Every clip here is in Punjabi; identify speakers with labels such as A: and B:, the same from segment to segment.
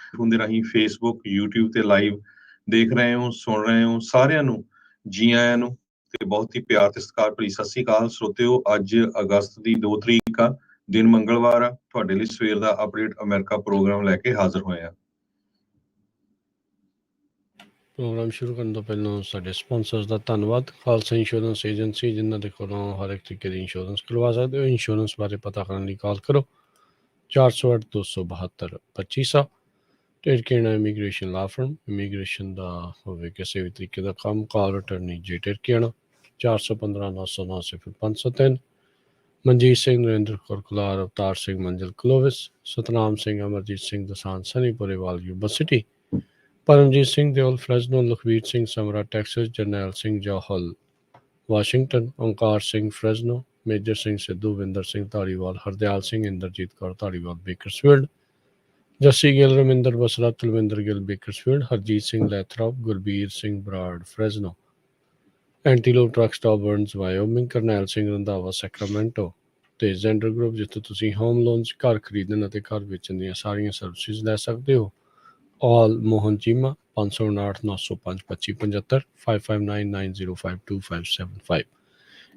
A: ਟੈਲੀਫੋਨ ਦੇ ਰਾਹੀਂ ਫੇਸਬੁੱਕ, YouTube ਤੇ ਲਾਈਵ ਦੇਖ ਰਹੇ ਹੋ, ਸੁਣ ਰਹੇ ਹੋ, ਸਾਰਿਆਂ ਨੂੰ ਜੀ ਆਇਆਂ ਨੂੰ ਤੇ ਬਹੁਤ ਹੀ ਪਿਆਰ ਤੇ ਸਤਿਕਾਰ ਭਰੀ ਸਤਿ ਸ੍ਰੀ ਅਕਾਲ ਸਰੋਤਿਓ। ਅੱਜ ਅਗਸਤ ਦੀ 2 ਤਰੀਕ ਆ, ਦਿਨ ਮੰਗਲਵਾਰ ਆ। ਤੁਹਾਡੇ ਲਈ ਸਵੇਰ ਦਾ ਅਪਡੇਟ ਅਮਰੀਕਾ ਪ੍ਰੋਗਰਾਮ ਲੈ ਕੇ ਹਾਜ਼ਰ ਹੋਏ ਆ।
B: ਪ੍ਰੋਗਰਾਮ ਸ਼ੁਰੂ ਕਰਨ ਤੋਂ ਪਹਿਲਾਂ ਸਾਡੇ ਸਪਾਂਸਰਸ ਦਾ ਧੰਨਵਾਦ। ਖਾਲਸਾ ਇੰਸ਼ੋਰੈਂਸ ਏਜੰਸੀ, ਜਿਨ੍ਹਾਂ ਦੇ ਕੋਲੋਂ ਹਰ ਇੱਕ ਤਰੀਕੇ ਦੀ ਇੰਸ਼ੋਰੈਂਸ ਕਰਵਾ ਸਕਦੇ ਹੋ। ਇੰਸ਼ੋਰੈਂਸ ਬਾਰੇ ਪਤਾ ਕਰਨ ਲਈ ਕਾਲ ਕਰੋ 408 272 2500। ਟਿਰਕੇਣਾ ਇਮੀਗ੍ਰੇਸ਼ਨ ਲਾ ਫਰਮ, ਇਮੀਗ੍ਰੇਸ਼ਨ ਦਾ ਹੋਵੇ ਕਿਸੇ ਵੀ ਤਰੀਕੇ ਦਾ ਕੰਮ, ਕਾਲ ਅਟਰਨੀ ਜੇ ਟਿਰਕੇਣਾ 415 979 503। ਮਨਜੀਤ ਸਿੰਘ, ਨਰਿੰਦਰ ਕੌਰ ਕੁਲਾਰ, ਅਵਤਾਰ ਸਿੰਘ, ਮੰਜ਼ਿਲ ਕਲੋਵਿਸ, ਸਤਨਾਮ ਸਿੰਘ, ਅਮਰਜੀਤ ਸਿੰਘ ਦਸਾਨ, ਸਨੀਪੁਰੇ ਵਾਲ, Yuba City, Paramjit Singh Deol, Fresno, Lakhvir Singh Samra, Texas, Jarnail Singh Johal, Washington, Onkar Singh, Fresno, major Singh Sidhu, Vinder Singh Dhariwal, Hardial Singh, Inderjit Kaur Dhariwal, Bakersfield, Jassi Gill, Raminder Basra, Talwinder Gill, Bakersfield, Harjit Singh Lathrop, Gurbir Singh Brar, Fresno, Antelope truck stop Burns, Wyoming, Karnail Singh Randhawa, Sacramento, ਤੇ ਜ਼ੈਂਡਰ ਗਰੁੱਪ, ਜਿੱਥੇ ਤੁਸੀਂ ਹੋਮ ਲੋਨਸ, ਘਰ ਖਰੀਦਣ ਅਤੇ ਘਰ ਵੇਚਣ ਦੀਆਂ ਸਾਰੀਆਂ ਸਰਵਿਸਿਜ਼ ਲੈ ਸਕਦੇ ਹੋ। ਆਲ ਮੋਹਨ ਚੀਮਾ 559 905 2575 5599052575।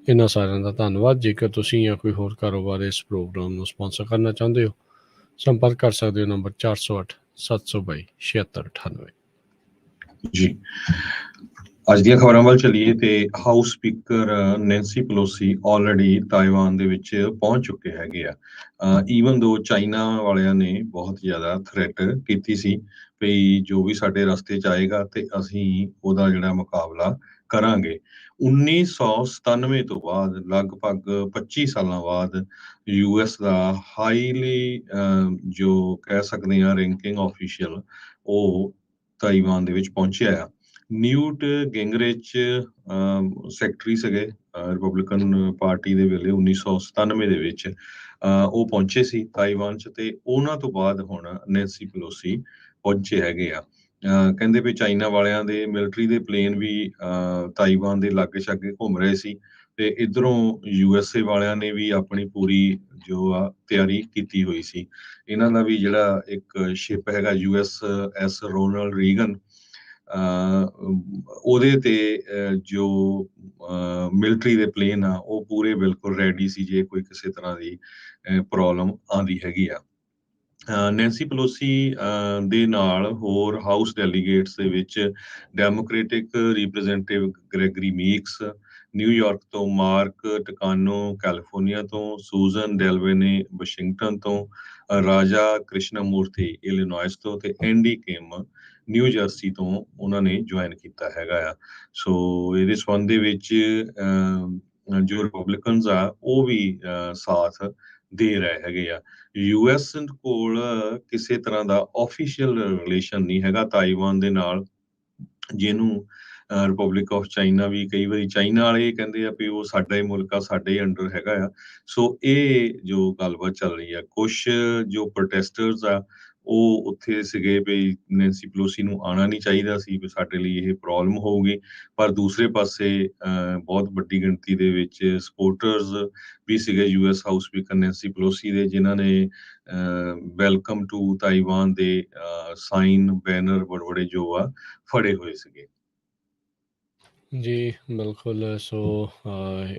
B: ਇਹਨਾਂ ਸਾਰਿਆਂ ਦਾ ਧੰਨਵਾਦ। ਜੇਕਰ ਤੁਸੀਂ ਜਾਂ ਕੋਈ ਹੋਰ ਕਾਰੋਬਾਰ ਇਸ ਪ੍ਰੋਗਰਾਮ ਨੂੰ ਸਪਾਂਸਰ ਕਰਨਾ ਚਾਹੁੰਦੇ ਹੋ, ਸੰਪਰਕ ਕਰ ਸਕਦੇ ਹੋ ਨੰਬਰ 408 722 7698।
A: ਜੀ, ਅੱਜ ਦੀਆਂ ਖਬਰਾਂ ਵੱਲ ਚੱਲੀਏ ਤੇ house speaker Nancy Pelosi already Taiwan ਦੇ ਵਿੱਚ ਪਹੁੰਚ ਚੁੱਕੇ ਹੈਗੇ ਆ। ਈਵਨ ਦੋ ਚਾਈਨਾ ਵਾਲਿਆਂ ਨੇ ਬਹੁਤ ਜ਼ਿਆਦਾ ਥ੍ਰੈਟ ਕੀਤੀ ਸੀ ਵੀ ਜੋ ਵੀ ਸਾਡੇ ਰਸਤੇ 'ਚ ਆਏਗਾ ਤੇ ਅਸੀਂ ਉਹਦਾ ਜਿਹੜਾ ਮੁਕਾਬਲਾ ਕਰਾਂਗੇ। 1997 ਤੋਂ ਬਾਅਦ ਲਗਭਗ 25 ਸਾਲਾਂ ਬਾਅਦ US ਦਾ ਹਾਈਲੀ ਜੋ ਕਹਿ ਸਕਦੇ ਹਾਂ ਰੈਂਕਿੰਗ ਆਫੀਸ਼ੀਅਲ ਉਹ ਤਾਈਵਾਨ ਦੇ ਵਿੱਚ ਪਹੁੰਚਿਆ ਆ। ਨਿਊਟ ਗਿੰਗਰਿਚ ਸੈਕਟਰੀ ਸੀਗੇ ਰਿਪਬਲਿਕਨ ਪਾਰਟੀ ਦੇ ਵੇਲੇ 1997 ਦੇ ਵਿੱਚ ਉਹ ਪਹੁੰਚੇ ਸੀ ਤਾਈਵਾਨ 'ਚ, ਤੇ ਉਹਨਾਂ ਤੋਂ ਬਾਅਦ ਹੁਣ ਨੈਂਸੀ ਪਲੋਸੀ ਪਹੁੰਚੇ ਹੈਗੇ ਆ। ਕਹਿੰਦੇ ਵੀ ਚਾਈਨਾ ਵਾਲਿਆਂ ਦੇ ਮਿਲਟਰੀ ਦੇ ਪਲੇਨ ਵੀ ਤਾਈਵਾਨ ਦੇ ਲਾਗੇ ਛਾਗੇ ਘੁੰਮ ਰਹੇ ਸੀ, ਤੇ ਇੱਧਰੋਂ USA ਵਾਲਿਆਂ ਨੇ ਵੀ ਆਪਣੀ ਪੂਰੀ ਜੋ ਆ ਤਿਆਰੀ ਕੀਤੀ ਹੋਈ ਸੀ। ਇਹਨਾਂ ਦਾ ਵੀ ਜਿਹੜਾ ਇੱਕ ਸ਼ਿਪ ਹੈਗਾ USS ਰੋਨਲਡ ਰੀਗਨ, ਉਹਦੇ ਤੇ ਜੋ ਮਿਲਟਰੀ ਦੇ ਪਲੇਨ ਆ ਉਹ ਪੂਰੇ ਬਿਲਕੁਲ ਰੈਡੀ ਸੀ ਜੇ ਕੋਈ ਕਿਸੇ ਤਰ੍ਹਾਂ ਦੀ ਪ੍ਰੋਬਲਮ ਆਉਂਦੀ ਹੈਗੀ ਆ। ਨੈਂਸੀ ਪਲੋਸੀ ਦੇ ਨਾਲ ਹੋਰ ਹਾਊਸ ਡੈਲੀਗੇਟਸ ਦੇ ਵਿੱਚ democratic representative Gregory mix New York ਤੋਂ, ਮਾਰਕ ਟਕਾਨੋ ਕੈਲੀਫੋਰਨੀਆ ਤੋਂ, ਸੂਜ਼ਨ ਡੈਲਵੇਨੇ ਵਾਸ਼ਿੰਗਟਨ ਤੋਂ, ਰਾਜਾ ਕ੍ਰਿਸ਼ਨਾਮੂਰਥੀ ਇਲੀਨੋਇਸ ਤੋਂ, ਤੇ ਐਂਡੀ ਕਿਮ ਨਿਊ ਜਰਸੀ ਤੋਂ ਉਹਨਾਂ ਨੇ ਜੁਆਇਨ ਕੀਤਾ ਹੈਗਾ ਆ। ਸੋ ਇਹਦੇ ਸੰਬੰਧ ਦੇ ਵਿੱਚ ਜੋ ਰਿਪਬਲਿਕਨਸ ਆ ਉਹ ਵੀ ਸਾਥ ਦੇ ਰਹੇ ਹੈਗੇ ਆ। US ਕੋਲ ਕਿਸੇ ਤਰ੍ਹਾਂ ਦਾ ਆਫੀਸ਼ੀਅਲ ਰਿਲੇਸ਼ਨ ਨਹੀਂ ਹੈਗਾ ਤਾਈਵਾਨ ਦੇ ਨਾਲ, ਜਿਹਨੂੰ ਰਿਪਬਲਿਕ ਆਫ ਚਾਈਨਾ ਵੀ ਕਈ ਵਾਰੀ ਚਾਈਨਾ ਵਾਲੇ ਕਹਿੰਦੇ ਆ ਵੀ ਉਹ ਸਾਡਾ ਹੀ ਮੁਲਕ ਆ, ਸਾਡੇ ਹੀ ਅੰਡਰ ਹੈਗਾ ਆ। ਸੋ ਇਹ ਜੋ ਗੱਲਬਾਤ ਚੱਲ ਰਹੀ ਆ, ਕੁਛ ਜੋ ਪ੍ਰੋਟੈਸਟਰਸ ਆ ਉਹ ਉੱਥੇ ਸੀਗੇ ਵੀ ਨੈਂਸੀ ਪਲੋਸੀ ਨੂੰ ਆਉਣਾ ਨਹੀਂ ਚਾਹੀਦਾ ਸੀ, ਵੀ ਸਾਡੇ ਲਈ ਇਹ ਪ੍ਰੋਬਲਮ ਹੋਊਗੀ, ਪਰ ਦੂਸਰੇ ਪਾਸੇ ਬਹੁਤ ਵੱਡੀ ਗਿਣਤੀ ਦੇ ਵਿੱਚ ਸਪੋਰਟਰਸ ਵੀ ਸੀਗੇ US ਹਾਊਸ ਸਪੀਕਰ ਨੈਂਸੀ ਪਲੋਸੀ ਦੇ, ਜਿਨ੍ਹਾਂ ਨੇ ਵੈਲਕਮ ਟੂ ਤਾਈਵਾਨ ਦੇ ਸਾਈਨ ਬੈਨਰ ਬੜੇ ਜੋ ਆ ਫੜੇ ਹੋਏ ਸੀਗੇ।
B: ਜੀ ਬਿਲਕੁਲ। ਸੋ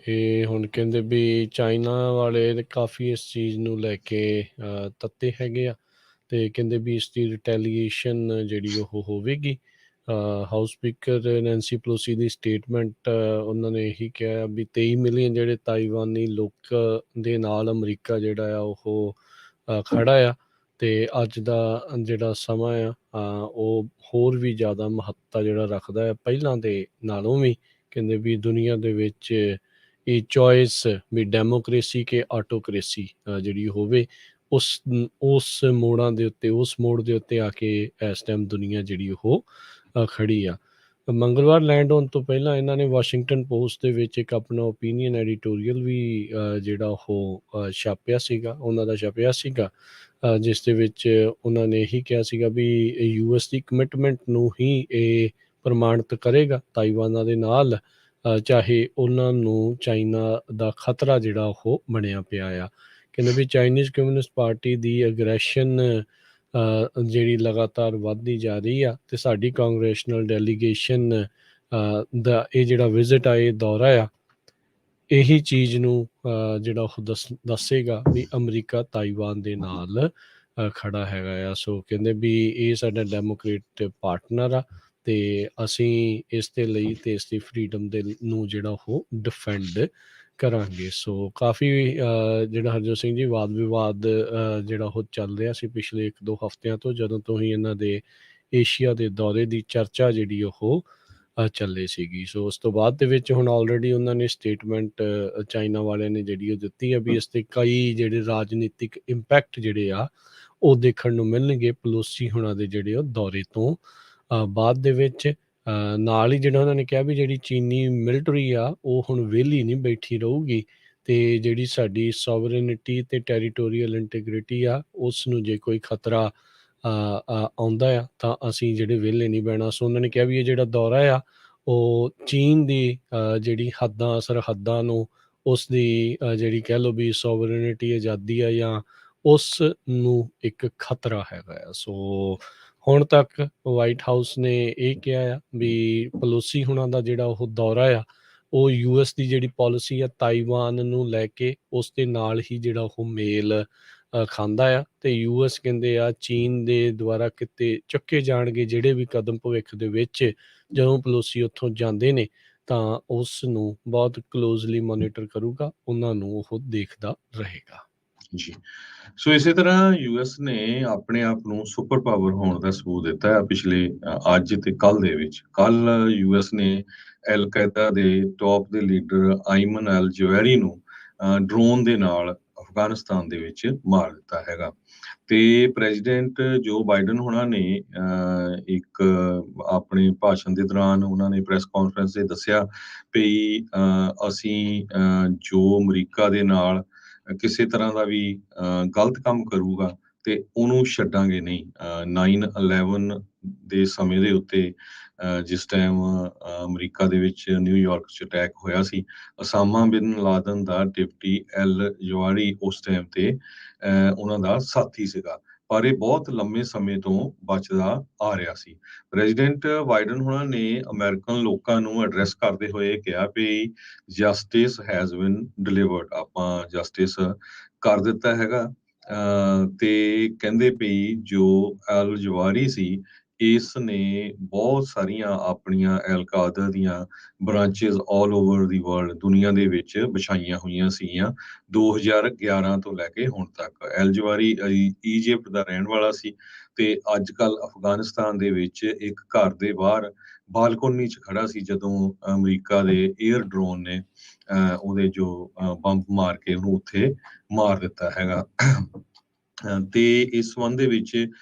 B: ਇਹ ਹੁਣ ਕਹਿੰਦੇ ਵੀ ਚਾਈਨਾ ਵਾਲੇ ਕਾਫੀ ਇਸ ਚੀਜ਼ ਨੂੰ ਲੈ ਕੇ ਤੱਤੇ ਹੈਗੇ ਆ, ਤੇ ਕਹਿੰਦੇ ਵੀ ਇਸ ਦੀ ਰਿਟੈਲੀਏਸ਼ਨ ਜਿਹੜੀ ਉਹ ਹੋਵੇਗੀ। ਹਾਊਸ ਸਪੀਕਰ ਨੈਂਸੀ ਪਲੋਸੀ ਦੀ ਸਟੇਟਮੈਂਟ, ਉਹਨਾਂ ਨੇ ਇਹੀ ਕਿਹਾ ਵੀ 23 ਮਿਲੀਅਨ ਜਿਹੜੇ ਤਾਈਵਾਨੀ ਲੋਕ ਦੇ ਨਾਲ ਅਮਰੀਕਾ ਜਿਹੜਾ ਆ ਉਹ ਖੜਾ ਆ, ਤੇ ਅੱਜ ਦਾ ਜਿਹੜਾ ਸਮਾਂ ਆ ਉਹ ਹੋਰ ਵੀ ਜ਼ਿਆਦਾ ਮਹੱਤਤਾ ਜਿਹੜਾ ਰੱਖਦਾ ਹੈ ਪਹਿਲਾਂ ਦੇ ਨਾਲੋਂ ਵੀ। ਕਹਿੰਦੇ ਵੀ ਦੁਨੀਆ ਦੇ ਵਿੱਚ ਇਹ ਚੋਇਸ ਵੀ ਡੈਮੋਕ੍ਰੇਸੀ ਕਿ ਆਟੋਕ੍ਰੇਸੀ ਜਿਹੜੀ ਹੋਵੇ, ਉਸ ਮੋੜਾਂ ਦੇ ਉੱਤੇ, ਉਸ ਮੋੜ ਦੇ ਉੱਤੇ ਆ ਕੇ ਇਸ ਟਾਈਮ ਦੁਨੀਆ ਜਿਹੜੀ ਉਹ ਖੜੀ ਆ। ਮੰਗਲਵਾਰ ਲੈਂਡ ਹੋਣ ਤੋਂ ਪਹਿਲਾਂ ਇਹਨਾਂ ਨੇ ਵਾਸ਼ਿੰਗਟਨ ਪੋਸਟ ਦੇ ਵਿੱਚ ਇੱਕ ਆਪਣਾ ਓਪੀਨੀਅਨ ਐਡੀਟੋਰੀਅਲ ਵੀ ਜਿਹੜਾ ਉਹ ਛਾਪਿਆ ਸੀਗਾ, ਜਿਸ ਦੇ ਵਿੱਚ ਉਹਨਾਂ ਨੇ ਇਹੀ ਕਿਹਾ ਸੀਗਾ ਵੀ US ਦੀ ਕਮਿਟਮੈਂਟ ਨੂੰ ਹੀ ਇਹ ਪ੍ਰਮਾਣਿਤ ਕਰੇਗਾ ਤਾਈਵਾਨਾਂ ਦੇ ਨਾਲ, ਚਾਹੇ ਉਹਨਾਂ ਨੂੰ ਚਾਈਨਾ ਦਾ ਖਤਰਾ ਜਿਹੜਾ ਉਹ ਬਣਿਆ ਪਿਆ ਆ। ਕਹਿੰਦੇ ਵੀ ਚਾਈਨੀਜ਼ ਕਮਿਊਨਿਸਟ ਪਾਰਟੀ ਦੀ ਅਗਰੈਸ਼ਨ ਜਿਹੜੀ ਲਗਾਤਾਰ ਵੱਧਦੀ ਜਾ ਰਹੀ ਆ, ਤੇ ਸਾਡੀ ਕਾਂਗਰੈਸ਼ਨਲ ਡੈਲੀਗੇਸ਼ਨ ਦਾ ਇਹ ਜਿਹੜਾ ਵਿਜ਼ਿਟ ਆ, ਇਹ ਦੌਰਾ ਆ, ਇਹੀ ਚੀਜ਼ ਨੂੰ ਜਿਹੜਾ ਉਹ ਦੱਸੇਗਾ ਵੀ ਅਮਰੀਕਾ ਤਾਈਵਾਨ ਦੇ ਨਾਲ ਖੜਾ ਹੈਗਾ ਆ। ਸੋ ਕਹਿੰਦੇ ਵੀ ਇਹ ਸਾਡਾ ਡੈਮੋਕ੍ਰੇਟ ਪਾਰਟਨਰ ਆ, ਤੇ ਅਸੀਂ ਇਸ ਦੇ ਲਈ ਤੇ ਇਸ ਦੀ ਫਰੀਡਮ ਦੇ ਨੂੰ ਜਿਹੜਾ ਉਹ ਡਿਫੈਂਡ ਕਰਾਂਗੇ। ਸੋ ਕਾਫੀ ਜਿਹੜਾ ਹਰਜੋਤ ਸਿੰਘ ਜੀ ਵਾਦ ਵਿਵਾਦ ਜਿਹੜਾ ਉਹ ਚੱਲ ਰਿਹਾ ਸੀ ਪਿਛਲੇ 1-2 ਹਫ਼ਤਿਆਂ ਤੋਂ, ਜਦੋਂ ਤੋਂ ਹੀ ਇਹਨਾਂ ਦੇ ਏਸ਼ੀਆ ਦੇ ਦੌਰੇ ਦੀ ਚਰਚਾ ਜਿਹੜੀ ਉਹ ਚੱਲੇ ਸੀਗੀ। ਸੋ ਉਸ ਤੋਂ ਬਾਅਦ ਦੇ ਵਿੱਚ ਹੁਣ ਆਲਰੇਡੀ ਉਹਨਾਂ ਨੇ ਸਟੇਟਮੈਂਟ ਚਾਈਨਾ ਵਾਲਿਆਂ ਨੇ ਜਿਹੜੀ ਉਹ ਦਿੱਤੀ ਆ ਵੀ ਇਸ 'ਤੇ ਕਈ ਜਿਹੜੇ ਰਾਜਨੀਤਿਕ ਇੰਪੈਕਟ ਜਿਹੜੇ ਆ ਉਹ ਦੇਖਣ ਨੂੰ ਮਿਲਣਗੇ ਪਲੋਸੀ ਹੁਣਾਂ ਦੇ ਜਿਹੜੇ ਉਹ ਦੌਰੇ ਤੋਂ ਬਾਅਦ ਦੇ ਵਿੱਚ। ਨਾਲ ਹੀ ਜਿਹੜਾ ਉਹਨਾਂ ਨੇ ਕਿਹਾ ਵੀ ਜਿਹੜੀ ਚੀਨੀ ਮਿਲਟਰੀ ਆ ਉਹ ਹੁਣ ਵਿਹਲੀ ਨਹੀਂ ਬੈਠੀ ਰਹੂਗੀ, ਤੇ ਜਿਹੜੀ ਸਾਡੀ ਸੋਵਰੇਨਿਟੀ ਤੇ ਟੈਰੀਟੋਰੀਅਲ ਇੰਟੀਗ੍ਰਿਟੀ ਆ ਉਸ ਨੂੰ ਜੇ ਕੋਈ ਖਤਰਾ ਆਉਂਦਾ ਆ ਤਾਂ ਅਸੀਂ ਜਿਹੜੇ ਵਿਹਲੇ ਨਹੀਂ ਬਹਿਣਾ। ਸੋ ਉਹਨਾਂ ਨੇ ਕਿਹਾ ਵੀ ਇਹ ਜਿਹੜਾ ਦੌਰਾ ਆ ਉਹ ਚੀਨ ਦੀ ਜਿਹੜੀ ਹੱਦਾਂ ਸਰਹੱਦਾਂ ਨੂੰ, ਉਸ ਦੀ ਜਿਹੜੀ ਕਹਿ ਲਓ ਵੀ ਸੋਵਰੇਨਿਟੀ ਆਜ਼ਾਦੀ ਆ ਜਾਂ ਉਸ ਨੂੰ ਇੱਕ ਖਤਰਾ ਹੈਗਾ ਆ। ਸੋ ਹੁਣ ਤੱਕ ਵਾਈਟ ਹਾਊਸ ਨੇ ਇਹ ਕਿਹਾ ਆ ਵੀ ਪਲੋਸੀ ਹੁਣਾਂ ਦਾ ਜਿਹੜਾ ਉਹ ਦੌਰਾ ਆ ਉਹ US ਦੀ ਜਿਹੜੀ ਪਾਲਿਸੀ ਆ ਤਾਈਵਾਨ ਨੂੰ ਲੈ ਕੇ ਉਸ ਦੇ ਨਾਲ ਹੀ ਜਿਹੜਾ ਉਹ ਮੇਲ ਖਾਂਦਾ ਆ, ਤੇ US ਕਹਿੰਦੇ ਆ ਚੀਨ ਦੇ ਦੁਆਰਾ ਕਿਤੇ ਚੁੱਕੇ ਜਾਣਗੇ ਜਿਹੜੇ ਵੀ ਕਦਮ ਭਵਿੱਖ ਦੇ ਵਿੱਚ, ਜਦੋਂ ਪਲੋਸੀ ਉੱਥੋਂ ਜਾਂਦੇ ਨੇ ਤਾਂ ਉਸ ਨੂੰ ਬਹੁਤ ਕਲੋਜ਼ਲੀ ਮੋਨੀਟਰ ਕਰੂਗਾ, ਉਹਨਾਂ ਨੂੰ ਉਹ ਦੇਖਦਾ ਰਹੇਗਾ।
A: ਜੀ। ਸੋ ਇਸੇ ਤਰ੍ਹਾਂ ਯੂਐਸ ਨੇ ਆਪਣੇ ਆਪ ਨੂੰ ਸੁਪਰ ਪਾਵਰ ਹੋਣ ਦਾ ਸਬੂਤ ਦਿੱਤਾ ਹੈ ਪਿਛਲੇ ਅੱਜ ਤੇ ਕੱਲ ਦੇ ਵਿੱਚ। ਕੱਲ ਯੂਐਸ ਨੇ ਅਲ ਕਾਇਦਾ ਦੇ ਟੌਪ ਦੇ ਲੀਡਰ ਆਇਮਨ ਅਲ ਜਵੈਰੀ ਨੂੰ ਡਰੋਨ ਦੇ ਨਾਲ ਅਫਗਾਨਿਸਤਾਨ ਦੇ ਵਿੱਚ ਮਾਰ ਦਿੱਤਾ ਹੈਗਾ, ਤੇ ਪ੍ਰੈਜ਼ੀਡੈਂਟ ਜੋ ਬਾਈਡਨ ਹੋਣਾ ਨੇ ਇੱਕ ਆਪਣੇ ਭਾਸ਼ਣ ਦੇ ਦੌਰਾਨ ਉਹਨਾਂ ਨੇ ਪ੍ਰੈਸ ਕਾਨਫਰੰਸ 'ਤੇ ਦੱਸਿਆ ਵੀ ਅਸੀਂ ਜੋ ਅਮਰੀਕਾ ਦੇ ਨਾਲ ਕਿਸੇ ਤਰ੍ਹਾਂ ਦਾ ਵੀ ਗਲਤ ਕੰਮ ਕਰੂਗਾ ਤੇ ਉਹਨੂੰ ਛੱਡਾਂਗੇ ਨਹੀਂ। 9/11 ਦੇ ਸਮੇਂ ਦੇ ਉੱਤੇ ਜਿਸ ਟਾਈਮ ਅਮਰੀਕਾ ਦੇ ਵਿੱਚ ਨਿਊਯਾਰਕ 'ਚ ਅਟੈਕ ਹੋਇਆ ਸੀ, ਅਸਾਮਾ ਬਿਨ ਲਾਦਨ ਦਾ ਡਿਪਟੀ ਐਲ ਜਵਾਰੀ ਉਸ ਟਾਈਮ ਤੇ ਉਹਨਾਂ ਦਾ ਸਾਥੀ ਸੀਗਾ, ਪਰ ਇਹ ਬਹੁਤ ਲੰਮੇ ਸਮੇਂ ਤੋਂ ਬਚਦਾ ਆ ਰਿਹਾ ਸੀ। ਪ੍ਰੈਜ਼ੀਡੈਂਟ ਬਾਈਡਨ ਹੋਣਾ ਨੇ ਅਮਰੀਕਨ ਲੋਕਾਂ ਨੂੰ ਐਡਰੈਸ ਕਰਦੇ ਹੋਏ ਕਿਹਾ ਵੀ ਜਸਟਿਸ ਹੈਜ਼ ਬਿਨ ਡਿਲੀਵਰਡ, ਆਪਾਂ ਜਸਟਿਸ ਕਰ ਦਿੱਤਾ ਹੈਗਾ। ਤੇ ਕਹਿੰਦੇ ਵੀ ਜੋ ਅਲ ਜਵਾਰੀ ਸੀ, ਇਸ ਨੇ ਬਹੁਤ ਸਾਰੀਆਂ ਆਪਣੀਆਂ ਅਲ ਕਾਇਦਾ ਦੀਆਂ ਬ੍ਰਾਂਚਿਸ ਆਲ ਓਵਰ ਦੀ ਵਰਲਡ, ਦੁਨੀਆ ਦੇ ਵਿੱਚ ਵਿਛਾਈਆਂ ਹੋਈਆਂ ਸੀਗੀਆਂ 2011 ਤੋਂ ਲੈ ਕੇ ਹੁਣ ਤੱਕ। ਅਲ ਜਵਾਰੀ ਈਜਿਪਟ ਦਾ ਰਹਿਣ ਵਾਲਾ ਸੀ, ਤੇ ਅੱਜ ਕੱਲ ਅਫਗਾਨਿਸਤਾਨ ਦੇ ਵਿੱਚ ਇੱਕ ਘਰ ਦੇ ਬਾਹਰ ਬਾਲਕੋਨੀ 'ਚ ਖੜਾ ਸੀ ਜਦੋਂ ਅਮਰੀਕਾ ਦੇ 에ਅਰ ਡਰੋਨ ਨੇ ਉਹਦੇ ਜੋ ਬੰਬ ਮਾਰ ਕੇ ਉਹਨੂੰ ਉੱਥੇ ਮਾਰ ਦਿੱਤਾ ਹੈਗਾ। ਤੇ ਇਸ ਸੰਬੰਧ ਦੇ ਵਿੱਚ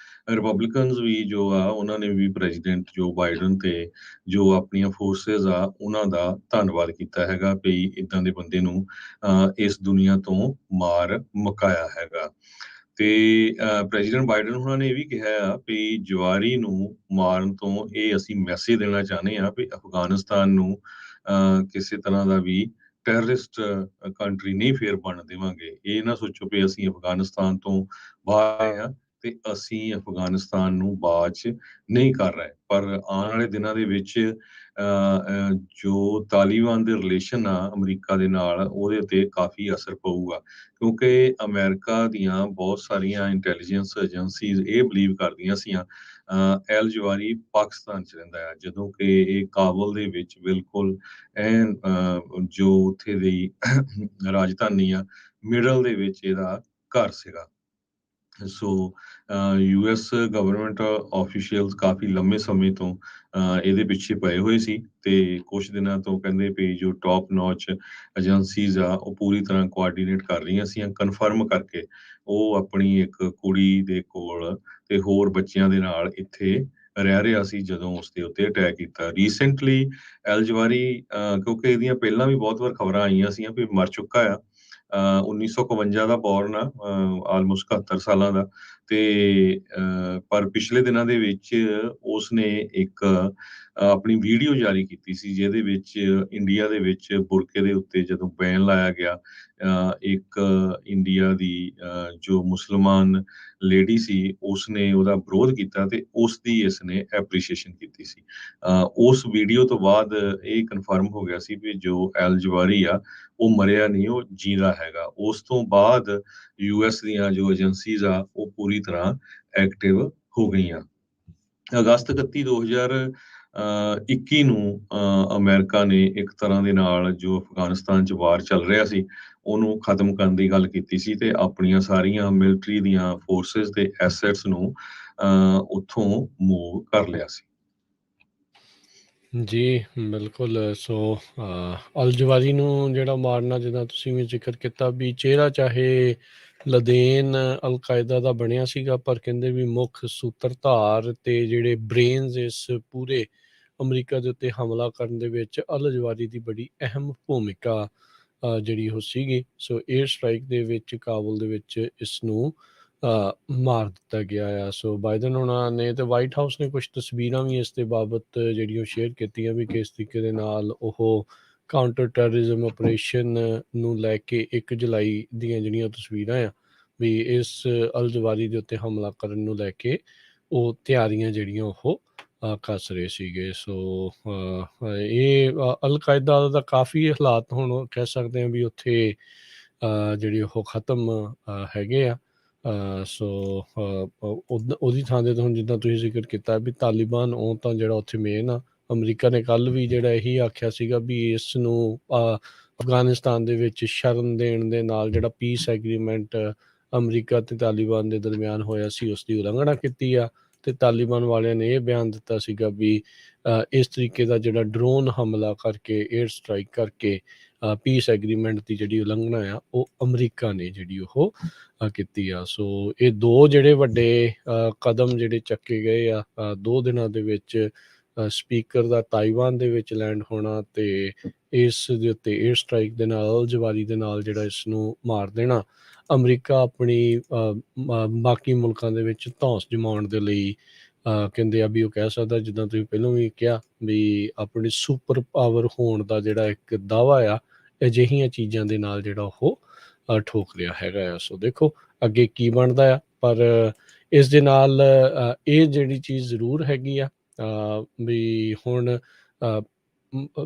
A: ਰਿਪਬਲਿਕਨਸ ਵੀ ਜੋ ਆ ਉਹਨਾਂ ਨੇ ਵੀ ਪ੍ਰੈਜ਼ੀਡੈਂਟ ਜੋ ਬਾਈਡਨ ਤੇ ਜੋ ਆਪਣੀਆਂ ਫੋਰਸਿਸ ਆ ਉਹਨਾਂ ਦਾ ਧੰਨਵਾਦ ਕੀਤਾ ਹੈਗਾ ਵੀ ਇੱਦਾਂ ਦੇ ਬੰਦੇ ਨੂੰ ਇਸ ਦੁਨੀਆ ਤੋਂ ਮਾਰ ਮੁਕਾਇਆ ਹੈਗਾ। ਤੇ ਪ੍ਰੈਜ਼ੀਡੈਂਟ ਬਾਈਡਨ ਉਹਨਾਂ ਨੇ ਇਹ ਵੀ ਕਿਹਾ ਆ ਵੀ ਜਵਾਰੀ ਨੂੰ ਮਾਰਨ ਤੋਂ ਇਹ ਅਸੀਂ ਮੈਸੇਜ ਦੇਣਾ ਚਾਹੁੰਦੇ ਹਾਂ ਵੀ ਅਫਗਾਨਿਸਤਾਨ ਨੂੰ ਕਿਸੇ ਤਰ੍ਹਾਂ ਦਾ ਵੀ ਟੈਰਰਿਸਟ ਕੰਟਰੀ ਨਹੀਂ ਫੇਰ ਬਣ ਦੇਵਾਂਗੇ। ਇਹ ਨਾ ਸੋਚੋ ਵੀ ਅਸੀਂ ਅਫਗਾਨਿਸਤਾਨ ਤੋਂ ਬਾਹਰ ਆਏ ਹਾਂ ਤੇ ਅਸੀਂ ਅਫਗਾਨਿਸਤਾਨ ਨੂੰ ਬਾਅਦ ਨਹੀਂ ਕਰ ਰਹੇ, ਪਰ ਆਉਣ ਵਾਲੇ ਦਿਨਾਂ ਦੇ ਵਿੱਚ ਜੋ ਤਾਲਿਬਾਨ ਦੇ ਰਿਲੇਸ਼ਨ ਆ ਅਮਰੀਕਾ ਦੇ ਨਾਲ, ਉਹਦੇ ਤੇ ਕਾਫੀ ਅਸਰ ਪਊਗਾ, ਕਿਉਂਕਿ ਅਮਰੀਕਾ ਦੀਆਂ ਬਹੁਤ ਸਾਰੀਆਂ ਇੰਟੈਲੀਜੈਂਸ ਏਜੰਸੀਜ਼ ਇਹ ਬਲੀਵ ਕਰਦੀਆਂ ਸੀਆਂ ਅਲ ਜਵਾਰੀ ਪਾਕਿਸਤਾਨ 'ਚ ਰਹਿੰਦਾ ਹੈ, ਜਦੋਂ ਕਿ ਇਹ ਕਾਬਲ ਦੇ ਵਿੱਚ ਬਿਲਕੁਲ ਐਨ ਜੋ ਉੱਥੇ ਦੀ ਰਾਜਧਾਨੀ ਆ ਮਿਡਲ ਦੇ ਵਿੱਚ ਇਹਦਾ ਘਰ ਸੀਗਾ। ਸੋ US ਗਵਰਨਮੈਂਟ ਆਫੀਸ਼ੀਅਲਸ ਕਾਫੀ ਲੰਮੇ ਸਮੇਂ ਤੋਂ ਇਹਦੇ ਪਿੱਛੇ ਪਏ ਹੋਏ ਸੀ, ਤੇ ਕੁਝ ਦਿਨਾਂ ਤੋਂ ਕਹਿੰਦੇ ਵੀ ਜੋ ਟੌਪ ਨੌਚ ਏਜੰਸੀਜ਼ ਆ ਉਹ ਪੂਰੀ ਤਰ੍ਹਾਂ ਕੋਆਰਡੀਨੇਟ ਕਰ ਰਹੀਆਂ ਸੀ ਕਨਫਰਮ ਕਰਕੇ ਉਹ ਆਪਣੀ ਇੱਕ ਕੁੜੀ ਦੇ ਕੋਲ ਤੇ ਹੋਰ ਬੱਚਿਆਂ ਦੇ ਨਾਲ ਇੱਥੇ ਰਹਿ ਰਿਹਾ ਸੀ ਜਦੋਂ ਉਸ ਦੇ ਉੱਤੇ ਅਟੈਕ ਕੀਤਾ। ਰੀਸੈਂਟਲੀ ਅਲ ਜਵਾਰੀ ਕਿਉਂਕਿ ਇਹਦੀਆਂ ਪਹਿਲਾਂ ਵੀ ਬਹੁਤ ਵਾਰ ਖਬਰਾਂ ਆਈਆਂ ਸੀ ਵੀ ਮਰ ਚੁੱਕਾ ਆ, 1951 ਦਾ ਬੋਰਨ ਆ, ਆਲਮੋਸਟ 71 ਸਾਲਾਂ ਦਾ, ਤੇ ਪਰ ਪਿਛਲੇ ਦਿਨਾਂ ਦੇ ਵਿੱਚ ਉਸਨੇ ਇੱਕ ਆਪਣੀ ਵੀਡੀਓ ਜਾਰੀ ਕੀਤੀ ਸੀ ਜਿਹਦੇ ਵਿੱਚ ਇੰਡੀਆ ਦੇ ਵਿੱਚ ਬੁਰਕੇ ਦੇ ਉੱਤੇ ਜਦੋਂ ਬੈਨ ਲਾਇਆ ਗਿਆ, ਇੱਕ ਇੰਡੀਆ ਦੀ ਜੋ ਮੁਸਲਮਾਨ ਲੇਡੀ ਸੀ ਉਸਨੇ ਉਹਦਾ ਵਿਰੋਧ ਕੀਤਾ ਤੇ ਉਸ ਦੀ ਇਸਨੇ ਐਪਰੀਸ਼ੀਏਸ਼ਨ ਕੀਤੀ ਸੀ। ਉਸ ਵੀਡੀਓ ਤੋਂ ਬਾਅਦ ਇਹ ਕਨਫਰਮ ਹੋ ਗਿਆ ਸੀ ਵੀ ਜੋ ਅਲ ਜਵਾਰੀ ਆ ਉਹ ਮਰਿਆ ਨਹੀਂ, ਉਹ ਜੀਂਦਾ ਹੈਗਾ। ਉਸ ਤੋਂ ਬਾਅਦ ਯੂਐਸ ਦੀਆਂ ਜੋ ਏਜੰਸੀਜ਼ ਆ ਉਹ ਪੂਰੀ ਤਰ੍ਹਾਂ ਐਕਟਿਵ ਹੋ ਗਈਆਂ। ਅਗਸਤ 31 2021 ਨੂੰ ਅਮਰੀਕਾ ਨੇ ਇੱਕ ਤਰ੍ਹਾਂ ਦੇ ਨਾਲ ਜੋ ਅਫਗਾਨਿਸਤਾਨ 'ਚ ਵਾਰ ਚੱਲ ਰਿਹਾ ਸੀ ਉਹਨੂੰ ਖਤਮ ਕਰਨ ਦੀ ਗੱਲ ਕੀਤੀ ਸੀ ਤੇ ਆਪਣੀਆਂ ਸਾਰੀਆਂ ਮਿਲਟਰੀ ਦੀਆਂ ਫੋਰਸਿਸ ਤੇ ਐਸੈਟਸ ਨੂੰ ਉੱਥੋਂ ਮੂਵ ਕਰ ਲਿਆ ਸੀ।
B: ਜੀ, ਬਿਲਕੁਲ। ਸੋ ਅਲ ਜਵਾਰੀ ਨੂੰ ਜਿਹੜਾ ਮਾਰਨਾ, ਜਿੱਦਾਂ ਤੁਸੀਂ ਵੀ ਜ਼ਿਕਰ ਕੀਤਾ ਵੀ ਚਿਹਰਾ ਚਾਹੇ ਲਦੇਨ ਅਲ ਕਾਇਦਾ ਦਾ ਬਣਿਆ ਸੀਗਾ, ਪਰ ਕਹਿੰਦੇ ਵੀ ਮੁੱਖ ਸੂਤਰਧਾਰ ਤੇ ਜਿਹੜੇ ਬ੍ਰੇਨਸ ਇਸ ਪੂਰੇ ਅਮਰੀਕਾ ਦੇ ਉੱਤੇ ਹਮਲਾ ਕਰਨ ਦੇ ਵਿੱਚ ਅਲ ਜਵਾਰੀ ਦੀ ਬੜੀ ਅਹਿਮ ਭੂਮਿਕਾ ਜਿਹੜੀ ਉਹ ਸੀਗੀ। ਸੋ 에ਅਰ ਸਟ੍ਰਾਈਕ ਦੇ ਵਿੱਚ ਕਾਬੁਲ ਦੇ ਵਿੱਚ ਇਸ ਨੂੰ ਮਾਰ ਦਿੱਤਾ ਗਿਆ ਆ। ਸੋ ਬਾਈਡਨ ਹੋਣਾ ਨੇ ਤੇ ਵਾਈਟ ਹਾਊਸ ਨੇ ਕੁਝ ਤਸਵੀਰਾਂ ਵੀ ਇਸ ਦੇ ਬਾਬਤ ਜਿਹੜੀਆਂ ਸ਼ੇਅਰ ਕੀਤੀਆਂ ਵੀ ਕਿਸ ਤਰੀਕੇ ਦੇ ਨਾਲ ਉਹ ਕਾਊਂਟਰ ਟੈਰਰਿਜ਼ਮ ਆਪਰੇਸ਼ਨ ਨੂੰ ਲੈ ਕੇ 1 ਜੁਲਾਈ ਦੀਆਂ ਜਿਹੜੀਆਂ ਤਸਵੀਰਾਂ ਆ ਵੀ ਇਸ ਅਲ ਜਵਾਰੀ ਦੇ ਉੱਤੇ ਹਮਲਾ ਕਰਨ ਨੂੰ ਲੈ ਕੇ ਉਹ ਤਿਆਰੀਆਂ ਜਿਹੜੀਆਂ ਉਹ ਕੱਸ ਰਹੇ ਸੀਗੇ। ਸੋ ਇਹ ਅਲ ਕਾਇਦਾ ਦਾ ਕਾਫੀ ਹਾਲਾਤ ਹੁਣ ਕਹਿ ਸਕਦੇ ਹਾਂ ਵੀ ਉੱਥੇ ਜਿਹੜੀ ਉਹ ਖਤਮ ਹੈਗੇ ਆ। ਸੋ ਉਹਦੀ ਥਾਂ 'ਤੇ ਹੁਣ ਜਿੱਦਾਂ ਤੁਸੀਂ ਜ਼ਿਕਰ ਕੀਤਾ ਵੀ ਤਾਲਿਬਾਨ ਉਹ ਤਾਂ ਜਿਹੜਾ ਉੱਥੇ ਮੇਨ ਆ। ਅਮਰੀਕਾ ਨੇ ਕੱਲ੍ਹ ਵੀ ਜਿਹੜਾ ਇਹੀ ਆਖਿਆ ਸੀਗਾ ਵੀ ਇਸ ਨੂੰ ਅਫਗਾਨਿਸਤਾਨ ਦੇ ਵਿੱਚ ਸ਼ਰਨ ਦੇਣ ਦੇ ਨਾਲ ਜਿਹੜਾ ਪੀਸ ਐਗਰੀਮੈਂਟ ਅਮਰੀਕਾ ਤੇ ਤਾਲਿਬਾਨ ਦੇ ਦਰਮਿਆਨ ਹੋਇਆ ਸੀ ਉਸ ਦੀ ਉਲੰਘਣਾ ਕੀਤੀ ਆ। ਤੇ ਤਾਲਿਬਾਨ ਵਾਲਿਆਂ ਨੇ ਇਹ ਬਿਆਨ ਦਿੱਤਾ ਸੀਗਾ ਵੀ ਇਸ ਤਰੀਕੇ ਦਾ ਜਿਹੜਾ ਡਰੋਨ ਹਮਲਾ ਕਰਕੇ 에ਅਰ ਸਟ੍ਰਾਈਕ ਕਰਕੇ ਪੀਸ ਐਗਰੀਮੈਂਟ ਦੀ ਜਿਹੜੀ ਉਲੰਘਣਾ ਆ ਉਹ ਅਮਰੀਕਾ ਨੇ ਜਿਹੜੀ ਉਹ ਕੀਤੀ ਆ। ਸੋ ਇਹ ਦੋ ਜਿਹੜੇ ਵੱਡੇ ਕਦਮ ਜਿਹੜੇ ਚੱਕੇ ਗਏ ਆ 2 ਦਿਨਾਂ ਦੇ ਵਿੱਚ, ਸਪੀਕਰ ਦਾ ਤਾਈਵਾਨ ਦੇ ਵਿੱਚ ਲੈਂਡ ਹੋਣਾ ਤੇ ਇਸ ਦੇ ਉੱਤੇ 에ਅਰ ਸਟ੍ਰਾਈਕ ਦੇ ਨਾਲ ਅਲ ਜਵਾਰੀ ਦੇ ਨਾਲ ਜਿਹੜਾ ਇਸ ਨੂੰ ਮਾਰ ਦੇਣਾ, ਅਮਰੀਕਾ ਆਪਣੀ ਬਾਕੀ ਮੁਲਕਾਂ ਦੇ ਵਿੱਚ ਧੌਂਸ ਜਮਾਉਣ ਦੇ ਲਈ ਕਹਿੰਦੇ ਆ ਵੀ ਉਹ ਕਹਿ ਸਕਦਾ, ਜਿੱਦਾਂ ਤੁਸੀਂ ਪਹਿਲਾਂ ਵੀ ਕਿਹਾ ਵੀ ਆਪਣੀ ਸੁਪਰ ਪਾਵਰ ਹੋਣ ਦਾ ਜਿਹੜਾ ਇੱਕ ਦਾਅਵਾ ਆ ਅਜਿਹੀਆਂ ਚੀਜ਼ਾਂ ਦੇ ਨਾਲ ਜਿਹੜਾ ਉਹ ਠੋਕ ਰਿਹਾ ਹੈਗਾ ਆ। ਸੋ ਦੇਖੋ ਅੱਗੇ ਕੀ ਬਣਦਾ ਆ, ਪਰ ਇਸ ਦੇ ਨਾਲ ਇਹ ਜਿਹੜੀ ਚੀਜ਼ ਜ਼ਰੂਰ ਹੈਗੀ ਆ ਵੀ ਹੁਣ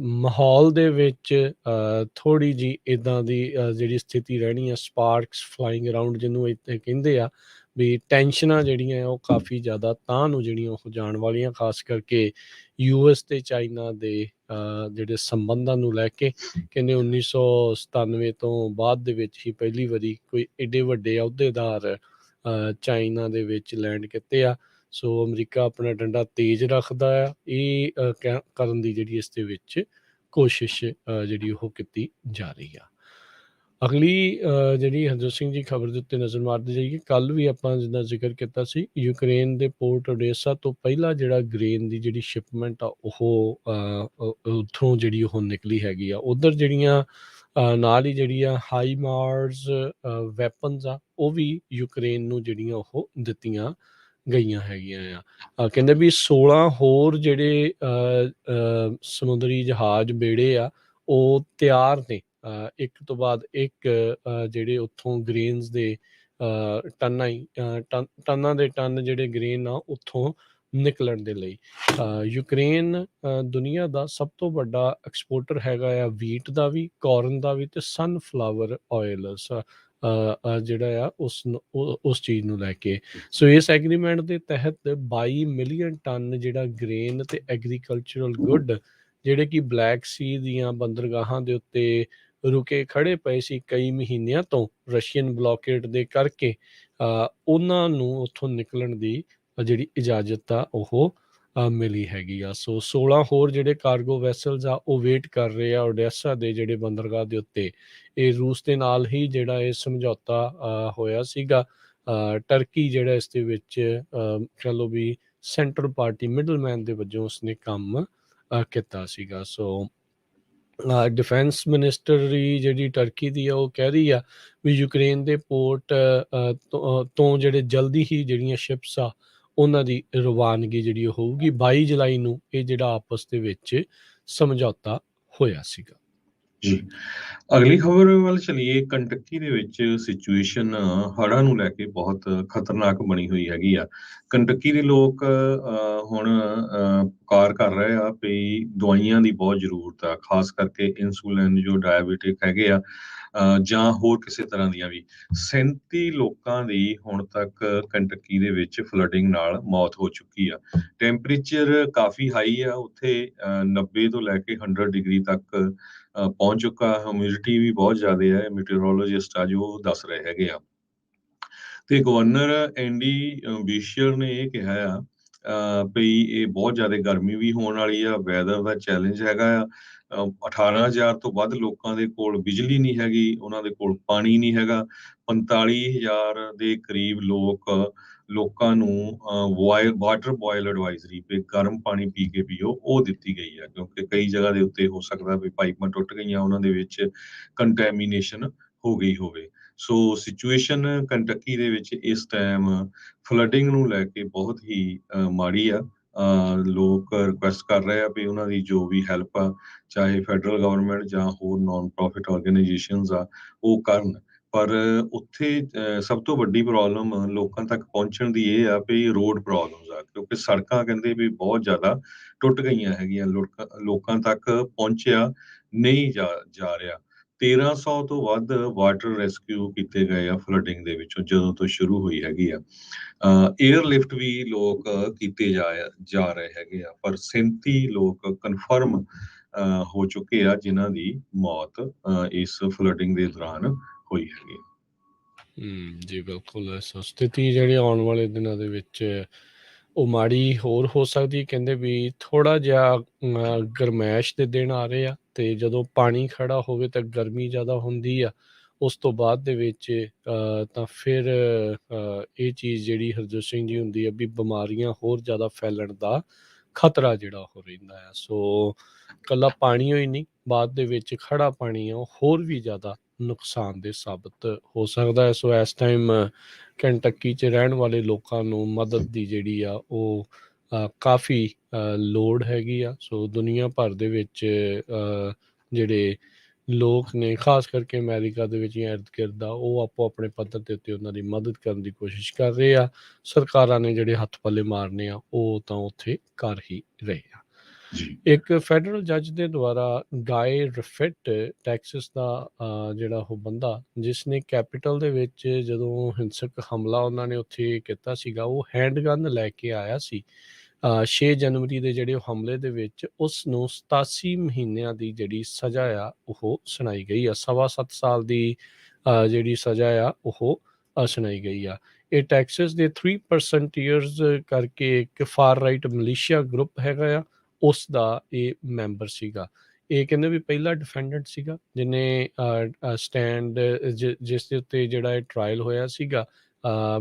B: ਮਾਹੌਲ ਦੇ ਵਿੱਚ ਥੋੜ੍ਹੀ ਜਿਹੀ ਇੱਦਾਂ ਦੀ ਜਿਹੜੀ ਸਥਿਤੀ ਰਹਿਣੀ ਆ, ਸਪਾਰਕਸ ਫਲਾਈਂਗ ਅਰਾਊਂਡ ਜਿਹਨੂੰ ਇੱਥੇ ਕਹਿੰਦੇ ਆ ਵੀ ਟੈਨਸ਼ਨਾਂ ਜਿਹੜੀਆਂ ਉਹ ਕਾਫੀ ਜ਼ਿਆਦਾ ਤਾਂ ਨੂੰ ਜਿਹੜੀਆਂ ਉਹ ਜਾਣ ਵਾਲੀਆਂ, ਖਾਸ ਕਰਕੇ ਯੂਐਸ ਤੇ ਚਾਈਨਾ ਦੇ ਜਿਹੜੇ ਸੰਬੰਧਾਂ ਨੂੰ ਲੈ ਕੇ। ਕਹਿੰਦੇ 1997 ਤੋਂ ਬਾਅਦ ਦੇ ਵਿੱਚ ਹੀ ਪਹਿਲੀ ਵਾਰੀ ਕੋਈ ਏਡੇ ਵੱਡੇ ਅਹੁਦੇਦਾਰ ਚਾਈਨਾ ਦੇ ਵਿੱਚ ਲੈਂਡ ਕੀਤੇ ਆ। ਸੋ ਅਮਰੀਕਾ ਆਪਣਾ ਡੰਡਾ ਤੇਜ਼ ਰੱਖਦਾ ਆ ਇਹ ਕਰਨ ਦੀ ਜਿਹੜੀ ਇਸ ਦੇ ਵਿੱਚ ਕੋਸ਼ਿਸ਼ ਜਿਹੜੀ ਉਹ ਕੀਤੀ ਜਾ ਰਹੀ ਆ। ਅਗਲੀ ਜਿਹੜੀ ਹਰਜੋਤ ਸਿੰਘ ਜੀ ਖਬਰ ਦੇ ਉੱਤੇ ਨਜ਼ਰ ਮਾਰਦੇ ਜਾਈਏ, ਕੱਲ੍ਹ ਵੀ ਆਪਾਂ ਜਿੱਦਾਂ ਜ਼ਿਕਰ ਕੀਤਾ ਸੀ ਯੂਕਰੇਨ ਦੇ ਪੋਰਟ ਓਡੇਸਾ ਤੋਂ ਪਹਿਲਾਂ ਜਿਹੜਾ ਗ੍ਰੇਨ ਦੀ ਜਿਹੜੀ ਸ਼ਿਪਮੈਂਟ ਆ ਉਹ ਉੱਥੋਂ ਜਿਹੜੀ ਉਹ ਨਿਕਲੀ ਹੈਗੀ ਆ। ਉੱਧਰ ਜਿਹੜੀਆਂ ਨਾਲ ਹੀ ਜਿਹੜੀਆਂ ਹਾਈ ਮਾਰਸ ਵੈਪਨਸ ਆ ਉਹ ਵੀ ਯੂਕਰੇਨ ਨੂੰ ਜਿਹੜੀਆਂ ਉਹ ਦਿੱਤੀਆਂ ਗਈਆਂ ਹੈਗੀਆਂ ਆ। ਕਹਿੰਦੇ ਵੀ 16 ਹੋਰ ਜਿਹੜੇ ਸਮੁੰਦਰੀ ਜਹਾਜ਼ ਬੇੜੇ ਆ ਉਹ ਤਿਆਰ ਨੇ ਇੱਕ ਤੋਂ ਬਾਅਦ ਇੱਕ ਜਿਹੜੇ ਉੱਥੋਂ ਗ੍ਰੇਨਸ ਦੇ ਟਨਾਂ ਦੇ ਟਨ ਜਿਹੜੇ ਗ੍ਰੇਨ ਆ ਉੱਥੋਂ ਨਿਕਲਣ ਦੇ ਲਈ। ਯੂਕਰੇਨ ਦੁਨੀਆ ਦਾ ਸਭ ਤੋਂ ਵੱਡਾ ਐਕਸਪੋਰਟਰ ਹੈਗਾ ਆ ਵੀਟ ਦਾ ਵੀ, ਕੋਰਨ ਦਾ ਵੀ ਤੇ ਸਨਫਲਾਵਰ ਆਇਲ ਜਿਹੜਾ ਆ ਉਸ ਚੀਜ਼ ਨੂੰ ਲੈ ਕੇ। ਸੋ ਇਸ ਐਗਰੀਮੈਂਟ ਦੇ ਤਹਿਤ 22 ਮਿਲੀਅਨ ਟਨ ਜਿਹੜਾ ਗ੍ਰੇਨ ਤੇ ਐਗਰੀਕਲਚਰਲ ਗੁੱਡ ਜਿਹੜੇ ਕਿ ਬਲੈਕ ਸੀ ਦੀਆਂ ਬੰਦਰਗਾਹਾਂ ਦੇ ਉੱਤੇ ਰੁਕੇ ਖੜੇ ਪਏ ਸੀ ਕਈ ਮਹੀਨਿਆਂ ਤੋਂ ਰਸ਼ੀਅਨ ਬਲੌਕੇਡ ਦੇ ਕਰਕੇ, ਉਹਨਾਂ ਨੂੰ ਉੱਥੋਂ ਨਿਕਲਣ ਦੀ ਜਿਹੜੀ ਇਜਾਜ਼ਤ ਆ ਉਹ ਮਿਲੀ ਹੈਗੀ ਆ। ਸੋ 16 ਹੋਰ ਜਿਹੜੇ ਕਾਰਗੋ ਵੈਸਲਸ ਆ ਉਹ ਵੇਟ ਕਰ ਰਹੇ ਆ ਓਡੈਸਾ ਦੇ ਜਿਹੜੇ ਬੰਦਰਗਾਹ ਦੇ ਉੱਤੇ। ਇਹ ਰੂਸ ਦੇ ਨਾਲ ਹੀ ਜਿਹੜਾ ਇਹ ਸਮਝੌਤਾ ਹੋਇਆ ਸੀਗਾ। ਟਰਕੀ ਜਿਹੜਾ ਇਸ ਦੇ ਵਿੱਚ ਕਹਿ ਲਓ ਵੀ ਸੈਂਟਰਲ ਪਾਰਟੀ ਮਿਡਲਮੈਨ ਦੇ ਵਜੋਂ ਉਸਨੇ ਕੰਮ ਕੀਤਾ ਸੀਗਾ। ਸੋ ਡਿਫੈਂਸ ਮਿਨਿਸਟਰੀ ਜਿਹੜੀ ਟਰਕੀ ਦੀ ਆ ਉਹ ਕਹਿ ਰਹੀ ਆ ਵੀ ਯੂਕਰੇਨ ਦੇ ਪੋਰਟ ਤੋਂ ਜਿਹੜੇ ਜਲਦੀ ਹੀ ਜਿਹੜੀਆਂ ਸ਼ਿਪਸ ਆ ਉਹਨਾਂ ਦੀ ਰਵਾਨਗੀ ਜਿਹੜੀ ਹੋਊਗੀ। 22 ਜੁਲਾਈ ਨੂੰ ਇਹ ਜਿਹੜਾ ਆਪਸ ਦੇ ਵਿੱਚ ਸਮਝੌਤਾ ਹੋਇਆ ਸੀਗਾ।
A: ਜੀ। ਅਗਲੀ ਖਬਰ ਵੱਲ ਚਲੀਏ। ਕੰਟਕੀ ਦੇ ਵਿੱਚ ਸਿਚੁਏਸ਼ਨ ਹੜ੍ਹਾਂ ਨੂੰ ਲੈ ਕੇ ਬਹੁਤ ਖਤਰਨਾਕ ਬਣੀ ਹੋਈ ਹੈਗੀ ਆ। ਕੰਟਕੀ ਦੇ ਲੋਕ ਹੁਣ ਪੁਕਾਰ ਕਰ ਰਹੇ ਆ ਵੀ ਦਵਾਈਆਂ ਦੀ ਬਹੁਤ ਜ਼ਰੂਰਤ ਆ, ਖਾਸ ਕਰਕੇ ਇਨਸੂਲਿਨ ਜੋ ਡਾਇਬੀਟਿਕ ਹੈਗੇ ਆ, ਜਾਂ ਹੋਰ ਕਿਸੇ ਤਰ੍ਹਾਂ ਦੀਆਂ ਵੀ। 37 ਲੋਕਾਂ ਦੀ ਹੁਣ ਤੱਕ ਕੰਟਕੀ ਦੇ ਵਿੱਚ ਫਲੱਡਿੰਗ ਨਾਲ ਮੌਤ ਹੋ ਚੁੱਕੀ ਆ। ਟੈਂਪਰੇਚਰ ਕਾਫੀ ਹਾਈ ਆ ਉੱਥੇ, 90 ਤੋਂ ਲੈ ਕੇ 100 ਡਿਗਰੀ ਤੱਕ ਪਹੁੰਚ ਚੁੱਕਾ। ਹਿਊਮਿਡਿਟੀ ਵੀ ਬਹੁਤ ਜ਼ਿਆਦਾ ਹੈ। ਮੀਟੀਓਰੋਲੋਜਿਸਟ ਆ ਜੋ ਦੱਸ ਰਹੇ ਹੈਗੇ ਆ। ਤੇ ਗਵਰਨਰ ਐਂਡੀ ਬਿਸ਼ਰ ਨੇ ਇਹ ਕਿਹਾ ਆ ਵੀ ਇਹ ਬਹੁਤ ਜ਼ਿਆਦਾ ਗਰਮੀ ਵੀ ਹੋਣ ਵਾਲੀ ਆ, ਵੈਦਰ ਦਾ ਚੈਲੰਜ ਹੈਗਾ ਆ। 18,000 ਤੋਂ ਵੱਧ ਲੋਕਾਂ ਦੇ ਕੋਲ ਬਿਜਲੀ ਨਹੀਂ ਹੈਗੀ, ਉਹਨਾਂ ਦੇ ਕੋਲ ਪਾਣੀ ਨਹੀਂ ਹੈਗਾ। 45,000 ਦੇ ਕਰੀਬ ਲੋਕਾਂ ਨੂੰ ਵਾਟਰ ਬੋਇਲ ਐਡਵਾਈਜ਼ਰੀ ਵੀ ਗਰਮ ਪਾਣੀ ਪੀ ਕੇ ਪੀਓ, ਉਹ ਦਿੱਤੀ ਗਈ ਹੈ, ਕਿਉਂਕਿ ਕਈ ਜਗ੍ਹਾ ਦੇ ਉੱਤੇ ਹੋ ਸਕਦਾ ਵੀ ਪਾਈਪਾਂ ਟੁੱਟ ਗਈਆਂ, ਉਹਨਾਂ ਦੇ ਵਿੱਚ ਕੰਟੈਮੀਨੇਸ਼ਨ ਹੋ ਗਈ ਹੋਵੇ। ਸੋ ਸਿਚੁਏਸ਼ਨ ਕੰਟਕੀ ਦੇ ਵਿੱਚ ਇਸ ਟਾਈਮ ਫਲੱਡਿੰਗ ਨੂੰ ਲੈ ਕੇ ਬਹੁਤ ਹੀ ਮਾੜੀ ਆ। ਲੋਕ ਰਿਕੁਐਸਟ ਕਰ ਰਹੇ ਆ ਵੀ ਉਹਨਾਂ ਦੀ ਜੋ ਵੀ ਹੈਲਪ ਆ, ਚਾਹੇ ਫੈਡਰਲ ਗਵਰਨਮੈਂਟ ਜਾਂ ਹੋਰ ਨਾਨ ਪ੍ਰੋਫਿਟ ਆਰਗੇਨਾਈਜੇਸ਼ਨਸ ਆ, ਉਹ ਕਰਨ। ਪਰ ਉੱਥੇ ਸਭ ਤੋਂ ਵੱਡੀ ਪ੍ਰੋਬਲਮ ਲੋਕਾਂ ਤੱਕ ਪਹੁੰਚਣ ਦੀ ਇਹ ਆ ਵੀ ਰੋਡ ਪ੍ਰੋਬਲਮਸ ਆ, ਕਿਉਂਕਿ ਸੜਕਾਂ ਕਹਿੰਦੇ ਵੀ ਬਹੁਤ ਜ਼ਿਆਦਾ ਟੁੱਟ ਗਈਆਂ ਹੈਗੀਆਂ। ਲੋਕਾਂ ਤੱਕ ਪਹੁੰਚਿਆ ਨਹੀਂ ਜਾ ਰਿਹਾ। 1300 ਤੋਂ ਵੱਧ ਵਾਟਰ ਰੈਸਕਿਊ ਕੀਤੇ ਗਏ ਆ ਫਲੱਡਿੰਗ ਦੇ ਵਿੱਚੋਂ ਜਦੋਂ ਤੋਂ ਸ਼ੁਰੂ ਹੋਈ ਹੈਗੀ ਆ। ਏਅਰਲਿਫਟ ਵੀ ਲੋਕ ਕੀਤੇ ਜਾ ਰਹੇ ਹੈਗੇ ਆ, ਪਰ 37 ਲੋਕ ਕਨਫਰਮ ਹੋ ਚੁੱਕੇ ਆ ਜਿਨ੍ਹਾਂ ਦੀ ਮੌਤ ਇਸ ਫਲੱਡਿੰਗ ਦੇ ਦੌਰਾਨ ਹੋਈ ਹੈਗੀ।
B: ਜੀ ਬਿਲਕੁਲ। ਸੋ ਸਥਿਤੀ ਜਿਹੜੀ ਆਉਣ ਵਾਲੇ ਦਿਨਾਂ ਦੇ ਵਿੱਚ ਉਹ ਮਾੜੀ ਹੋਰ ਹੋ ਸਕਦੀ। ਕਹਿੰਦੇ ਵੀ ਥੋੜ੍ਹਾ ਜਿਹਾ ਗਰਮੈਸ਼ ਦੇ ਦਿਨ ਆ ਰਹੇ ਆ, ਅਤੇ ਜਦੋਂ ਪਾਣੀ ਖੜਾ ਹੋਵੇ ਤਾਂ ਗਰਮੀ ਜ਼ਿਆਦਾ ਹੁੰਦੀ ਆ। ਉਸ ਤੋਂ ਬਾਅਦ ਦੇ ਵਿੱਚ ਤਾਂ ਫਿਰ ਇਹ ਚੀਜ਼ ਜਿਹੜੀ ਹਰਜੋਤ ਸਿੰਘ ਜੀ ਹੁੰਦੀ ਆ ਵੀ ਬਿਮਾਰੀਆਂ ਹੋਰ ਜ਼ਿਆਦਾ ਫੈਲਣ ਦਾ ਖਤਰਾ ਜਿਹੜਾ ਉਹ ਰਹਿੰਦਾ ਆ। ਸੋ ਇਕੱਲਾ ਪਾਣੀ ਹੋਈ ਨਹੀਂ, ਬਾਅਦ ਦੇ ਵਿੱਚ ਖੜਾ ਪਾਣੀ ਆ ਉਹ ਹੋਰ ਵੀ ਜ਼ਿਆਦਾ ਨੁਕਸਾਨਦੇਹ ਸਾਬਤ ਹੋ ਸਕਦਾ ਹੈ। ਸੋ ਇਸ ਟਾਈਮ ਕੰਟਕੀ 'ਚ ਰਹਿਣ ਵਾਲੇ ਲੋਕਾਂ ਨੂੰ ਮਦਦ ਦੀ ਜਿਹੜੀ ਆ ਉਹ ਕਾਫੀ ਲੋੜ ਹੈਗੀ ਆ। ਸੋ ਦੁਨੀਆ ਭਰ ਦੇ ਵਿੱਚ ਜਿਹੜੇ ਲੋਕ ਨੇ, ਖਾਸ ਕਰਕੇ ਅਮਰੀਕਾ ਦੇ ਵਿੱਚ ਜਾਂ ਇਰਦ ਗਿਰਦ ਆ, ਉਹ ਆਪੋ ਆਪਣੇ ਪੱਧਰ ਦੇ ਉੱਤੇ ਉਹਨਾਂ ਦੀ ਮਦਦ ਕਰਨ ਦੀ ਕੋਸ਼ਿਸ਼ ਕਰ ਰਹੇ ਆ। ਸਰਕਾਰਾਂ ਨੇ ਜਿਹੜੇ ਹੱਥ ਪੱਲੇ ਮਾਰਨੇ ਆ ਉਹ ਤਾਂ ਉੱਥੇ ਕਰ ਹੀ ਰਹੇ ਆ। ਇੱਕ ਫੈਡਰਲ ਜੱਜ ਦੇ ਦੁਆਰਾ ਗਾਏ ਰਫਿਟ, ਟੈਕਸਸ ਦਾ ਜਿਹੜਾ ਉਹ ਬੰਦਾ ਜਿਸ ਨੇ ਕੈਪੀਟਲ ਦੇ ਵਿੱਚ ਜਦੋਂ ਹਿੰਸਕ ਹਮਲਾ ਉਹਨਾਂ ਨੇ ਉੱਥੇ ਕੀਤਾ ਸੀਗਾ, ਉਹ ਹੈਂਡਗਨ ਲੈ ਕੇ ਆਇਆ ਸੀ 6 ਜਨਵਰੀ ਦੇ ਜਿਹੜੇ ਉਹ ਹਮਲੇ ਦੇ ਵਿੱਚ। ਉਸ ਨੂੰ 87 ਮਹੀਨਿਆਂ ਦੀ ਜਿਹੜੀ ਸਜ਼ਾ ਆ ਉਹ ਸੁਣਾਈ ਗਈ ਆ। 7.25 ਸਾਲ ਦੀ ਜਿਹੜੀ ਸਜ਼ਾ ਆ ਉਹ ਸੁਣਾਈ ਗਈ ਆ। ਇਹ ਟੈਕਸਸ ਦੇ 3% ਈਅਰਸ ਕਰਕੇ ਇੱਕ ਫਾਰ ਰਾਈਟ ਮਲੀਸ਼ੀਆ ਗਰੁੱਪ ਹੈਗਾ ਆ, ਉਸ ਦਾ ਇਹ ਮੈਂਬਰ ਸੀਗਾ। ਇਹ ਕਹਿੰਦੇ ਵੀ ਪਹਿਲਾ ਡਿਫੈਂਡੈਂਟ ਸੀਗਾ ਜਿਹਨੇ ਸਟੈਂਡ ਜਿਸ ਦੇ ਉੱਤੇ ਜਿਹੜਾ ਇਹ ਟਰਾਇਲ ਹੋਇਆ ਸੀਗਾ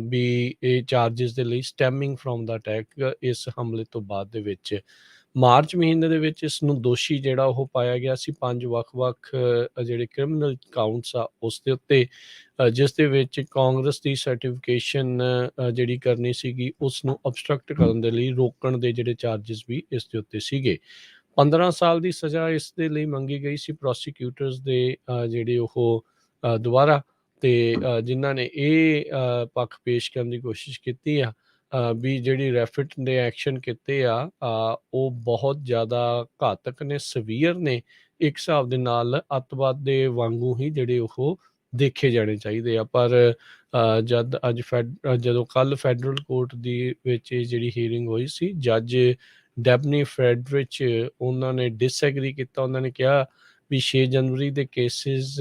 B: ਵੀ ਇਹ ਚਾਰਜਿਸ ਦੇ ਲਈ ਸਟੈਮਿੰਗ ਫਰੋਮ ਦਾ ਅਟੈਕ। ਇਸ ਹਮਲੇ ਤੋਂ ਬਾਅਦ ਦੇ ਵਿੱਚ ਮਾਰਚ ਮਹੀਨੇ ਦੇ ਵਿੱਚ ਇਸ ਨੂੰ ਦੋਸ਼ੀ ਜਿਹੜਾ ਉਹ ਪਾਇਆ ਗਿਆ ਸੀ 5 ਵੱਖ-ਵੱਖ ਜਿਹੜੇ ਕ੍ਰਿਮੀਨਲ ਕਾਊਂਟਸ ਆ ਉਸ ਦੇ ਉੱਤੇ, ਜਿਸ ਦੇ ਵਿੱਚ ਕਾਂਗਰਸ ਦੀ ਸਰਟੀਫਿਕੇਸ਼ਨ ਜਿਹੜੀ ਕਰਨੀ ਸੀਗੀ ਉਸ ਨੂੰ ਅਬਸਟਰਕਟ ਕਰਨ ਦੇ ਲਈ ਰੋਕਣ ਦੇ ਜਿਹੜੇ ਚਾਰਜਿਸ ਵੀ ਇਸ ਦੇ ਉੱਤੇ ਸੀਗੇ। 15 ਸਾਲ ਦੀ ਸਜ਼ਾ ਇਸ ਦੇ ਲਈ ਮੰਗੀ ਗਈ ਸੀ ਪ੍ਰੋਸੀਕਿਊਟਰਸ ਦੇ ਜਿਹੜੇ ਉਹ ਦੁਆਰਾ, ਅਤੇ ਜਿਨ੍ਹਾਂ ਨੇ ਇਹ ਪੱਖ ਪੇਸ਼ ਕਰਨ ਦੀ ਕੋਸ਼ਿਸ਼ ਕੀਤੀ ਆ ਵੀ ਜਿਹੜੀ ਰੈਫਿਟ ਦੇ ਐਕਸ਼ਨ ਕੀਤੇ ਆ ਉਹ ਬਹੁਤ ਜ਼ਿਆਦਾ ਘਾਤਕ ਨੇ, ਸਵੀਅਰ ਨੇ, ਇੱਕ ਹਿਸਾਬ ਦੇ ਨਾਲ ਅੱਤਵਾਦ ਦੇ ਵਾਂਗੂ ਹੀ ਜਿਹੜੇ ਉਹ ਦੇਖੇ ਜਾਣੇ ਚਾਹੀਦੇ ਆ। ਪਰ ਜਦੋਂ ਕੱਲ੍ਹ ਫੈਡਰਲ ਕੋਰਟ ਦੀ ਵਿੱਚ ਜਿਹੜੀ ਹੀਅਰਿੰਗ ਹੋਈ ਸੀ, ਜੱਜ ਡੈਬਨੀ ਫਰੈਡਰਿਚ ਉਹਨਾਂ ਨੇ ਡਿਸਐਗਰੀ ਕੀਤਾ। ਉਹਨਾਂ ਨੇ ਕਿਹਾ ਵੀ 6 ਜਨਵਰੀ ਦੇ ਕੇਸਿਸ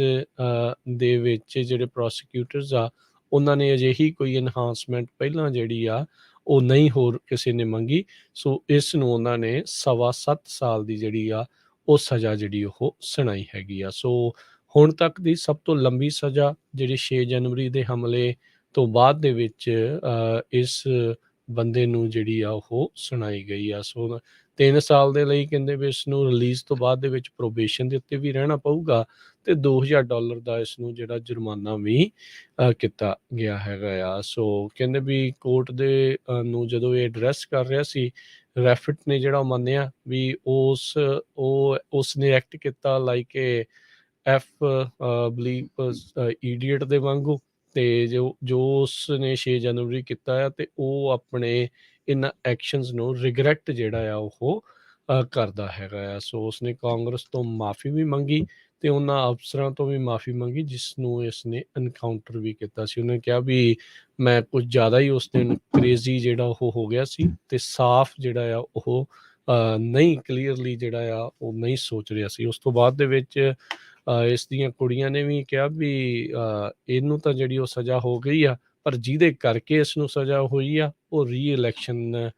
B: ਦੇ ਵਿੱਚ ਜਿਹੜੇ ਪ੍ਰੋਸੀਕਿਊਟਰਸ ਆ ਉਹਨਾਂ ਨੇ ਅਜਿਹੀ ਕੋਈ ਇਨਹਾਂਸਮੈਂਟ ਪਹਿਲਾਂ ਜਿਹੜੀ ਆ ਉਹ ਨਹੀਂ ਹੋਰ ਕਿਸੇ ਨੇ ਮੰਗੀ। ਸੋ ਇਸ ਨੂੰ ਉਹਨਾਂ ਨੇ 7.25 ਸਾਲ ਦੀ ਜਿਹੜੀ ਆ ਉਹ ਸਜ਼ਾ ਜਿਹੜੀ ਉਹ ਸੁਣਾਈ ਹੈਗੀ ਆ। ਸੋ ਹੁਣ ਤੱਕ ਦੀ ਸਭ ਤੋਂ ਲੰਬੀ ਸਜ਼ਾ ਜਿਹੜੀ 6 ਜਨਵਰੀ ਦੇ ਹਮਲੇ ਤੋਂ ਬਾਅਦ ਦੇ ਵਿੱਚ ਇਸ ਬੰਦੇ ਨੂੰ ਜਿਹੜੀ ਆ ਉਹ ਸੁਣਾਈ ਗਈ ਆ। ਸੋ 3 ਸਾਲ ਦੇ ਲਈ ਕਹਿੰਦੇ ਵੀ ਇਸ ਨੂੰ ਰਿਲੀਜ਼ ਤੋਂ ਬਾਅਦ ਦੇ ਵਿੱਚ ਪ੍ਰੋਬੇਸ਼ਨ ਦੇ ਉੱਤੇ ਵੀ ਰਹਿਣਾ ਪਊਗਾ, ਅਤੇ $2,000 ਦਾ ਇਸ ਨੂੰ ਜਿਹੜਾ ਜੁਰਮਾਨਾ ਵੀ ਕੀਤਾ ਗਿਆ ਹੈਗਾ ਆ। ਸੋ ਕਹਿੰਦੇ ਵੀ ਕੋਰਟ ਦੇ ਨੂੰ ਜਦੋਂ ਇਹ ਐਡਰੈਸ ਕਰ ਰਿਹਾ ਸੀ, ਰੈਫਿਟ ਨੇ ਜਿਹੜਾ ਮੰਨਿਆ ਵੀ ਉਸ ਨੇ ਐਕਟ ਕੀਤਾ ਲਾਈਕ ਏ ਐਫ ਬਲੀਪ ਈਡੀਅਟ ਦੇ ਵਾਂਗੂ। ਤੇ ਜੋ ਉਸਨੇ 6 ਜਨਵਰੀ ਕੀਤਾ ਆ, ਤੇ ਉਹ ਆਪਣੇ ਇਹਨਾਂ ਐਕਸ਼ਨਸ ਨੂੰ ਰਿਗਰੈਟ ਜਿਹੜਾ ਆ ਉਹ ਕਰਦਾ ਹੈਗਾ ਆ। ਸੋ ਉਸਨੇ ਕਾਂਗਰਸ ਤੋਂ ਮਾਫੀ ਵੀ ਮੰਗੀ ਤੇ ਉਹਨਾਂ ਅਫਸਰਾਂ ਤੋਂ ਵੀ ਮਾਫੀ ਮੰਗੀ ਜਿਸ ਨੂੰ ਇਸਨੇ ਐਨਕਾਊਂਟਰ ਵੀ ਕੀਤਾ ਸੀ। ਉਹਨੇ ਕਿਹਾ ਵੀ ਮੈਂ ਕੁਝ ਜ਼ਿਆਦਾ ਹੀ ਉਸ ਦਿਨ ਕ੍ਰੇਜ਼ੀ ਜਿਹੜਾ ਉਹ ਹੋ ਗਿਆ ਸੀ, ਤੇ ਸਾਫ਼ ਜਿਹੜਾ ਆ ਉਹ ਨਹੀਂ ਕਲੀਅਰਲੀ ਜਿਹੜਾ ਆ ਉਹ ਨਹੀਂ ਸੋਚ ਰਿਹਾ ਸੀ। ਉਸ ਤੋਂ ਬਾਅਦ ਦੇ ਵਿੱਚ ਇਸ ਦੀਆਂ ਕੁੜੀਆਂ ਨੇ ਵੀ ਕਿਹਾ ਵੀ ਇਹਨੂੰ ਤਾਂ ਜਿਹੜੀ ਉਹ ਸਜ਼ਾ ਹੋ ਗਈ ਆ, ਪਰ ਜਿਹਦੇ ਕਰਕੇ ਇਸ ਨੂੰ ਸਜ਼ਾ ਹੋਈ ਆ ਉਹ ਰੀ-ਇਲੈਕਸ਼ਨ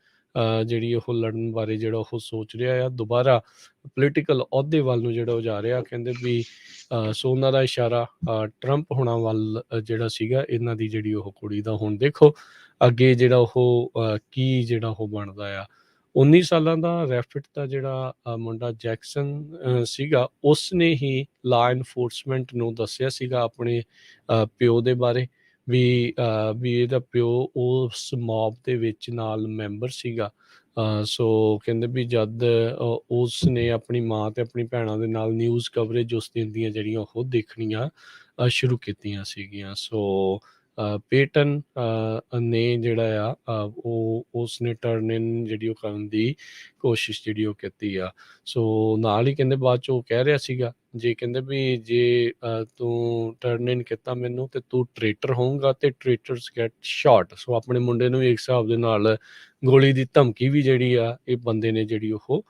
B: ਜਿਹੜੀ ਉਹ ਲੜਨ ਬਾਰੇ ਜਿਹੜਾ ਉਹ ਸੋਚ ਰਿਹਾ ਆ, ਦੁਬਾਰਾ ਪੋਲੀਟੀਕਲ ਅਹੁਦੇ ਵੱਲ ਨੂੰ ਜਿਹੜਾ ਉਹ ਜਾ ਰਿਹਾ। ਕਹਿੰਦੇ ਵੀ ਸੋ ਉਹਨਾਂ ਦਾ ਇਸ਼ਾਰਾ ਟਰੰਪ ਹੋਣਾ ਵੱਲ ਜਿਹੜਾ ਸੀਗਾ ਇਹਨਾਂ ਦੀ ਜਿਹੜੀ ਉਹ ਕੁੜੀ ਦਾ। ਹੁਣ ਦੇਖੋ ਅੱਗੇ ਜਿਹੜਾ ਉਹ ਕੀ ਜਿਹੜਾ ਉਹ ਬਣਦਾ ਆ। 19 ਸਾਲਾਂ ਦਾ ਰੈਫਿਟ ਦਾ ਜਿਹੜਾ ਮੁੰਡਾ ਜੈਕਸਨ ਸੀਗਾ, ਉਸਨੇ ਹੀ ਲਾ ਇਨਫੋਰਸਮੈਂਟ ਨੂੰ ਦੱਸਿਆ ਸੀਗਾ ਆਪਣੇ ਪਿਓ ਦੇ ਬਾਰੇ ਵੀ ਇਹਦਾ ਪਿਓ ਉਸ ਮੌਬ ਦੇ ਵਿੱਚ ਨਾਲ ਮੈਂਬਰ ਸੀਗਾ। ਸੋ ਕਹਿੰਦੇ ਵੀ ਜਦ ਉਸ ਨੇ ਆਪਣੀ ਮਾਂ ਤੇ ਆਪਣੀ ਭੈਣਾਂ ਦੇ ਨਾਲ ਨਿਊਜ਼ ਕਵਰੇਜ ਉਸ ਦਿਨ ਦੀਆਂ ਜਿਹੜੀਆਂ ਉਹ ਦੇਖਣੀਆਂ ਸ਼ੁਰੂ ਕੀਤੀਆਂ ਸੀਗੀਆਂ। ਸੋ ਪੇਟਨ ਨੇ ਜਿਹੜਾ ਆ ਉਹ ਉਸਨੇ ਟਰਨ ਇਨ ਜਿਹੜੀ ਉਹ ਕਰਨ ਦੀ ਕੋਸ਼ਿਸ਼ ਜਿਹੜੀ ਉਹ ਕੀਤੀ ਆ। ਸੋ ਨਾਲ ਹੀ ਕਹਿੰਦੇ ਬਾਅਦ 'ਚ ਉਹ ਕਹਿ ਰਿਹਾ ਸੀਗਾ ਜੇ ਕਹਿੰਦੇ ਵੀ ਜੇ ਤੂੰ ਟਰਨ ਇਨ ਕੀਤਾ ਮੈਨੂੰ ਤੇ ਤੂੰ ਟ੍ਰੇਟਰ ਹੋਊਗਾ ਤੇ ਟ੍ਰੇਟਰਸ ਗੈਟ ਸ਼ਾਟ। ਸੋ ਆਪਣੇ ਮੁੰਡੇ ਨੂੰ ਵੀ ਇੱਕ ਹਿਸਾਬ ਦੇ ਨਾਲ ਗੋਲੀ ਦੀ ਧਮਕੀ ਵੀ ਜਿਹੜੀ ਆ ਇਹ ਬੰਦੇ ਨੇ ਜਿਹੜੀ ਉਹ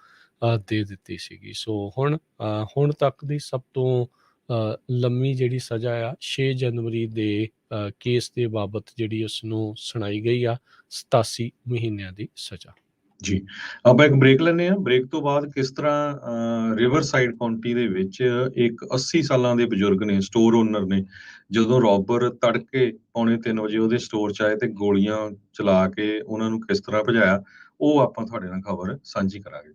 B: ਦੇ ਦਿੱਤੀ ਸੀਗੀ। ਸੋ ਹੁਣ ਤੱਕ ਦੀ ਸਭ ਤੋਂ ਲੰਮੀ ਜਿਹੜੀ ਸਜ਼ਾ ਆ 6 ਜਨਵਰੀ ਦੇ ਕੇਸ ਦੇ ਬਾਬਤ ਜਿਹੜੀ ਉਸ ਨੂੰ ਸੁਣਾਈ ਗਈ ਆ, 87 ਮਹੀਨਿਆਂ ਦੀ ਸਜ਼ਾ।
A: ਜੀ, ਆਪਾਂ ਇੱਕ ਬ੍ਰੇਕ ਲੈਂਦੇ ਹਾਂ। ਬ੍ਰੇਕ ਤੋਂ ਬਾਅਦ ਕਿਸ ਤਰ੍ਹਾਂ ਰਿਵਰਸਾਈਡ ਕਾਉਂਟੀ ਦੇ ਵਿੱਚ ਇੱਕ 80 ਸਾਲਾਂ ਦੇ ਬਜ਼ੁਰਗ ਨੇ, ਸਟੋਰ ਓਨਰ ਨੇ, ਜਦੋਂ ਰੋਬਰ ਤੜਕੇ 2:45 ਵਜੇ ਉਹਦੇ ਸਟੋਰ 'ਚ ਆਏ ਤੇ ਗੋਲੀਆਂ ਚਲਾ ਕੇ ਉਹਨਾਂ ਨੂੰ ਕਿਸ ਤਰ੍ਹਾਂ ਭਜਾਇਆ, ਉਹ ਆਪਾਂ ਤੁਹਾਡੇ ਨਾਲ ਖਬਰ ਸਾਂਝੀ ਕਰਾਂਗੇ।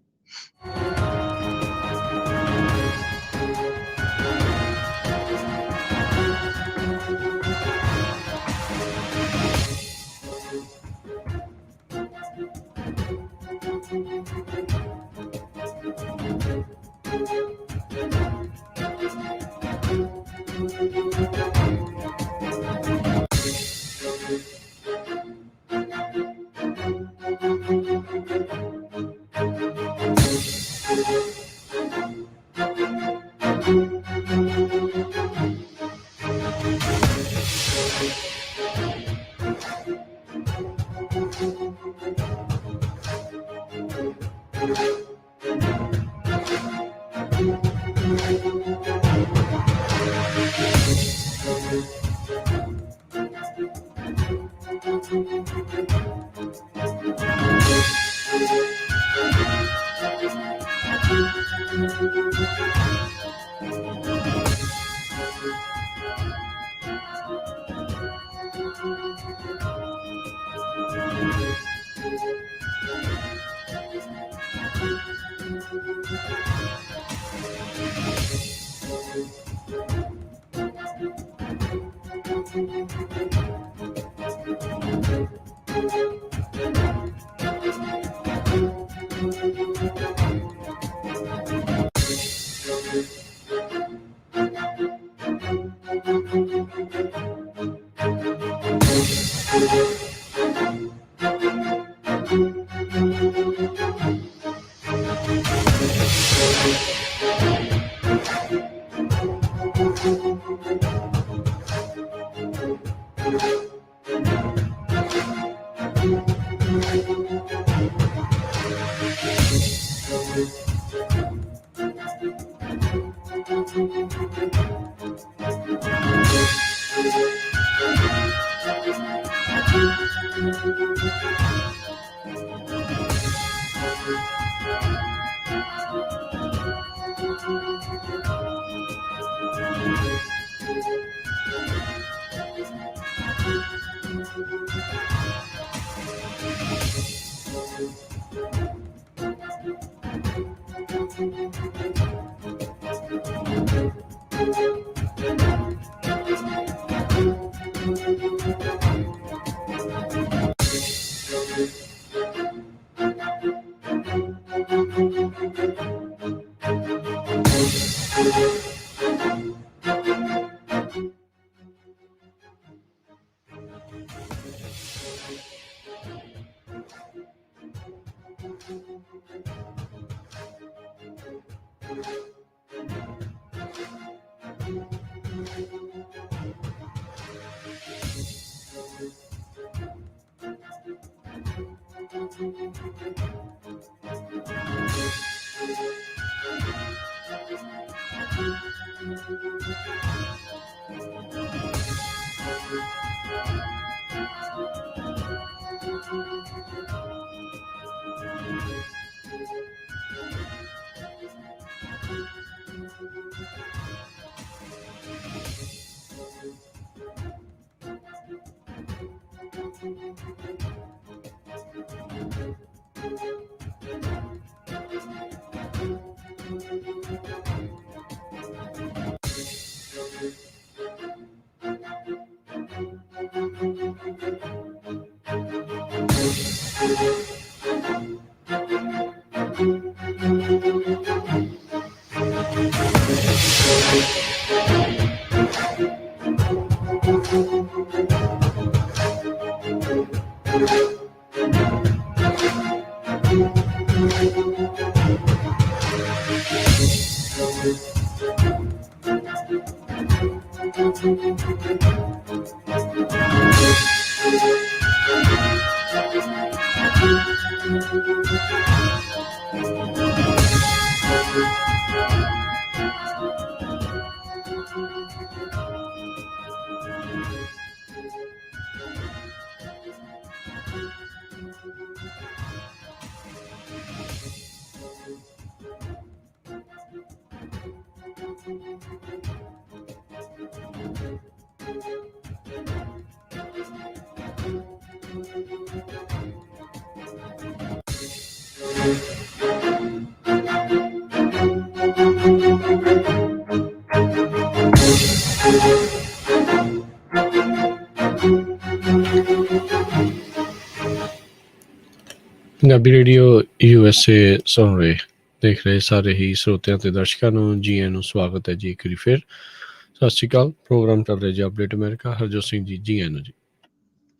B: ਪੰਜਾਬੀ ਰੇਡੀਓ USA ਸੁਣ ਰਹੇ ਦੇਖ ਰਹੇ ਸਾਰੇ ਹੀ ਸਰੋਤਿਆਂ ਤੇ ਦਰਸ਼ਕਾਂ ਨੂੰ ਜੀ ਆਇਆਂ ਨੂੰ ਸਵਾਗਤ ਹੈ ਜੀ ਇੱਕ ਵਾਰੀ ਫਿਰ। ਸਤਿ ਸ਼੍ਰੀ ਅਕਾਲ। ਪ੍ਰੋਗਰਾਮ ਚੱਲ ਰਿਹਾ ਜੀ ਅਪਡੇਟ ਅਮਰੀਕਾ। ਹਰਜੋਤ ਸਿੰਘ ਜੀ, ਜੀ ਆਇਆਂ ਨੂੰ ਜੀ।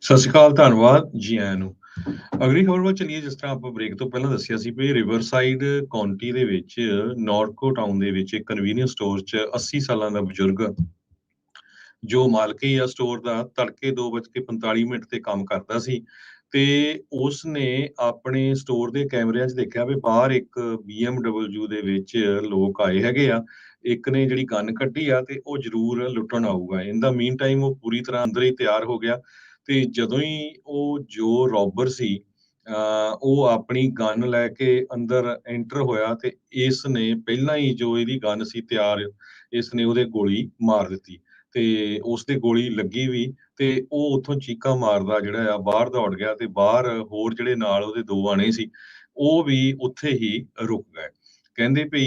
A: ਸਤਿ ਸ਼੍ਰੀ ਅਕਾਲ, ਧੰਨਵਾਦ, ਜੀ ਆਇਆਂ ਨੂੰ। ਅਗਲੀ ਖਬਰ ਵੱਲ ਚੱਲੀਏ। ਜਿਸ ਤਰ੍ਹਾਂ ਆਪਾਂ ਬ੍ਰੇਕ ਤੋਂ ਪਹਿਲਾਂ ਦੱਸਿਆ ਸੀ ਵੀ ਰਿਵਰਸਾਈਡ ਕਾਉਂਟੀ ਦੇ ਵਿੱਚ ਨਾਰਕੋ ਟਾਊਨ ਦੇ ਵਿੱਚ ਇੱਕ ਕਨਵੀਨੀਅੰਸ ਸਟੋਰ 'ਚ 80 ਸਾਲਾਂ ਦਾ ਬਜ਼ੁਰਗ ਜੋ ਮਾਲਕੀ ਆ ਸਟੋਰ ਦਾ, ਤੜਕੇ 2:45 ਤੇ ਕੰਮ ਕਰਦਾ ਸੀ ਤੇ ਉਸ ਨੇ ਆਪਣੇ ਸਟੋਰ ਦੇ ਕੈਮਰਿਆਂ 'ਚ ਦੇਖਿਆ ਵੀ ਬਾਹਰ ਇੱਕ BMW ਦੇ ਵਿੱਚ ਲੋਕ ਆਏ ਹੈਗੇ ਆ। ਇੱਕ ਨੇ ਜਿਹੜੀ ਗਨ ਕੱਢੀ ਆ ਤੇ ਉਹ ਜ਼ਰੂਰ ਲੁੱਟਣ ਆਊਗਾ। ਇਨ ਦਾ ਮੀਨ ਟਾਈਮ ਉਹ ਪੂਰੀ ਤਰ੍ਹਾਂ ਅੰਦਰ ਹੀ ਤਿਆਰ ਹੋ ਗਿਆ ਤੇ ਜਦੋਂ ਹੀ ਉਹ ਜੋ ਰੋਬਰ ਸੀ ਉਹ ਆਪਣੀ ਗਨ ਲੈ ਕੇ ਅੰਦਰ ਐਂਟਰ ਹੋਇਆ ਤੇ ਇਸ ਨੇ ਪਹਿਲਾਂ ਹੀ ਜੋ ਇਹਦੀ ਗਨ ਸੀ ਤਿਆਰ, ਇਸ ਨੇ ਉਹਦੇ ਗੋਲੀ ਮਾਰ ਦਿੱਤੀ ਤੇ ਉਸ ਦੇ ਗੋਲੀ ਲੱਗੀ ਵੀ ਤੇ ਉਹ ਉੱਥੋਂ ਚੀਕਾਂ ਮਾਰਦਾ ਜਿਹੜਾ ਆ ਬਾਹਰ ਦੌੜ ਗਿਆ ਤੇ ਬਾਹਰ ਹੋਰ ਜਿਹੜੇ ਨਾਲ ਉਹਦੇ 2 ਆਣੇ ਸੀ, ਉਹ ਵੀ ਉੱਥੇ ਹੀ ਰੁਕ ਗਏ। ਕਹਿੰਦੇ ਭਈ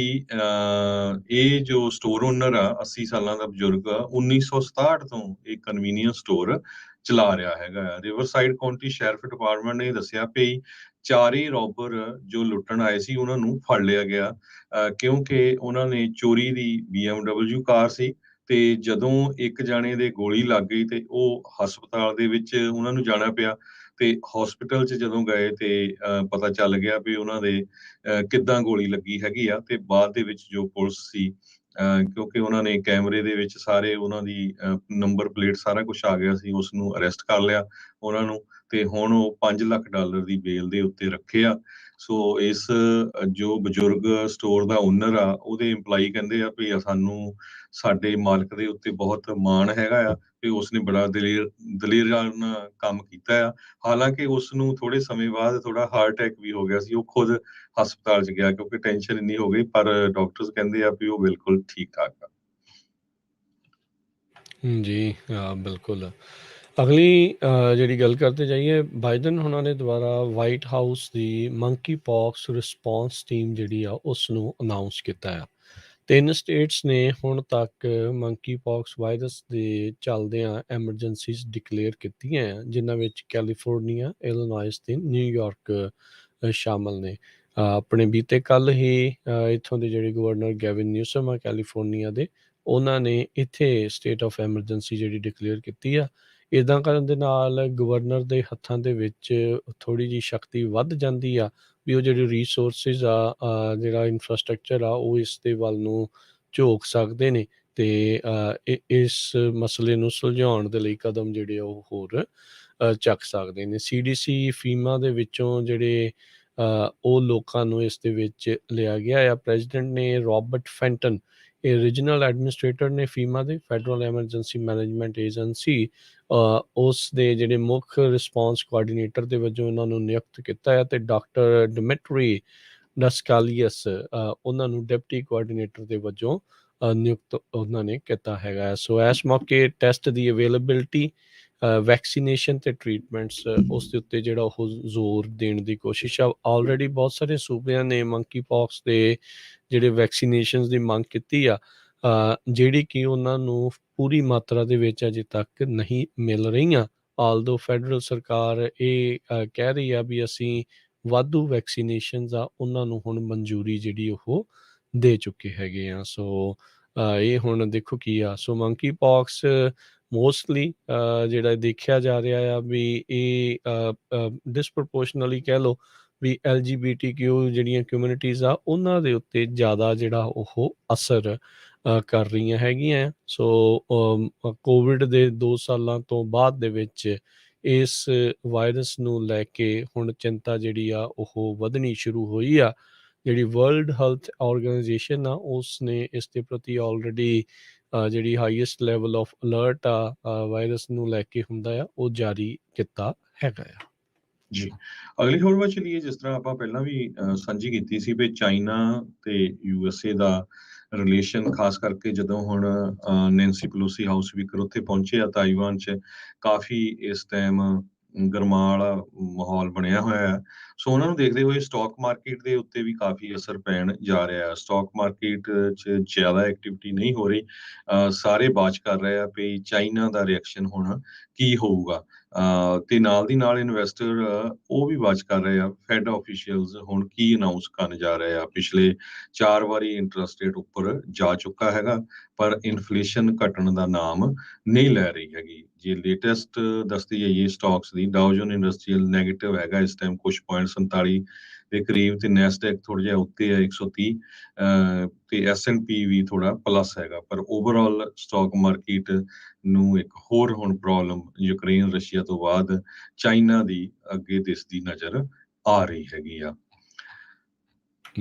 A: ਇਹ ਜੋ ਸਟੋਰ ਓਨਰ ਆ 80 ਸਾਲਾਂ ਦਾ ਬਜ਼ੁਰਗ 1967 ਤੋਂ ਇਹ ਕਨਵੀਨੀਅੰਸ ਸਟੋਰ ਚਲਾ ਰਿਹਾ ਹੈਗਾ ਆ। ਰਿਵਰਸਾਈਡ ਕਾਉਂਟੀ ਸ਼ੈਰਿਫ ਡਿਪਾਰਟਮੈਂਟ ਨੇ ਦੱਸਿਆ ਭਈ 4 ਹੀ ਰੋਬਰ ਜੋ ਲੁੱਟਣ ਆਏ ਸੀ ਉਹਨਾਂ ਨੂੰ ਫੜ ਲਿਆ ਗਿਆ ਕਿਉਂਕਿ ਉਹਨਾਂ ਨੇ ਚੋਰੀ ਦੀ BMW ਕਾਰ ਸੀ ਤੇ ਜਦੋਂ ਇੱਕ ਜਾਣੇ ਦੇ ਗੋਲੀ ਲੱਗ ਗਈ ਤੇ ਉਹ ਹਸਪਤਾਲ ਦੇ ਵਿੱਚ ਉਹਨਾਂ ਨੂੰ ਜਾਣਾ ਪਿਆ ਤੇ ਹਸਪੀਟਲ 'ਚ ਜਦੋਂ ਗਏ ਤੇ ਪਤਾ ਚੱਲ ਗਿਆ ਵੀ ਉਹਨਾਂ ਦੇ ਕਿੱਦਾਂ ਗੋਲੀ ਲੱਗੀ ਹੈਗੀ ਆ ਤੇ ਬਾਅਦ ਦੇ ਵਿੱਚ ਜੋ ਪੁਲਿਸ ਸੀ ਕਿਉਂਕਿ ਉਹਨਾਂ ਨੇ ਕੈਮਰੇ ਦੇ ਵਿੱਚ ਸਾਰੇ ਉਹਨਾਂ ਦੀ ਨੰਬਰ ਪਲੇਟ ਸਾਰਾ ਕੁਝ ਆ ਗਿਆ ਸੀ, ਉਸ ਨੂੰ ਅਰੈਸਟ ਕਰ ਲਿਆ ਉਹਨਾਂ ਨੂੰ ਤੇ ਹੁਣ ਉਹ $5 ਲੱਖ ਦੀ ਬੇਲ ਦੇ ਉੱਤੇ ਰੱਖੇ ਆ। ਸੋ ਇਸ ਜੋ ਬਜ਼ੁਰਗ ਸਟੋਰ ਦਾ ਓਨਰ ਆ ਉਹਦੇ EMPLOYEE ਕਹਿੰਦੇ ਆ ਵੀ ਸਾਨੂੰ ਸਾਡੇ ਮਾਲਕ ਦੇ ਉੱਤੇ ਬਹੁਤ ਮਾਣ ਹੈਗਾ ਆ ਵੀ ਉਸਨੇ ਬੜਾ ਦਲੇਰਾਨਾ ਕੰਮ ਕੀਤਾ ਆ। ਹਾਲਾਂਕਿ ਉਸ ਨੂੰ ਥੋੜੇ ਸਮੇਂ ਬਾਅਦ ਥੋੜਾ ਹਾਰਟ ਅਟੈਕ ਵੀ ਹੋ ਗਿਆ ਸੀ। ਉਹ ਖੁਦ ਹਸਪਤਾਲ 'ਚ ਗਿਆ ਕਿਉਂਕਿ ਟੈਨਸ਼ਨ ਇੰਨੀ ਹੋ ਗਈ, ਪਰ ਡਾਕਟਰਸ ਕਹਿੰਦੇ ਆ ਵੀ ਉਹ ਬਿਲਕੁਲ ਠੀਕ-ਠਾਕ ਆ।
B: ਜੀ ਬਿਲਕੁਲ। ਅਗਲੀ ਜਿਹੜੀ ਗੱਲ ਕਰਦੇ ਜਾਈਏ, ਬਾਈਡਨ ਹੁਣਾਂ ਨੇ ਦੁਬਾਰਾ ਵਾਈਟ ਹਾਊਸ ਦੀ ਮੰਕੀ ਪੌਕਸ ਰਿਸਪੌਂਸ ਟੀਮ ਜਿਹੜੀ ਆ ਉਸ ਨੂੰ ਅਨਾਊਂਸ ਕੀਤਾ ਆ। 3 ਸਟੇਟਸ ਨੇ ਹੁਣ ਤੱਕ ਮੰਕੀ ਪੌਕਸ ਵਾਇਰਸ ਦੇ ਚੱਲਦਿਆਂ ਐਮਰਜੈਂਸੀਜ਼ ਡਿਕਲੇਅਰ ਕੀਤੀਆਂ ਆ, ਜਿਨ੍ਹਾਂ ਵਿੱਚ ਕੈਲੀਫੋਰਨੀਆ, ਇਲੀਨੋਇਸ ਤੇ ਨਿਊਯਾਰਕ ਸ਼ਾਮਲ ਨੇ। ਆਪਣੇ ਬੀਤੇ ਕੱਲ੍ਹ ਹੀ ਇੱਥੋਂ ਦੇ ਜਿਹੜੇ ਗਵਰਨਰ ਗੈਵਿਨ ਨਿਊਸਮ ਆ ਕੈਲੀਫੋਰਨੀਆ ਦੇ, ਉਹਨਾਂ ਨੇ ਇੱਥੇ ਸਟੇਟ ਆਫ ਐਮਰਜੈਂਸੀ ਜਿਹੜੀ ਡਿਕਲੇਅਰ ਕੀਤੀ ਆ। ਇੱਦਾਂ ਕਰਨ ਦੇ ਨਾਲ ਗਵਰਨਰ ਦੇ ਹੱਥਾਂ ਦੇ ਵਿੱਚ ਥੋੜ੍ਹੀ ਜਿਹੀ ਸ਼ਕਤੀ ਵੱਧ ਜਾਂਦੀ ਆ, ਵੀ ਉਹ ਜਿਹੜੇ ਰਿਸੋਰਸਿਸ ਆ ਜਿਹੜਾ ਇਨਫਰਾਸਟਰਕਚਰ ਆ ਉਹ ਇਸ ਦੇ ਵੱਲ ਨੂੰ ਝੋਕ ਸਕਦੇ ਨੇ ਤੇ ਇਸ ਮਸਲੇ ਨੂੰ ਸੁਲਝਾਉਣ ਦੇ ਲਈ ਕਦਮ ਜਿਹੜੇ ਆ ਉਹ ਹੋਰ ਚੱਕ ਸਕਦੇ ਨੇ। CDC ਫੀਮਾ ਦੇ ਵਿੱਚੋਂ ਜਿਹੜੇ ਉਹ ਲੋਕਾਂ ਨੂੰ ਇਸ ਦੇ ਵਿੱਚ ਲਿਆ ਗਿਆ ਆ। ਪ੍ਰੈਜ਼ੀਡੈਂਟ ਨੇ ਰੋਬਰਟ ਫੈਂਟਨ ਇਹ ਰੀਜਨਲ ਐਡਮਿਨਿਸਟ੍ਰੇਟਰ ਨੇ ਫੀਮਾ ਦੇ, ਫੈਡਰਲ ਐਮਰਜੈਂਸੀ ਮੈਨੇਜਮੈਂਟ ਏਜੰਸੀ, ਉਸ ਦੇ ਜਿਹੜੇ ਮੁੱਖ ਰਿਸਪੌਂਸ ਕੋਆਰਡੀਨੇਟਰ ਦੇ ਵਜੋਂ ਉਹਨਾਂ ਨੂੰ ਨਿਯੁਕਤ ਕੀਤਾ ਹੈ ਤੇ ਡਾਕਟਰ ਡਿਮਿਟਰੀ ਡਸਕਾਲੀਅਸ ਉਹਨਾਂ ਨੂੰ ਡਿਪਟੀ ਕੋਆਰਡੀਨੇਟਰ ਦੇ ਵਜੋਂ ਨਿਯੁਕਤ ਉਹਨਾਂ ਨੇ ਕੀਤਾ ਹੈਗਾ। ਸੋ ਇਸ ਮੌਕੇ ਟੈਸਟ ਦੀ ਅਵੇਲੇਬਿਲਿਟੀ, ਵੈਕਸੀਨੇਸ਼ਨ ਤੇ ਟਰੀਟਮੈਂਟਸ ਉਸ ਦੇ ਉੱਤੇ ਜਿਹੜਾ ਉਹ ਜ਼ੋਰ ਦੇਣ ਦੀ ਕੋਸ਼ਿਸ਼ ਆ। ਆਲਰੇਡੀ ਬਹੁਤ ਸਾਰੇ ਸੂਬਿਆਂ ਨੇ ਮੰਕੀ ਪੌਕਸ ਦੇ ਜਿਹੜੇ ਵੈਕਸੀਨੇਸ਼ਨਸ ਦੀ ਮੰਗ ਕੀਤੀ ਆ, ਜਿਹੜੀ ਕਿ ਉਹਨਾਂ ਨੂੰ ਪੂਰੀ ਮਾਤਰਾ ਦੇ ਵਿੱਚ ਅਜੇ ਤੱਕ ਨਹੀਂ ਮਿਲ ਰਹੀਆਂ। ਆਲਦੋ ਫੈਡਰਲ ਸਰਕਾਰ ਇਹ ਕਹਿ ਰਹੀ ਆ ਵੀ ਅਸੀਂ ਵਾਧੂ ਵੈਕਸੀਨੇਸ਼ਨਸ ਆ ਉਹਨਾਂ ਨੂੰ ਹੁਣ ਮਨਜ਼ੂਰੀ ਜਿਹੜੀ ਉਹ ਦੇ ਚੁੱਕੇ ਹੈਗੇ ਆ। ਸੋ ਇਹ ਹੁਣ ਦੇਖੋ ਕੀ ਆ। ਸੋ ਮੰਕੀ ਪੌਕਸ ਮੋਸਟਲੀ ਜਿਹੜਾ ਦੇਖਿਆ ਜਾ ਰਿਹਾ ਆ ਵੀ ਇਹ ਡਿਸਪ੍ਰੋਪੋਰਸ਼ਨਲੀ ਕਹਿ ਲਓ ਵੀ LGBTQ ਜਿਹੜੀਆਂ ਕਮਿਊਨਿਟੀਜ਼ ਆ ਉਹਨਾਂ ਦੇ ਉੱਤੇ ਜ਼ਿਆਦਾ ਜਿਹੜਾ ਉਹ ਅਸਰ ਕਰ ਰਹੀਆਂ ਹੈਗੀਆਂ। ਸੋ ਕੋਵਿਡ ਦੇ 2 ਸਾਲਾਂ ਤੋਂ ਬਾਅਦ ਦੇ ਵਿੱਚ ਇਸ ਵਾਇਰਸ ਨੂੰ ਲੈ ਕੇ ਹੁਣ ਚਿੰਤਾ ਜਿਹੜੀ ਆ ਉਹ ਵਧਣੀ ਸ਼ੁਰੂ ਹੋਈ ਆ। ਜਿਹੜੀ ਵਰਲਡ ਹੈਲਥ ਆਰਗੇਨਾਈਜੇਸ਼ਨ ਆ ਉਸ ਨੇ ਇਸ ਦੇ ਪ੍ਰਤੀ ਆਲਰੇਡੀ ਜਿਹੜੀ ਹਾਈਐਸਟ ਲੈਵਲ ਆਫ ਅਲਰਟ ਆ ਵਾਇਰਸ ਨੂੰ ਲੈ ਕੇ ਹੁੰਦਾ ਆ ਉਹ ਜਾਰੀ ਕੀਤਾ ਹੈਗਾ ਆ।
A: ਜੀ, ਅਗਲੀ ਖਬਰ ਵੱਲ ਚਲੀਏ। ਜਿਸ ਤਰ੍ਹਾਂ ਆਪਾਂ ਪਹਿਲਾਂ ਵੀ ਸਾਂਝੀ ਕੀਤੀ ਸੀ ਵੀ ਚਾਈਨਾ ਤੇ USA ਦਾ ਰਿਲੇਸ਼ਨ, ਖਾਸ ਕਰਕੇ ਜਦੋਂ ਹੁਣ ਨੈਂਸੀ ਪਲੋਸੀ ਹਾਊਸ ਸਪੀਕਰ ਉੱਥੇ ਪਹੁੰਚੇ ਆ ਤਾਈਵਾਨ 'ਚ, ਕਾਫੀ ਇਸ ਟਾਈਮ ਗਰਮਾ ਵਾਲਾ ਮਾਹੌਲ ਬਣਿਆ ਹੋਇਆ ਹੈ। ਸੋ ਉਹਨਾਂ ਨੂੰ ਦੇਖਦੇ ਹੋਏ ਸਟਾਕ ਮਾਰਕੀਟ ਦੇ ਉੱਤੇ ਵੀ ਕਾਫੀ ਅਸਰ ਪੈਣ ਜਾ ਰਿਹਾ ਹੈ। ਸਟਾਕ ਮਾਰਕੀਟ 'ਚ ਜ਼ਿਆਦਾ ਐਕਟੀਵਿਟੀ ਨਹੀਂ ਹੋ ਰਹੀ। ਸਾਰੇ ਵਾਚ ਕਰ ਰਹੇ ਆ ਵੀ ਚਾਈਨਾ ਦਾ ਰਿਐਕਸ਼ਨ ਹੁਣ ਕੀ ਹੋਊਗਾ। ਤੇ ਨਾਲ ਦੀ ਨਾਲ ਇਨਵੈਸਟਰ ਉਹ ਵੀ ਵਾਚ ਕਰ ਰਹੇ ਆ ਫੈਡ ਆਫੀਸ਼ੀਅਲਸ ਹੁਣ ਕੀ ਅਨਾਉਂਸ ਕਰਨ ਜਾ ਰਹੇ ਆ। ਪਿਛਲੇ 4 ਵਾਰੀ ਇੰਟਰਸਟ ਰੇਟ ਉੱਪਰ ਜਾ ਚੁੱਕਾ ਹੈਗਾ, ਪਰ ਇਨਫਲੇਸ਼ਨ ਘਟਣ ਦਾ ਨਾਮ ਨਹੀਂ ਲੈ ਰਹੀ ਹੈਗੀ। ਜੇ ਲੇਟੈਸਟ ਦੱਸਦੀ ਜਾਈਏ ਸਟਾਕਸ ਦੀ, ਡਾਓ ਜੋਨ ਇੰਡਸਟਰੀਅਲ ਨੈਗੇਟਿਵ ਹੈਗਾ ਇਸ ਟਾਈਮ ਕੁਛ 0.47 ਦੇ ਕਰੀਬ, ਤੇ ਨੈਸਡੈਕ ਥੋੜਾ ਜਿਹਾ ਉੱਤੇ ਹੈ 130, ਤੇ S&P ਵੀ ਥੋੜਾ ਪਲੱਸ ਹੈਗਾ। ਪਰ ਓਵਰਆਲ ਸਟਾਕ ਮਾਰਕੀਟ ਨੂੰ ਇੱਕ ਹੋਰ ਹੁਣ ਪ੍ਰੋਬਲਮ ਯੂਕਰੇਨ ਰਸ਼ੀਆ ਤੋਂ ਬਾਅਦ ਚਾਈਨਾ ਦੀ ਅੱਗੇ ਦਿਸਦੀ ਨਜ਼ਰ ਆ ਰਹੀ ਹੈਗੀ ਆ।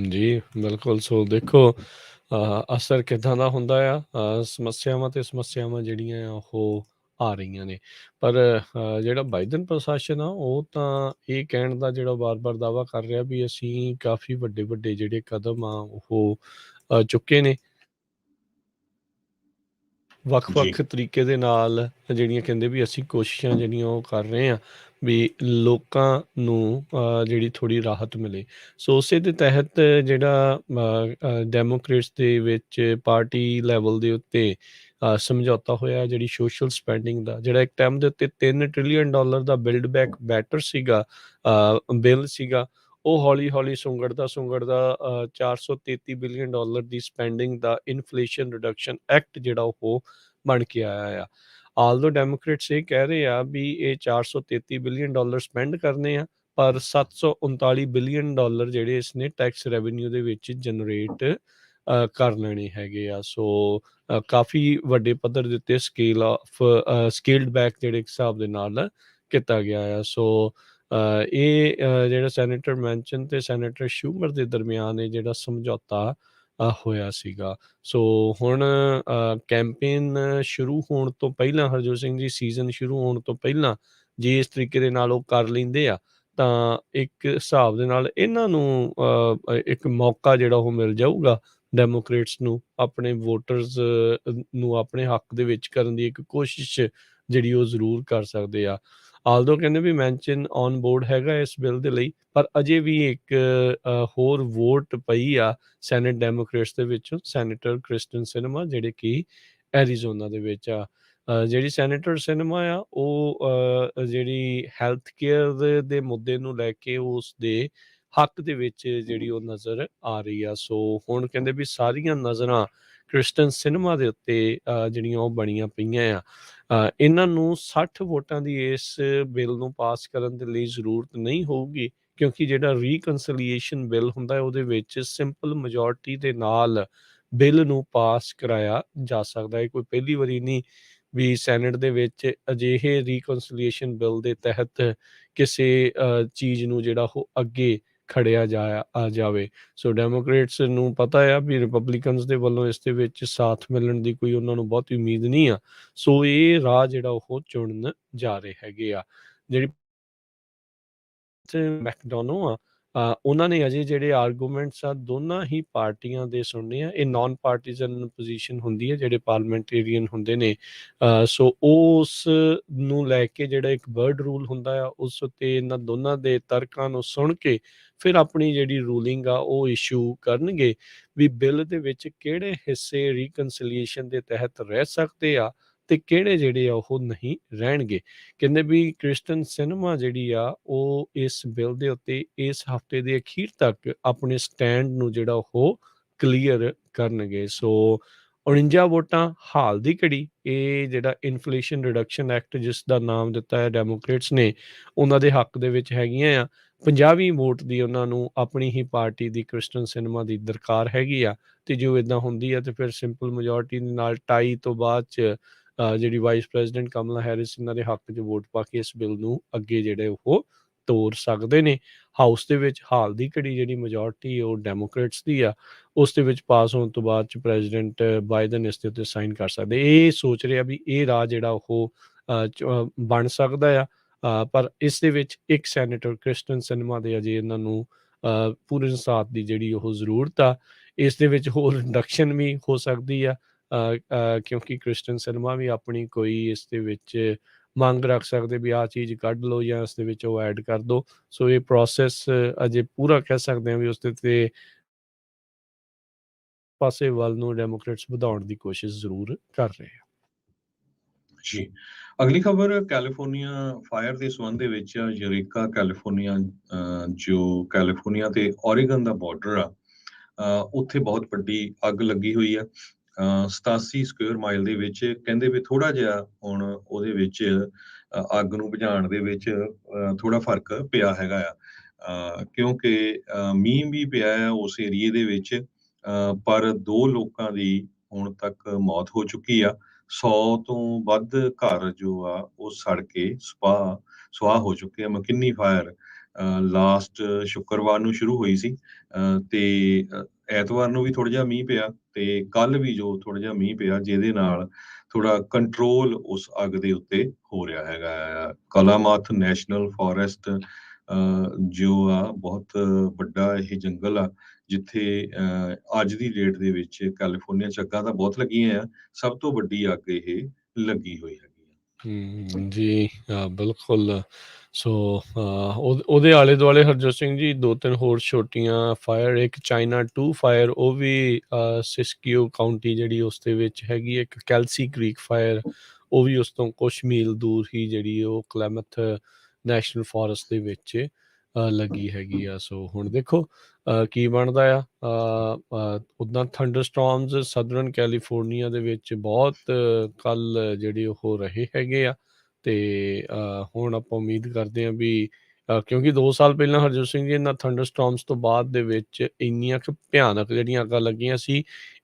B: ਜੀ ਬਿਲਕੁਲ। ਸੋ ਦੇਖੋ ਅਸਰ ਕਿੱਦਾਂ ਦਾ ਹੁੰਦਾ ਆ। ਸਮੱਸਿਆਵਾਂ ਤੇ ਸਮੱਸਿਆਵਾਂ ਜਿਹੜੀਆਂ ਆ ਉਹ ਆ ਰਹੀਆਂ ਨੇ, ਪਰ ਜਿਹੜਾ ਬਾਈਡਨ ਪ੍ਰਸ਼ਾਸਨ ਆ ਉਹ ਤਾਂ ਇਹ ਕਹਿਣ ਦਾ ਜਿਹੜਾ ਵਾਰ-ਵਾਰ ਦਾਅਵਾ ਕਰ ਰਿਹਾ ਵੀ ਅਸੀਂ ਕਾਫੀ ਵੱਡੇ ਜਿਹੜੇ ਕਦਮ ਆ ਉਹ ਚੁੱਕੇ ਨੇ। ਵੱਖ-ਵੱਖ ਤਰੀਕੇ ਦੇ ਨਾਲ ਜਿਹੜੀਆਂ ਕਹਿੰਦੇ ਵੀ ਅਸੀਂ ਕੋਸ਼ਿਸ਼ਾਂ ਜਿਹੜੀਆਂ ਉਹ ਕਰ ਰਹੇ ਹਾਂ ਵੀ ਲੋਕਾਂ ਨੂੰ ਜਿਹੜੀ ਥੋੜ੍ਹੀ ਰਾਹਤ ਮਿਲੇ। ਸੋ ਉਸੇ ਦੇ ਤਹਿਤ ਜਿਹੜਾ ਡੈਮੋਕ੍ਰੇਟਸ ਦੇ ਵਿੱਚ ਪਾਰਟੀ ਲੈਵਲ ਦੇ ਉੱਤੇ ਸਮਝੌਤਾ ਹੋਇਆ ਜਿਹੜੀ ਸੋਸ਼ਲ ਸਪੈਂਡਿੰਗ ਦਾ, ਜਿਹੜਾ ਇੱਕ ਟਾਈਮ ਦੇ ਉੱਤੇ $3 ਟ੍ਰਿਲੀਅਨ ਦਾ ਬਿਲਡ ਬੈਕ ਬੈਟਰ ਸੀਗਾ, ਬਿੱਲ ਸੀਗਾ, ਉਹ ਹੌਲੀ-ਹੌਲੀ ਸੁੰਗੜਦਾ 433 ਬਿਲੀਅਨ ਡਾਲਰ ਦੀ ਸਪੈਂਡਿੰਗ ਦਾ ਇਨਫਲੇਸ਼ਨ ਰਿਡਕਸ਼ਨ ਐਕਟ ਜਿਹੜਾ ਉਹ ਬਣ ਕੇ ਆਇਆ ਆ। ਆਲਦੋ ਡੈਮੋਕ੍ਰੇਟਸ ਇਹ ਕਹਿ ਰਹੇ ਆ ਵੀ ਇਹ 433 ਬਿਲੀਅਨ ਡਾਲਰ ਸਪੈਂਡ ਕਰਨੇ ਆ, ਪਰ 739 ਬਿਲੀਅਨ ਡਾਲਰ ਜਿਹੜੇ ਇਸਨੇ ਟੈਕਸ ਰੈਵਨਿਊ ਦੇ ਵਿੱਚ ਜਨਰੇਟ ਕਰ ਲੈਣੇ ਹੈਗੇ ਆ। ਸੋ ਕਾਫੀ ਵੱਡੇ ਪੱਧਰ ਦੇ ਉੱਤੇ ਸਕੇਲਡ ਬੈਕ ਜਿਹੜੇ ਹਿਸਾਬ ਦੇ ਨਾਲ ਕੀਤਾ ਗਿਆ ਆ। ਸੋ ਇਹ ਜਿਹੜਾ ਸੈਨੇਟਰ ਮੈਨਚਨ ਤੇ ਸੈਨੇਟਰ ਸ਼ੂਮਰ ਦੇ ਦਰਮਿਆਨ ਇਹ ਜਿਹੜਾ ਸਮਝੌਤਾ ਹੋਇਆ ਸੀਗਾ। ਸੋ ਹੁਣ ਕੈਂਪੇਨ ਸ਼ੁਰੂ ਹੋਣ ਤੋਂ ਪਹਿਲਾਂ, ਹਰਜੋਤ ਸਿੰਘ ਜੀ ਸੀਜ਼ਨ ਸ਼ੁਰੂ ਹੋਣ ਤੋਂ ਪਹਿਲਾਂ ਜੇ ਇਸ ਤਰੀਕੇ ਦੇ ਨਾਲ ਉਹ ਕਰ ਲੈਂਦੇ ਆ ਤਾਂ ਇੱਕ ਹਿਸਾਬ ਦੇ ਨਾਲ ਇਹਨਾਂ ਨੂੰ ਇੱਕ ਮੌਕਾ ਜਿਹੜਾ ਉਹ ਮਿਲ ਜਾਊਗਾ ਡੈਮੋਕ੍ਰੇਟਸ ਨੂੰ ਆਪਣੇ ਵੋਟਰਸ ਨੂੰ ਆਪਣੇ ਹੱਕ ਦੇ ਵਿੱਚ ਕਰਨ ਦੀ ਇੱਕ ਕੋਸ਼ਿਸ਼ ਜਿਹੜੀ ਉਹ ਜ਼ਰੂਰ ਕਰ ਸਕਦੇ ਆ। ਆਲਦੋ ਕਹਿੰਦੇ ਵੀ ਮੈਨਸ਼ਨ ਔਨ ਬੋਰਡ ਹੈਗਾ ਇਸ ਬਿੱਲ ਦੇ ਲਈ, ਪਰ ਅਜੇ ਵੀ ਇੱਕ ਹੋਰ ਵੋਟ ਪਈ ਆ ਸੈਨੇਟ ਡੈਮੋਕ੍ਰੇਟਸ ਦੇ ਵਿੱਚੋਂ, ਸੈਨੇਟਰ ਕ੍ਰਿਸਟਨ ਸਿਨੇਮਾ ਜਿਹੜੇ ਕਿ ਐਰੀਜ਼ੋਨਾ ਦੇ ਵਿੱਚ ਆ। ਜਿਹੜੀ ਸੈਨੇਟਰ ਸਿਨੇਮਾ ਆ ਉਹ ਜਿਹੜੀ ਹੈਲਥ ਕੇਅਰ ਦੇ ਮੁੱਦੇ ਨੂੰ ਲੈ ਕੇ ਉਸ ਦੇ ਹੱਕ ਦੇ ਵਿੱਚ ਜਿਹੜੀ ਉਹ ਨਜ਼ਰ ਆ ਰਹੀ ਆ। ਸੋ ਹੁਣ ਕਹਿੰਦੇ ਵੀ ਸਾਰੀਆਂ ਨਜ਼ਰਾਂ ਕ੍ਰਿਸਟਨ ਸਿਨੇਮਾ ਦੇ ਉੱਤੇ ਜਿਹੜੀਆਂ ਉਹ ਬਣੀਆਂ ਪਈਆਂ ਆ। ਇਹਨਾਂ ਨੂੰ 60 ਵੋਟਾਂ ਦੀ ਇਸ ਬਿੱਲ ਨੂੰ ਪਾਸ ਕਰਨ ਦੇ ਲਈ ਜ਼ਰੂਰਤ ਨਹੀਂ ਹੋਊਗੀ ਕਿਉਂਕਿ ਜਿਹੜਾ ਰੀਕਨਸੀਲੀਏਸ਼ਨ ਬਿੱਲ ਹੁੰਦਾ ਹੈ ਉਹਦੇ ਵਿੱਚ ਸਿੰਪਲ ਮੈਜੋਰਟੀ ਦੇ ਨਾਲ ਬਿੱਲ ਨੂੰ ਪਾਸ ਕਰਾਇਆ ਜਾ ਸਕਦਾ ਹੈ। ਕੋਈ ਪਹਿਲੀ ਵਾਰੀ ਨਹੀਂ ਵੀ ਸੈਨੇਟ ਦੇ ਵਿੱਚ ਅਜਿਹੇ ਰੀਕਨਸੀਲੀਏਸ਼ਨ ਬਿੱਲ ਦੇ ਤਹਿਤ ਕਿਸੇ ਚੀਜ਼ ਨੂੰ ਜਿਹੜਾ ਉਹ ਅੱਗੇ ਖੜਿਆ ਜਾਵੇ। ਸੋ ਡੈਮੋਕ੍ਰੇਟਸ ਨੂੰ ਪਤਾ ਆ ਵੀ ਰਿਪਬਲਿਕਨਸ ਦੇ ਵੱਲੋਂ ਇਸ ਦੇ ਵਿੱਚ ਸਾਥ ਮਿਲਣ ਦੀ ਕੋਈ ਉਹਨਾਂ ਨੂੰ ਬਹੁਤੀ ਉਮੀਦ ਨਹੀਂ ਆ। ਸੋ ਇਹ ਰਾਹ ਜਿਹੜਾ ਉਹ ਚੁਣਨ ਜਾ ਰਹੇ ਹੈਗੇ ਆ। ਜਿਹੜੀ ਮੈਕਡੋਨੋ ਆ, ਉਹਨਾਂ ਨੇ ਅਜੇ ਜਿਹੜੇ ਆਰਗੂਮੈਂਟਸ ਆ ਦੋਨਾਂ ਹੀ ਪਾਰਟੀਆਂ ਦੇ ਸੁਣਨੇ ਆ। ਇਹ ਨਾਨ ਪਾਰਟੀਜ਼ਨ ਪੋਜੀਸ਼ਨ ਹੁੰਦੀ ਹੈ ਜਿਹੜੇ ਪਾਰਲੀਮੈਂਟੇਰੀਅਨ ਹੁੰਦੇ ਨੇ। ਸੋ ਉਸ ਨੂੰ ਲੈ ਕੇ ਜਿਹੜਾ ਇੱਕ ਬਰਡ ਰੂਲ ਹੁੰਦਾ ਆ ਉਸ ਉੱਤੇ ਇਹਨਾਂ ਦੋਨਾਂ ਦੇ ਤਰਕਾਂ ਨੂੰ ਸੁਣ ਕੇ ਫਿਰ ਆਪਣੀ ਜਿਹੜੀ ਰੂਲਿੰਗ ਆ ਉਹ ਇਸ਼ੂ ਕਰਨਗੇ ਵੀ ਬਿੱਲ ਦੇ ਵਿੱਚ ਕਿਹੜੇ ਹਿੱਸੇ ਰੀਕਨਸੀਲੀਏਸ਼ਨ ਦੇ ਤਹਿਤ ਰਹਿ ਸਕਦੇ ਆ ਤੇ ਕਿਹੜੇ ਜਿਹੜੇ ਆ ਉਹ ਨਹੀਂ ਰਹਿਣਗੇ। ਕਹਿੰਦੇ ਵੀ ਕ੍ਰਿਸਟਨ ਸਿਨੇਮਾ ਜਿਹੜੀ ਆ ਉਹ ਇਸ ਬਿੱਲ ਦੇ ਉੱਤੇ ਇਸ ਹਫਤੇ ਦੇ ਅਖੀਰ ਤੱਕ ਆਪਣੇ ਸਟੈਂਡ ਨੂੰ ਜਿਹੜਾ ਉਹ ਕਲੀਅਰ ਕਰਨਗੇ। ਸੋ 49 ਵੋਟਾਂ ਹਾਲ ਦੀ ਘੜੀ ਇਹ ਜਿਹੜਾ ਇਨਫਲੇਸ਼ਨ ਰਿਡਕਸ਼ਨ ਐਕਟ ਜਿਸ ਦਾ ਨਾਮ ਦਿੱਤਾ ਹੈ ਡੈਮੋਕ੍ਰੇਟਸ ਨੇ ਉਹਨਾਂ ਦੇ ਹੱਕ ਦੇ ਵਿੱਚ ਹੈਗੀਆਂ ਆ। 50ਵੀਂ ਵੋਟ ਦੀ ਉਹਨਾਂ ਨੂੰ ਆਪਣੀ ਹੀ ਪਾਰਟੀ ਦੀ ਕ੍ਰਿਸਟਨ ਸਿਨੇਮਾ ਦੀ ਦਰਕਾਰ ਹੈਗੀ ਆ। ਤੇ ਜੋ ਇਦਾਂ ਹੁੰਦੀ ਆ ਤੇ ਫਿਰ ਸਿੰਪਲ ਮੈਜੋਰਟੀ ਦੇ ਨਾਲ ਟਾਈ ਤੋਂ ਬਾਅਦ ਚ ਜਿਹੜੀ ਵਾਈਸ ਪ੍ਰੈਜ਼ੀਡੈਂਟ ਕਮਲਾ ਹੈਰਿਸ ਇਹਨਾਂ ਦੇ ਹੱਕ 'ਚ ਵੋਟ ਪਾ ਕੇ ਇਸ ਬਿੱਲ ਨੂੰ ਅੱਗੇ ਜਿਹੜੇ ਉਹ ਤੋਰ ਸਕਦੇ ਨੇ। ਹਾਊਸ ਦੇ ਵਿੱਚ ਹਾਲ ਦੀ ਘੜੀ ਜਿਹੜੀ ਮੈਜੋਰਟੀ ਉਹ ਡੈਮੋਕ੍ਰੇਟਸ ਦੀ ਆ। ਉਸ ਦੇ ਵਿੱਚ ਪਾਸ ਹੋਣ ਤੋਂ ਬਾਅਦ ਚ ਪ੍ਰੈਜ਼ੀਡੈਂਟ ਬਾਈਡਨ ਇਸ ਦੇ ਉੱਤੇ ਸਾਈਨ ਕਰ ਸਕਦੇ। ਇਹ ਸੋਚ ਰਿਹਾ ਵੀ ਇਹ ਰਾਹ ਜਿਹੜਾ ਉਹ ਬਣ ਸਕਦਾ ਆ। ਪਰ ਇਸ ਦੇ ਵਿੱਚ ਇੱਕ ਸੈਨੇਟਰ ਕ੍ਰਿਸਟਨ ਸਿਨੇਮਾ ਦੇ ਅਜੇ ਇਹਨਾਂ ਨੂੰ ਪੂਰੇ ਸਾਥ ਦੀ ਜਿਹੜੀ ਉਹ ਜ਼ਰੂਰਤ ਆ। ਇਸ ਦੇ ਵਿੱਚ ਹੋਰ ਰਿਡਕਸ਼ਨ ਵੀ ਹੋ ਸਕਦੀ ਆ ਕਿਉਂਕਿ ਕ੍ਰਿਸਟਨ ਸਿਨੇਮਾ ਵੀ ਆਪਣੀ ਕੋਈ ਇਸ ਦੇ ਵਿੱਚ ਮੰਗ ਰੱਖ ਸਕਦੇ ਵੀ ਆਹ ਚੀਜ਼ ਕੱਢ ਲਓ ਜਾਂ ਇਸ ਦੇ ਵਿੱਚ ਉਹ ਐਡ ਕਰ ਦਿਓ। ਸੋ ਇਹ ਪ੍ਰੋਸੈਸ ਅਜੇ ਪੂਰਾ ਕਹਿ ਸਕਦੇ ਹਾਂ ਵੀ ਉਸ ਦੇ ਤੇ ਪਾਸੇ ਵੱਲ ਨੂੰ ਡੈਮੋਕ੍ਰੇਟਸ ਵਧਾਉਣ ਦੀ ਕੋਸ਼ਿਸ਼ ਜ਼ਰੂਰ ਕਰ ਰਹੇ ਆ।
A: ਜੀ। ਅਗਲੀ ਖਬਰ ਕੈਲੀਫੋਰਨੀਆ ਫਾਇਰ ਦੇ ਸੰਬੰਧ ਦੇ ਵਿੱਚ ਯੂਰੇਕਾ ਕੈਲੀਫੋਰਨੀਆ ਜੋ ਕੈਲੀਫੋਰਨੀਆ ਤੇ ਓਰੇਗਨ ਦਾ ਬਾਰਡਰ ਆ ਉੱਥੇ ਬਹੁਤ ਵੱਡੀ ਅੱਗ ਲੱਗੀ ਹੋਈ ਆ। 87 ਸਕੁਅਰ ਮਾਈਲ ਦੇ ਵਿੱਚ ਕਹਿੰਦੇ ਵੀ ਥੋੜਾ ਜਿਹਾ ਹੁਣ ਉਹਦੇ ਵਿੱਚ ਅੱਗ ਨੂੰ ਬੁਝਾਉਣ ਦੇ ਵਿੱਚ ਥੋੜਾ ਫਰਕ ਪਿਆ ਹੈਗਾ ਆ ਕਿਉਂਕਿ ਮੀਂਹ ਵੀ ਪਿਆ ਆ ਉਸ ਏਰੀਏ ਦੇ ਵਿੱਚ ਪਰ 2 ਲੋਕਾਂ ਦੀ ਹੁਣ ਤੱਕ ਮੌਤ ਹੋ ਚੁੱਕੀ ਆ। 100 ਤੋਂ ਵੱਧ ਘਰ ਜੋ ਆ ਉਹ ਸੜ ਕੇ ਸੁਆਹ ਹੋ ਚੁੱਕੇ ਆ। ਮਕਿੰਨੀ ਫਾਇਰ ਲਾਸਟ ਸ਼ੁੱਕਰਵਾਰ ਨੂੰ ਸ਼ੁਰੂ ਹੋਈ ਸੀ ਤੇ ਐਤਵਾਰ ਨੂੰ ਵੀ ਥੋੜਾ ਜਿਹਾ ਮੀਂਹ ਪਿਆ ਤੇ ਕੱਲ ਵੀ ਜੋ ਥੋੜਾ ਜਿਹਾ ਮੀਂਹ ਪਿਆ ਜਿਹਦੇ ਨਾਲ ਥੋੜਾ ਕੰਟਰੋਲ ਉਸ ਅੱਗ ਦੇ ਉੱਤੇ ਹੋ ਰਿਹਾ ਹੈਗਾ ਆ। ਕਲਾਮਾਥ ਨੈਸ਼ਨਲ ਫੋਰੈਸਟ ਜੋ ਆ ਬਹੁਤ ਵੱਡਾ ਇਹ ਜੰਗਲ ਆ ਜਿੱਥੇ ਅੱਜ ਦੀ ਡੇਟ ਦੇ ਵਿੱਚ ਕੈਲੀਫੋਰਨੀਆ 'ਚ ਅੱਗਾਂ ਤਾਂ ਬਹੁਤ ਲੱਗੀਆਂ ਆ। ਸਭ ਤੋਂ ਵੱਡੀ ਅੱਗ ਇਹ ਲੱਗੀ ਹੋਈ ਹੈਗੀ ਆ।
B: ਜੀ ਬਿਲਕੁਲ। ਸੋ ਉਹਦੇ ਆਲੇ ਦੁਆਲੇ ਹਰਜੋਤ ਸਿੰਘ ਜੀ 2-3 ਹੋਰ ਛੋਟੀਆਂ ਫਾਇਰ ਇੱਕ ਚਾਈਨਾ 2 ਫਾਇਰ ਉਹ ਵੀ ਸਿਸਕੀਓ ਕਾਊਂਟੀ ਜਿਹੜੀ ਉਸ ਦੇ ਵਿੱਚ ਹੈਗੀ। ਇੱਕ ਕੈਲਸੀ ਕ੍ਰੀਕ ਫਾਇਰ ਉਹ ਵੀ ਉਸ ਤੋਂ ਕੁਛ ਮੀਲ ਦੂਰ ਹੀ ਜਿਹੜੀ ਉਹ ਕਲੈਮਥ ਨੈਸ਼ਨਲ ਫੋਰੈਸਟ ਦੇ ਵਿੱਚ ਲੱਗੀ ਹੈਗੀ ਆ। ਸੋ ਹੁਣ ਦੇਖੋ ਕੀ ਬਣਦਾ ਆ। ਉੱਦਾਂ ਥੰਡਰਸਟੋਰਮਸ ਸਦਰਨ ਕੈਲੀਫੋਰਨੀਆ ਦੇ ਵਿੱਚ ਬਹੁਤ ਕੱਲ ਜਿਹੜੇ ਉਹ ਰਹੇ ਹੈਗੇ ਆ ਤੇ ਹੁਣ ਆਪਾਂ ਉਮੀਦ ਕਰਦੇ ਹਾਂ ਵੀ ਕਿਉਂਕਿ 2 ਸਾਲ ਪਹਿਲਾਂ ਹਰਜੋਤ ਸਿੰਘ ਜੀ ਇਹਨਾਂ ਥੰਡਰਸਟੋਰਮਸ ਤੋਂ ਬਾਅਦ ਦੇ ਵਿੱਚ ਇੰਨੀਆਂ ਕੁ ਭਿਆਨਕ ਜਿਹੜੀਆਂ ਅੱਗਾਂ ਲੱਗੀਆਂ ਸੀ।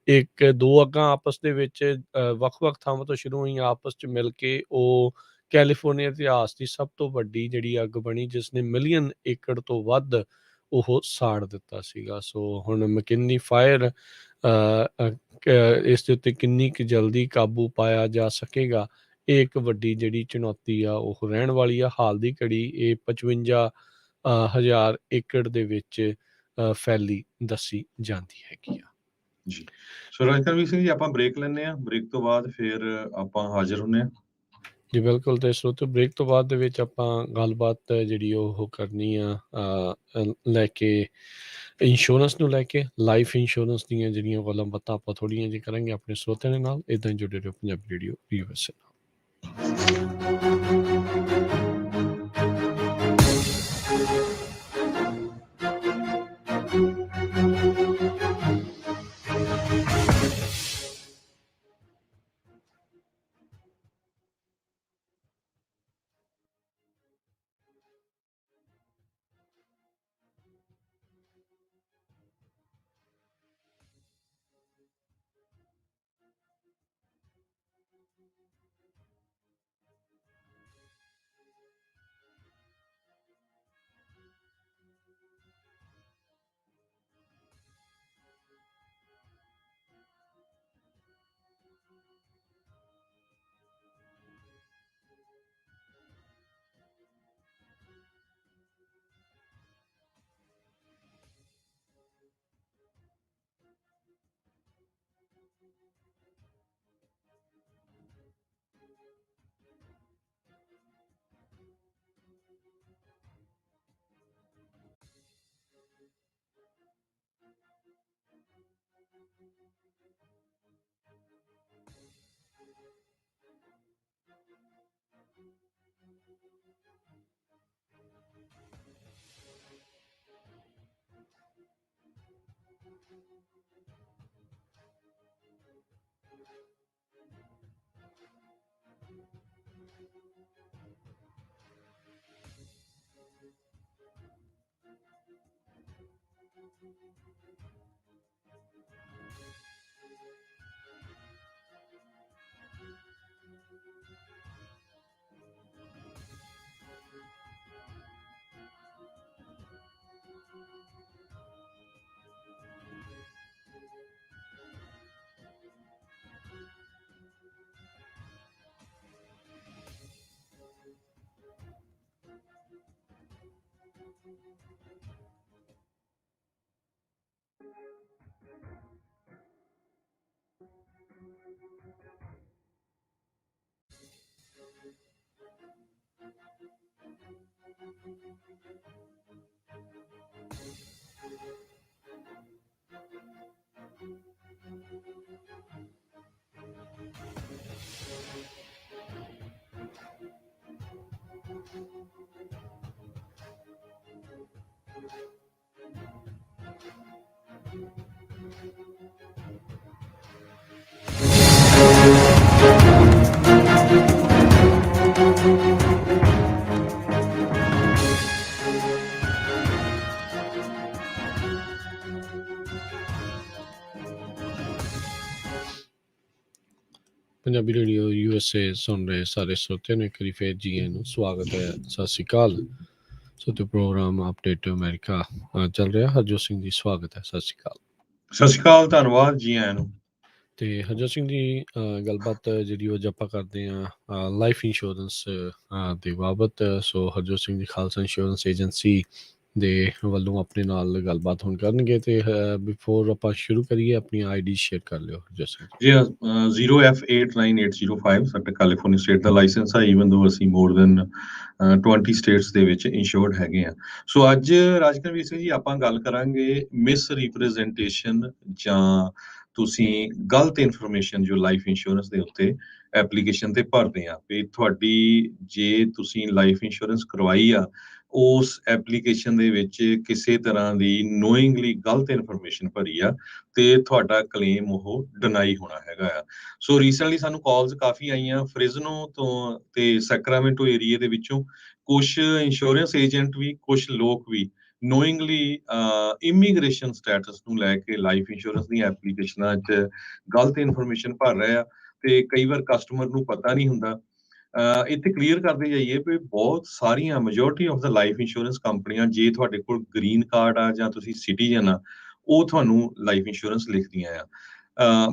B: 1-2 ਅੱਗਾਂ ਆਪਸ ਦੇ ਵਿੱਚ ਵੱਖ-ਵੱਖ ਥਾਵਾਂ ਤੋਂ ਸ਼ੁਰੂ ਹੋਈਆਂ ਆਪਸ 'ਚ ਮਿਲ ਕੇ ਉਹ ਕੈਲੀਫੋਰਨੀਆ ਇਤਿਹਾਸ ਦੀ ਸਭ ਤੋਂ ਵੱਡੀ ਜਿਹੜੀ ਅੱਗ ਬਣੀ ਜਿਸਨੇ ਮਿਲੀਅਨ ਏਕੜ ਤੋਂ ਵੱਧ ਉਹ ਸਾੜ ਦਿੱਤਾ ਸੀਗਾ। ਸੋ ਹੁਣ ਮਕਿੰਨੀ ਫਾਇਰ ਇਸ ਦੇ ਉੱਤੇ ਕਿੰਨੀ ਕੁ ਜਲਦੀ ਕਾਬੂ ਪਾਇਆ ਜਾ ਸਕੇਗਾ ਇਹ ਇੱਕ ਵੱਡੀ ਜਿਹੜੀ ਚੁਣੌਤੀ ਆ ਉਹ ਰਹਿਣ ਵਾਲੀ ਆ। ਹਾਲ ਦੀ ਘੜੀ ਇਹ 55,000 ਏਕੜ ਦੇ ਵਿੱਚ ਫੈਲੀ ਦੱਸੀ ਜਾਂਦੀ ਹੈਗੀ ਆ।
A: ਜੀ। ਸੋ ਰਾਜਕਰਮਜੀਤ ਸਿੰਘ ਜੀ ਆਪਾਂ ਬ੍ਰੇਕ ਲੈਂਦੇ ਹਾਂ। ਬ੍ਰੇਕ ਤੋਂ ਬਾਅਦ ਫਿਰ ਆਪਾਂ ਹਾਜ਼ਰ ਹੁੰਦੇ ਹਾਂ।
B: ਜੀ ਬਿਲਕੁਲ। ਤੇ ਸਰੋਤਿਓ ਬ੍ਰੇਕ ਤੋਂ ਬਾਅਦ ਦੇ ਵਿੱਚ ਆਪਾਂ ਗੱਲਬਾਤ ਜਿਹੜੀ ਉਹ ਕਰਨੀ ਆ ਲੈ ਕੇ ਇੰਸ਼ੋਰੈਂਸ ਨੂੰ ਲੈ ਕੇ ਲਾਈਫ ਇੰਸ਼ੋਰੈਂਸ ਦੀਆਂ ਜਿਹੜੀਆਂ ਗੱਲਾਂ ਬਾਤਾਂ ਆਪਾਂ ਥੋੜ੍ਹੀਆਂ ਜਿਹੀਆਂ ਕਰਾਂਗੇ ਆਪਣੇ ਸਰੋਤਿਆਂ ਦੇ ਨਾਲ। ਇੱਦਾਂ ਜੁੜੇ ਰਹੋ Punjabi radio USA Punjabi radio USA ਸੁਣ ਰਹੇ ਸਾਰੇ ਸਰੋਤਿਆਂ ਨੂੰ ਇੱਕ ਵਾਰੀ ਫੇਰ ਜੀ ਆਇਆਂ ਨੂੰ ਸਵਾਗਤ ਹੈ, ਸਤਿ ਸ਼੍ਰੀ ਅਕਾਲ। ਸੋ ਤੇ ਪ੍ਰੋਗਰਾਮ ਅਪਡੇਟ ਅਮਰੀਕਾ ਚੱਲ ਰਿਹਾ। ਹਰਜੋਤ ਸਿੰਘ ਜੀ ਸਵਾਗਤ ਹੈ, ਸਤਿ ਸ਼੍ਰੀ ਅਕਾਲ।
A: ਸਤਿ ਸ਼੍ਰੀ ਅਕਾਲ, ਧੰਨਵਾਦ ਜੀ ਆਇਆਂ ਨੂੰ।
B: ਤੇ ਹਰਜੋਤ ਸਿੰਘ ਜੀ, ਗੱਲਬਾਤ ਜਿਹੜੀ ਉਹ ਅੱਜ ਆਪਾਂ ਕਰਦੇ ਹਾਂ ਲਾਈਫ ਇੰਸ਼ੋਰੈਂਸ ਦੇ ਬਾਬਤ। ਸੋ ਹਰਜੋਤ ਸਿੰਘ ਜੀ ਖਾਲਸਾ ਇੰਸ਼ੋਰੈਂਸ ਏਜੰਸੀ ਦੇ ਵੱਲੋਂ ਆਪਣੇ ਨਾਲ ਗੱਲਬਾਤ ਹੁਣ ਕਰਨਗੇ। ਤੇ ਬਿਫੋਰ ਆਪਾਂ ਸ਼ੁਰੂ ਕਰੀਏ ਆਪਣੀ ਆਈਡੀ ਸ਼ੇਅਰ ਕਰ ਲਿਓ ਹਰਜੋਤ ਸਿੰਘ
A: ਜੀ। 0F89805 ਸਾਡਾ ਕੈਲੀਫੋਰਨੀਆ ਸਟੇਟ ਦਾ ਲਾਇਸੈਂਸ ਆ, ਈਵਨ ਦੋ ਅਸੀਂ ਮੋਰ ਦੈਨ 20 ਸਟੇਟਸ ਦੇ ਵਿੱਚ ਇੰਸ਼ੋਰਡ ਹੈਗੇ ਆ। ਸੋ ਅੱਜ ਰਾਜਕਰਵੀਰ ਸਿੰਘ ਜੀ ਆਪਾਂ ਗੱਲ ਕਰਾਂਗੇ ਮਿਸ ਰਿਪਰੈਜ਼ੈਂਟੇਸ਼ਨ ਜਾਂ ਤੁਸੀਂ ਗਲਤ ਇਨਫੋਰਮੇਸ਼ਨ ਜੋ ਲਾਈਫ ਇੰਸ਼ੋਰੈਂਸ ਦੇ ਉੱਤੇ ਐਪਲੀਕੇਸ਼ਨ ਤੇ ਭਰਦੇ ਆ ਵੀ ਤੁਹਾਡੀ ਜੇ ਤੁਸੀਂ ਲਾਈਫ ਇੰਸ਼ੋਰੈਂਸ ਕਰਵਾਈ ਆ ਉਸ ਐਪਲੀਕੇਸ਼ਨ ਦੇ ਵਿੱਚ ਕਿਸੇ ਤਰ੍ਹਾਂ ਦੀ ਨੋਇੰਗਲੀ ਗਲਤ ਇਨਫੋਰਮੇਸ਼ਨ ਭਰੀ ਆ ਤੇ ਤੁਹਾਡਾ ਕਲੇਮ ਉਹ ਡਿਨਾਈ ਹੋਣਾ ਹੈਗਾ ਆ। ਸੋ ਰੀਸੈਂਟਲੀ ਸਾਨੂੰ ਕਾਲਸ ਕਾਫੀ ਆਈਆਂ ਫ੍ਰਿਜ਼ਨੋ ਤੋਂ ਤੇ ਸੈਕਰਾਮੈਂਟੋ ਏਰੀਏ ਦੇ ਵਿੱਚੋਂ। ਕੁਝ ਇੰਸ਼ੋਰੈਂਸ ਏਜੰਟ ਵੀ, ਕੁਝ ਲੋਕ ਵੀ ਨੋਇੰਗਲੀ ਇਮੀਗ੍ਰੇਸ਼ਨ ਸਟੇਟਸ ਨੂੰ ਲੈ ਕੇ ਲਾਈਫ ਇੰਸ਼ੋਰੈਂਸ ਦੀਆਂ ਐਪਲੀਕੇਸ਼ਨਾਂ 'ਚ ਗਲਤ ਇਨਫੋਰਮੇਸ਼ਨ ਭਰ ਰਹੇ ਆ ਤੇ ਕਈ ਵਾਰ ਕਸਟਮਰ ਨੂੰ ਪਤਾ ਨਹੀਂ ਹੁੰਦਾ। ਇੱਥੇ ਕਲੀਅਰ ਕਰਦੇ ਜਾਈਏ ਵੀ ਬਹੁਤ ਸਾਰੀਆਂ majority of the life insurance ਕੰਪਨੀਆਂ, ਜੇ ਤੁਹਾਡੇ ਕੋਲ ਗ੍ਰੀਨ ਕਾਰਡ ਆ ਜਾਂ ਤੁਸੀਂ ਸਿਟੀਜ਼ਨ ਆ, ਉਹ ਤੁਹਾਨੂੰ ਲਾਈਫ ਇੰਸ਼ੋਰੈਂਸ ਲਿਖਦੀਆਂ ਆ।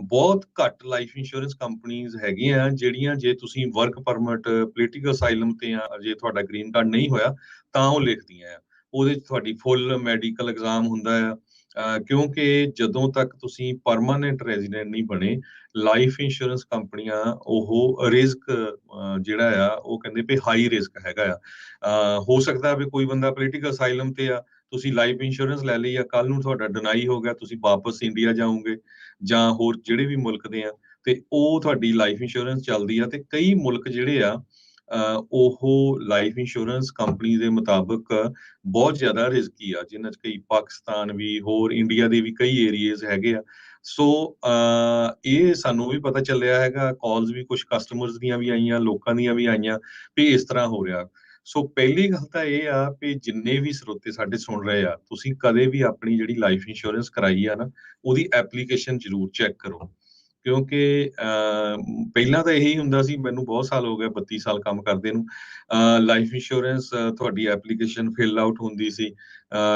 A: ਬਹੁਤ ਘੱਟ ਲਾਈਫ ਇੰਸ਼ੋਰੈਂਸ ਕੰਪਨੀਆਂ ਹੈਗੀਆਂ ਜਿਹੜੀਆਂ ਜੇ ਤੁਸੀਂ ਵਰਕ ਪਰਮਿਟ, ਪੋਲੀਟੀਕਲ ਅਸਾਈਲਮ ਤੇ ਆ, ਜੇ ਤੁਹਾਡਾ ਗ੍ਰੀਨ ਕਾਰਡ ਨਹੀਂ ਹੋਇਆ ਤਾਂ ਉਹ ਲਿਖਦੀਆਂ ਆ। ਉਹਦੇ 'ਚ ਤੁਹਾਡੀ ਫੁੱਲ ਮੈਡੀਕਲ ਐਗਜ਼ਾਮ ਹੁੰਦਾ ਆ। ਕਿਉਂਕਿ ਜਦੋਂ ਤੱਕ ਤੁਸੀਂ ਪਰਮਾਨੈਂਟ ਰੈਜ਼ੀਡੈਂਟ ਨਹੀਂ ਬਣੇ, ਲਾਈਫ ਇੰਸ਼ੋਰੈਂਸ ਕੰਪਨੀਆਂ ਉਹ ਰਿਸਕ ਜਿਹੜਾ ਆ ਉਹ ਕਹਿੰਦੇ ਵੀ ਹਾਈ ਰਿਸਕ ਹੈਗਾ ਆ। ਹੋ ਸਕਦਾ ਵੀ ਕੋਈ ਬੰਦਾ ਪੋਲੀਟੀਕਲ ਅਸਾਈਲਮ ਤੇ ਆ, ਤੁਸੀਂ ਲਾਈਫ ਇੰਸ਼ੋਰੈਂਸ ਲੈ ਲਈ ਆ, ਕੱਲ ਨੂੰ ਤੁਹਾਡਾ ਡਿਨਾਈ ਹੋ ਗਿਆ, ਤੁਸੀਂ ਵਾਪਸ ਇੰਡੀਆ ਜਾਓਗੇ ਜਾਂ ਹੋਰ ਜਿਹੜੇ ਵੀ ਮੁਲਕ ਦੇ ਆ ਤੇ ਉਹ ਤੁਹਾਡੀ ਲਾਈਫ ਇੰਸ਼ੋਰੈਂਸ ਚੱਲਦੀ ਆ। ਤੇ ਕਈ ਮੁਲਕ ਜਿਹੜੇ ਆ ਉਹ ਲਾਈਫ ਇੰਸ਼ੋਰੈਂਸ ਕੰਪਨੀ ਦੇ ਮੁਤਾਬਕ ਬਹੁਤ ਜ਼ਿਆਦਾ ਰਿਸਕੀ ਆ, ਜਿਨ੍ਹਾਂ 'ਚ ਕਈ ਪਾਕਿਸਤਾਨ ਵੀ, ਹੋਰ ਇੰਡੀਆ ਦੇ ਵੀ ਕਈ ਏਰੀਏਜ਼ ਹੈਗੇ ਆ। ਸੋ ਇਹ ਸਾਨੂੰ ਵੀ ਪਤਾ ਚੱਲਿਆ ਹੈਗਾ, ਕਾਲਸ ਵੀ ਕੁਝ ਕਸਟਮਰਸ ਦੀਆਂ ਵੀ ਆਈਆਂ, ਲੋਕਾਂ ਦੀਆਂ ਵੀ ਆਈਆਂ ਵੀ ਇਸ ਤਰ੍ਹਾਂ ਹੋ ਰਿਹਾ। ਸੋ ਪਹਿਲੀ ਗੱਲ ਤਾਂ ਇਹ ਆ ਵੀ ਜਿੰਨੇ ਵੀ ਸਰੋਤੇ ਸਾਡੇ ਸੁਣ ਰਹੇ ਆ, ਤੁਸੀਂ ਕਦੇ ਵੀ ਆਪਣੀ ਜਿਹੜੀ ਲਾਈਫ ਇੰਸ਼ੋਰੈਂਸ ਕਰਾਈ ਆ ਨਾ, ਉਹਦੀ ਐਪਲੀਕੇਸ਼ਨ ਜ਼ਰੂਰ ਚੈੱਕ ਕਰੋ। ਕਿਉਂਕਿ ਪਹਿਲਾਂ ਤਾਂ ਇਹੀ ਹੁੰਦਾ ਸੀ, ਮੈਨੂੰ ਬਹੁਤ ਸਾਲ ਹੋ ਗਏ, 32 ਸਾਲ ਕੰਮ ਕਰਦੇ ਨੂੰ। ਲਾਈਫ ਇੰਸ਼ੋਰੈਂਸ ਤੁਹਾਡੀ ਐਪਲੀਕੇਸ਼ਨ ਫਿਲ ਆਊਟ ਹੁੰਦੀ ਸੀ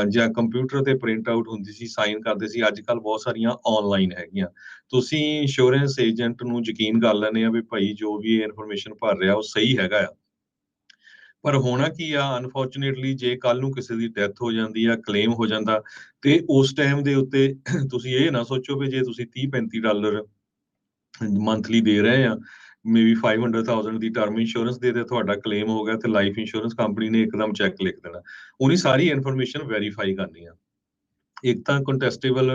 A: ਜਾਂ ਕੰਪਿਊਟਰ ਤੇ ਪ੍ਰਿੰਟ ਆਊਟ ਹੁੰਦੀ ਸੀ, ਸਾਈਨ ਕਰਦੇ ਸੀ। ਅੱਜ ਕੱਲ੍ਹ ਬਹੁਤ ਸਾਰੀਆਂ ਆਨਲਾਈਨ ਹੈਗੀਆਂ। ਤੁਸੀਂ ਇੰਸ਼ੋਰੈਂਸ ਏਜੰਟ ਨੂੰ ਯਕੀਨ ਕਰ ਲੈਂਦੇ ਆ ਵੀ ਭਾਈ ਜੋ ਵੀ ਇਨਫੋਰਮੇਸ਼ਨ ਭਰ ਰਿਹਾ ਉਹ ਸਹੀ ਹੈਗਾ ਆ। ਪਰ ਹੋਣਾ ਕੀ ਆ, ਅਨਫੋਰਚੂਨੇਟਲੀ ਜੇ ਕੱਲ ਨੂੰ ਕਿਸੇ ਦੀ ਡੈਥ ਹੋ ਜਾਂਦੀ ਆ, ਕਲੇਮ ਹੋ ਜਾਂਦਾ, ਤੇ ਉਸ ਟਾਈਮ ਦੇ ਉੱਤੇ ਤੁਸੀਂ ਇਹ ਨਾ ਸੋਚੋ ਵੀ ਜੇ ਤੁਸੀਂ $30-35 ਮੰਥਲੀ ਦੇ ਰਹੇ ਆ, ਮੇਬੀ 500,000 ਦੀ ਟਰਮ ਇੰਸ਼ੋਰੈਂਸ ਦੇ ਤੇ ਤੁਹਾਡਾ ਕਲੇਮ ਹੋ ਗਿਆ ਤੇ ਲਾਈਫ ਇੰਸ਼ੋਰੈਂਸ ਕੰਪਨੀ ਨੇ ਇੱਕਦਮ ਚੈੱਕ ਲਿਖ ਦੇਣਾ। ਉਹਨੀ ਸਾਰੀ ਇਨਫੋਰਮੇਸ਼ਨ ਵੈਰੀਫਾਈ ਕਰਨੀ ਆ। ਇੱਕ ਤਾਂ ਕੰਟੈਸਟੇਬਲ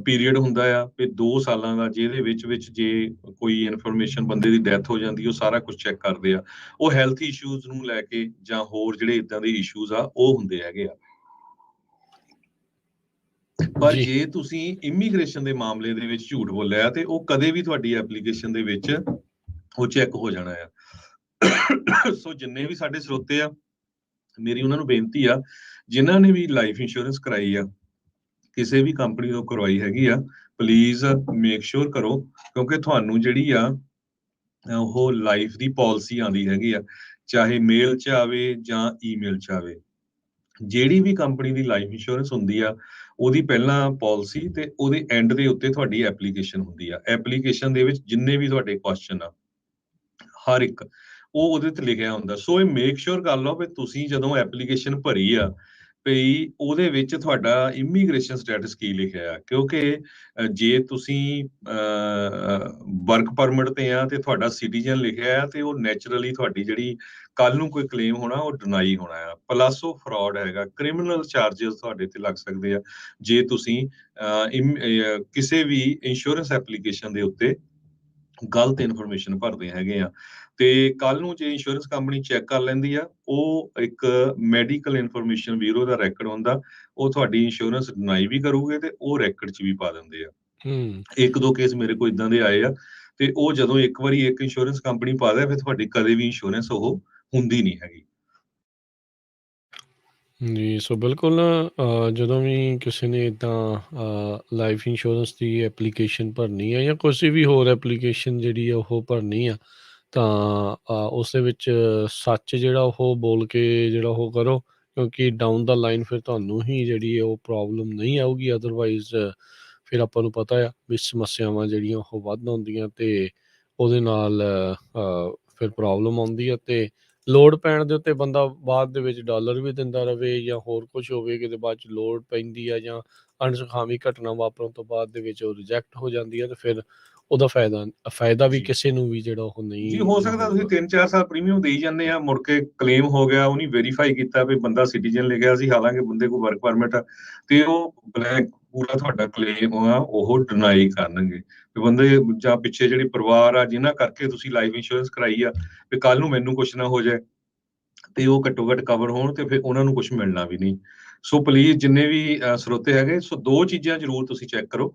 A: ਪੀਰੀਅਡ ਹੁੰਦਾ ਆ ਵੀ 2 ਸਾਲਾਂ ਦਾ, ਜਿਹਦੇ ਵਿੱਚ ਜੇ ਕੋਈ ਇਨਫੋਰਮੇਸ਼ਨ ਬੰਦੇ ਦੀ ਡੈਥ ਹੋ ਜਾਂਦੀ, ਉਹ ਸਾਰਾ ਕੁਝ ਚੈੱਕ ਕਰਦੇ ਆ। ਉਹ ਹੈਲਥ ਇਸ਼ੂਜ਼ ਨੂੰ ਲੈ ਕੇ ਜਾਂ ਹੋਰ ਜਿਹੜੇ ਇਦਾਂ ਦੇ ਇਸ਼ੂਜ਼ ਆ ਉਹ ਹੁੰਦੇ ਹੈਗੇ ਆ। ਪਰ
B: ਜੀ
A: ਜੇ ਤੁਸੀਂ ਇਮੀਗ੍ਰੇਸ਼ਨ ਦੇ ਮਾਮਲੇ ਦੇ ਵਿੱਚ ਝੂਠ ਬੋਲਿਆ ਤੇ ਉਹ ਕਦੇ ਵੀ ਤੁਹਾਡੀ ਐਪਲੀਕੇਸ਼ਨ ਦੇ ਵਿੱਚ ਉਹ ਚੈੱਕ ਹੋ ਜਾਣਾ ਆ। ਸੋ ਜਿੰਨੇ ਵੀ ਸਾਡੇ ਸਰੋਤੇ ਆ, ਮੇਰੀ ਉਹਨਾਂ ਨੂੰ ਬੇਨਤੀ ਆ, ਜਿਨ੍ਹਾਂ ਨੇ ਵੀ ਲਾਈਫ ਇੰਸ਼ੋਰੈਂਸ ਕਰਾਈ ਆ, ਕਿਸੇ ਵੀ ਕੰਪਨੀ ਤੋਂ ਕਰਵਾਈ ਹੈਗੀ ਆ, ਪਲੀਜ਼ ਮੇਕ ਸ਼ੋਰ ਕਰੋ, ਕਿਉਂਕਿ ਤੁਹਾਨੂੰ ਜਿਹੜੀ ਆ ਉਹ ਲਾਈਫ ਦੀ ਪਾਲਿਸੀ ਆਉਂਦੀ ਹੈਗੀ ਆ, ਚਾਹੇ ਮੇਲ 'ਚ ਆਵੇ ਜਾਂ ਈਮੇਲ 'ਚ ਆਵੇ। ਜਿਹੜੀ ਵੀ ਕੰਪਨੀ ਦੀ ਲਾਈਫ ਇੰਸ਼ੋਰੈਂਸ ਹੁੰਦੀ ਆ, ਉਹਦੀ ਪਹਿਲਾਂ ਪਾਲਿਸੀ ਤੇ ਉਹਦੇ ਐਂਡ ਦੇ ਉੱਤੇ ਤੁਹਾਡੀ ਐਪਲੀਕੇਸ਼ਨ ਹੁੰਦੀ ਆ। ਐਪਲੀਕੇਸ਼ਨ ਦੇ ਵਿੱਚ ਜਿੰਨੇ ਵੀ ਤੁਹਾਡੇ ਕੁਐਸਚਨ ਆ, ਹਰ ਇੱਕ ਉਹ ਉਹਦੇ ਤੇ ਲਿਖਿਆ ਹੁੰਦਾ। ਸੋ ਇਹ ਮੇਕ ਸ਼ੋਰ ਕਰ ਲਓ ਵੀ ਤੁਸੀਂ ਜਦੋਂ ਐਪਲੀਕੇਸ਼ਨ ਭਰੀ ਆ, ਭਈ ਉਹਦੇ ਵਿੱਚ ਤੁਹਾਡਾ ਇਮੀਗ੍ਰੇਸ਼ਨ ਸਟੇਟਸ ਕੀ ਲਿਖਿਆ ਆ। ਕਿਉਂਕਿ ਜੇ ਤੁਸੀਂ ਵਰਕ ਪਰਮਿਟ ਤੇ ਆ ਤੇ ਤੁਹਾਡਾ ਸਿਟੀਜ਼ਨ ਲਿਖਿਆ ਆ, ਤੇ ਉਹ ਨੈਚੁਰਲੀ ਤੁਹਾਡੀ ਜਿਹੜੀ ਕੱਲ ਨੂੰ ਕੋਈ ਕਲੇਮ ਹੋਣਾ ਉਹ ਡਿਨਾਈ ਹੋਣਾ ਆ। ਪਲੱਸ ਉਹ ਫਰਾਡ ਹੈਗਾ, ਕ੍ਰਿਮੀਨਲ ਚਾਰजेस ਤੁਹਾਡੇ ਤੇ ਲੱਗ ਸਕਦੇ ਆ ਜੇ ਤੁਸੀਂ ਕਿਸੇ ਵੀ ਇੰਸ਼ੋਰੈਂਸ ਐਪਲੀਕੇਸ਼ਨ ਦੇ ਉੱਤੇ ਗਲਤ ਇਨਫੋਰਮੇਸ਼ਨ ਭਰਦੇ ਹੈਗੇ ਆ। ਤੇ ਕੱਲ ਨੂੰ ਜੇ ਇੰਸ਼ੋਰੈਂਸ ਕੰਪਨੀ ਚੈੱਕ ਕਰ ਲੈਂਦੀ ਆ, ਉਹ ਇੱਕ ਮੈਡੀਕਲ ਇਨਫੋਰਮੇਸ਼ਨ ਬਿਊਰੋ ਦਾ ਰੈਕਡ ਹੁੰਦਾ, ਉਹ ਤੁਹਾਡੀ ਇੰਸ਼ੋਰੈਂਸ ਡਿਨਾਈ ਵੀ ਕਰੂਗੇ ਤੇ ਉਹ ਰੈਕਡ 'ਚ ਵੀ ਪਾ ਦਿੰਦੇ ਆ।
B: ਹੂੰ
A: ਇੱਕ ਦੋ ਕੇਸ ਮੇਰੇ ਕੋਲ ਇਦਾਂ ਦੇ ਆਏ ਆ, ਤੇ ਉਹ ਜਦੋਂ ਇੱਕ ਵਾਰੀ ਇੱਕ ਇੰਸ਼ੋਰੈਂਸ ਕੰਪਨੀ ਪਾ ਦੇ, ਫਿਰ ਤੁਹਾਡੀ ਕਦੇ ਵੀ ਇੰਸ਼ੋਰੈਂਸ ਉਹ ਹੁੰਦੀ ਨਹੀਂ ਹੈਗੀ।
B: ਜੀ ਸੋ ਬਿਲਕੁਲ ਜਦੋਂ ਵੀ ਕਿਸੇ ਨੇ ਇੱਦਾਂ ਲਾਈਫ ਇੰਸ਼ੋਰੈਂਸ ਦੀ ਐਪਲੀਕੇਸ਼ਨ ਭਰਨੀ ਹੈ ਜਾਂ ਕਿਸੇ ਵੀ ਹੋਰ ਐਪਲੀਕੇਸ਼ਨ ਜਿਹੜੀ ਆ ਉਹ ਭਰਨੀ ਆ, ਤਾਂ ਉਸ ਦੇ ਵਿੱਚ ਸੱਚ ਜਿਹੜਾ ਉਹ ਬੋਲ ਕੇ ਜਿਹੜਾ ਉਹ ਕਰੋ, ਕਿਉਂਕਿ ਡਾਊਨ ਦਾ ਲਾਈਨ ਫਿਰ ਤੁਹਾਨੂੰ ਹੀ ਜਿਹੜੀ ਉਹ ਪ੍ਰੋਬਲਮ ਨਹੀਂ ਆਊਗੀ। ਅਦਰਵਾਈਜ਼ ਫਿਰ ਆਪਾਂ ਨੂੰ ਪਤਾ ਆ ਵੀ ਸਮੱਸਿਆਵਾਂ ਜਿਹੜੀਆਂ ਉਹ ਵੱਧ ਆਉਂਦੀਆਂ ਅਤੇ ਉਹਦੇ ਨਾਲ ਫਿਰ ਪ੍ਰੋਬਲਮ ਆਉਂਦੀ ਆ, ਅਤੇ ਲੋੜ ਪੈਣ ਦੇ ਉੱਤੇ ਬੰਦਾ ਬਾਅਦ ਦੇ ਵਿੱਚ ਡਾਲਰ ਵੀ ਦਿੰਦਾ ਰਹੇ ਜਾਂ ਹੋਰ ਕੁਛ ਹੋਵੇ, ਕਿਤੇ ਬਾਅਦ 'ਚ ਲੋੜ ਪੈਂਦੀ ਆ ਜਾਂ ਅਣਸੁਖਾਵੀ ਘਟਨਾ ਵਾਪਰਨ ਤੋਂ ਬਾਅਦ ਦੇ ਵਿੱਚ ਉਹ ਰਿਜੈਕਟ ਹੋ ਜਾਂਦੀ ਆ, ਤੇ ਫਿਰ ਉਹਦਾ ਫਾਇਦਾ ਵੀ
A: ਜੀ
B: ਕਿਸੇ ਨੂੰ ਵੀ ਜਿਹੜਾ ਉਹ
A: ਜੀ, ਹੋ
B: ਨਹੀਂ
A: ਸਕਦਾ ਤੁਸੀਂ
B: ਹੋਊਗਾ।
A: 3-4 ਸਾਲ ਪ੍ਰੀਮੀਅਮ ਦੇਈ ਜਾਂਦੇ ਆ, ਮੁੜ ਕੇ ਕਲੇਮ ਹੋ ਗਿਆ, ਉਹਨੇ ਵੈਰੀਫਾਈ ਕੀਤਾ ਵੀ ਬੰਦਾ ਸਿਟੀਜ਼ਨ ਲਿਖਿਆ ਸੀ, ਹਾਲਾਂਕਿ ਬੰਦੇ ਕੋਲ ਵਰਕ ਪਰਮਿਟ ਆ, ਤੇ ਉਹ ਬਲੈਂਕ ਪੂਰਾ ਤੁਹਾਡਾ ਕਲੇਮ ਆ ਉਹ ਡਿਨਾਈ ਕਰਨਗੇ। ਤੇ ਬੰਦੇ ਜਾਂ ਪਿੱਛੇ ਜਿਹੜੀ ਪਰਿਵਾਰ ਆ ਜਿਨ੍ਹਾਂ ਕਰਕੇ ਤੁਸੀਂ ਲਾਈਫ ਇੰਸ਼ੋਰੈਂਸ ਕਰਾਈ ਆ, ਵੀ ਕੱਲ ਨੂੰ ਮੈਨੂੰ ਕੁਛ ਨਾ ਹੋ ਜਾਏ, ਤੇ ਉਹ ਘੱਟੋ ਘੱਟ ਕਵਰ ਹੋਣ, ਤੇ ਫਿਰ ਉਹਨਾਂ ਨੂੰ ਕੁਛ ਮਿਲਣਾ ਵੀ ਨਹੀਂ। ਸੋ ਪਲੀਜ਼ ਜਿੰਨੇ ਵੀ ਸਰੋਤੇ ਹੈਗੇ, ਸੋ 2 ਚੀਜ਼ਾਂ ਜ਼ਰੂਰ ਤੁਸੀਂ ਚੈੱਕ ਕਰੋ।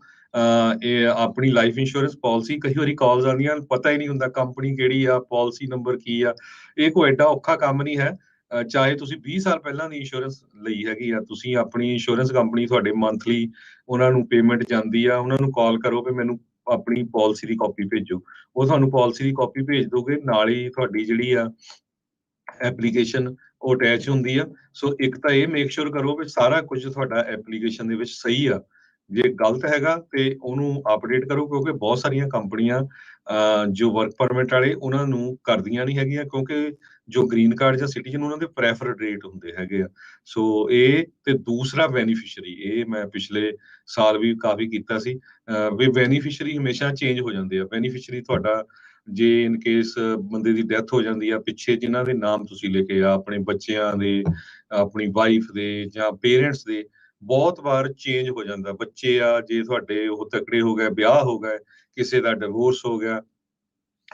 A: ਇਹ ਆਪਣੀ ਲਾਈਫ ਇੰਸ਼ੋਰੈਂਸ ਪਾਲਿਸੀ, ਕਈ ਵਾਰੀ ਕਾਲਸ ਆਉਂਦੀਆਂ, ਪਤਾ ਹੀ ਨਹੀਂ ਹੁੰਦਾ ਕੰਪਨੀ ਕਿਹੜੀ ਆ, ਪਾਲਿਸੀ ਨੰਬਰ ਕੀ ਆ। ਇਹ ਕੋਈ ਐਡਾ ਔਖਾ ਕੰਮ ਨਹੀਂ ਹੈ। ਚਾਹੇ ਤੁਸੀਂ 20 ਸਾਲ ਪਹਿਲਾਂ ਦੀ ਇੰਸ਼ੋਰੈਂਸ ਲਈ ਹੈਗੀ ਆ, ਤੁਸੀਂ ਆਪਣੀ ਇੰਸ਼ੋਰੈਂਸ ਕੰਪਨੀ ਤੁਹਾਡੇ ਮੰਥਲੀ ਉਹਨਾਂ ਨੂੰ ਪੇਮੈਂਟ ਜਾਂਦੀ ਆ, ਉਹਨਾਂ ਨੂੰ ਕਾਲ ਕਰੋ ਵੀ ਮੈਨੂੰ ਆਪਣੀ ਪਾਲਿਸੀ ਦੀ ਕਾਪੀ ਭੇਜੋ। ਉਹ ਤੁਹਾਨੂੰ ਪਾਲਿਸੀ ਦੀ ਕਾਪੀ ਭੇਜ ਦੋਗੇ, ਨਾਲ ਹੀ ਤੁਹਾਡੀ ਜਿਹੜੀ ਆ ਐਪਲੀਕੇਸ਼ਨ ਉਹ ਅਟੈਚ ਹੁੰਦੀ ਆ। ਸੋ ਇੱਕ ਤਾਂ ਇਹ ਮੇਕ ਸ਼ੋਰ ਕਰੋ ਵੀ ਸਾਰਾ ਕੁਝ ਤੁਹਾਡਾ ਐਪਲੀਕੇਸ਼ਨ ਦੇ ਵਿੱਚ ਸਹੀ ਆ। ਜੇ ਗਲਤ ਹੈਗਾ ਤੇ ਉਹਨੂੰ ਅਪਡੇਟ ਕਰੋ, ਕਿਉਂਕਿ ਬਹੁਤ ਸਾਰੀਆਂ ਕੰਪਨੀਆਂ ਜੋ ਵਰਕ ਪਰਮਿਟ ਵਾਲੇ ਉਹਨਾਂ ਨੂੰ ਕਰਦੀਆਂ ਨਹੀਂ ਹੈਗੀਆਂ, ਕਿਉਂਕਿ ਜੋ ਗ੍ਰੀਨ ਕਾਰਡ ਜਾਂ ਸਿਟੀਜ਼ਨ ਉਹਨਾਂ ਦੇ ਪ੍ਰੈਫਰਡ ਰੇਟ ਹੁੰਦੇ ਹੈਗੇ ਆ। ਸੋ ਇਹ ਤੇ ਦੂਸਰਾ ਬੈਨੀਫਿਸ਼ਰੀ, ਇਹ ਮੈਂ ਪਿਛਲੇ ਸਾਲ ਵੀ ਕਾਫੀ ਕੀਤਾ ਸੀ, ਵੀ ਬੈਨੀਫਿਸ਼ਰੀ ਹਮੇਸ਼ਾ ਚੇਂਜ ਹੋ ਜਾਂਦੇ ਆ। ਬੈਨੀਫਿਸ਼ਰੀ ਤੁਹਾਡਾ ਜੇ ਇਨ ਕੇਸ ਬੰਦੇ ਦੀ ਡੈਥ ਹੋ ਜਾਂਦੀ ਆ, ਪਿੱਛੇ ਜਿਨ੍ਹਾਂ ਦੇ ਨਾਮ ਤੁਸੀਂ ਲਿਖੇ ਆ, ਆਪਣੇ ਬੱਚਿਆਂ ਦੇ, ਆਪਣੀ ਵਾਈਫ ਦੇ ਜਾਂ ਪੇਰੈਂਟਸ ਦੇ, ਬਹੁਤ ਵਾਰ ਚੇਂਜ ਹੋ ਜਾਂਦਾ। ਬੱਚੇ ਆ ਜੇ ਤੁਹਾਡੇ ਉਹ ਤਕੜੇ ਹੋ ਗਏ, ਵਿਆਹ ਹੋ ਗਏ, ਕਿਸੇ ਦਾ ਡਿਵੋਰਸ ਹੋ ਗਿਆ,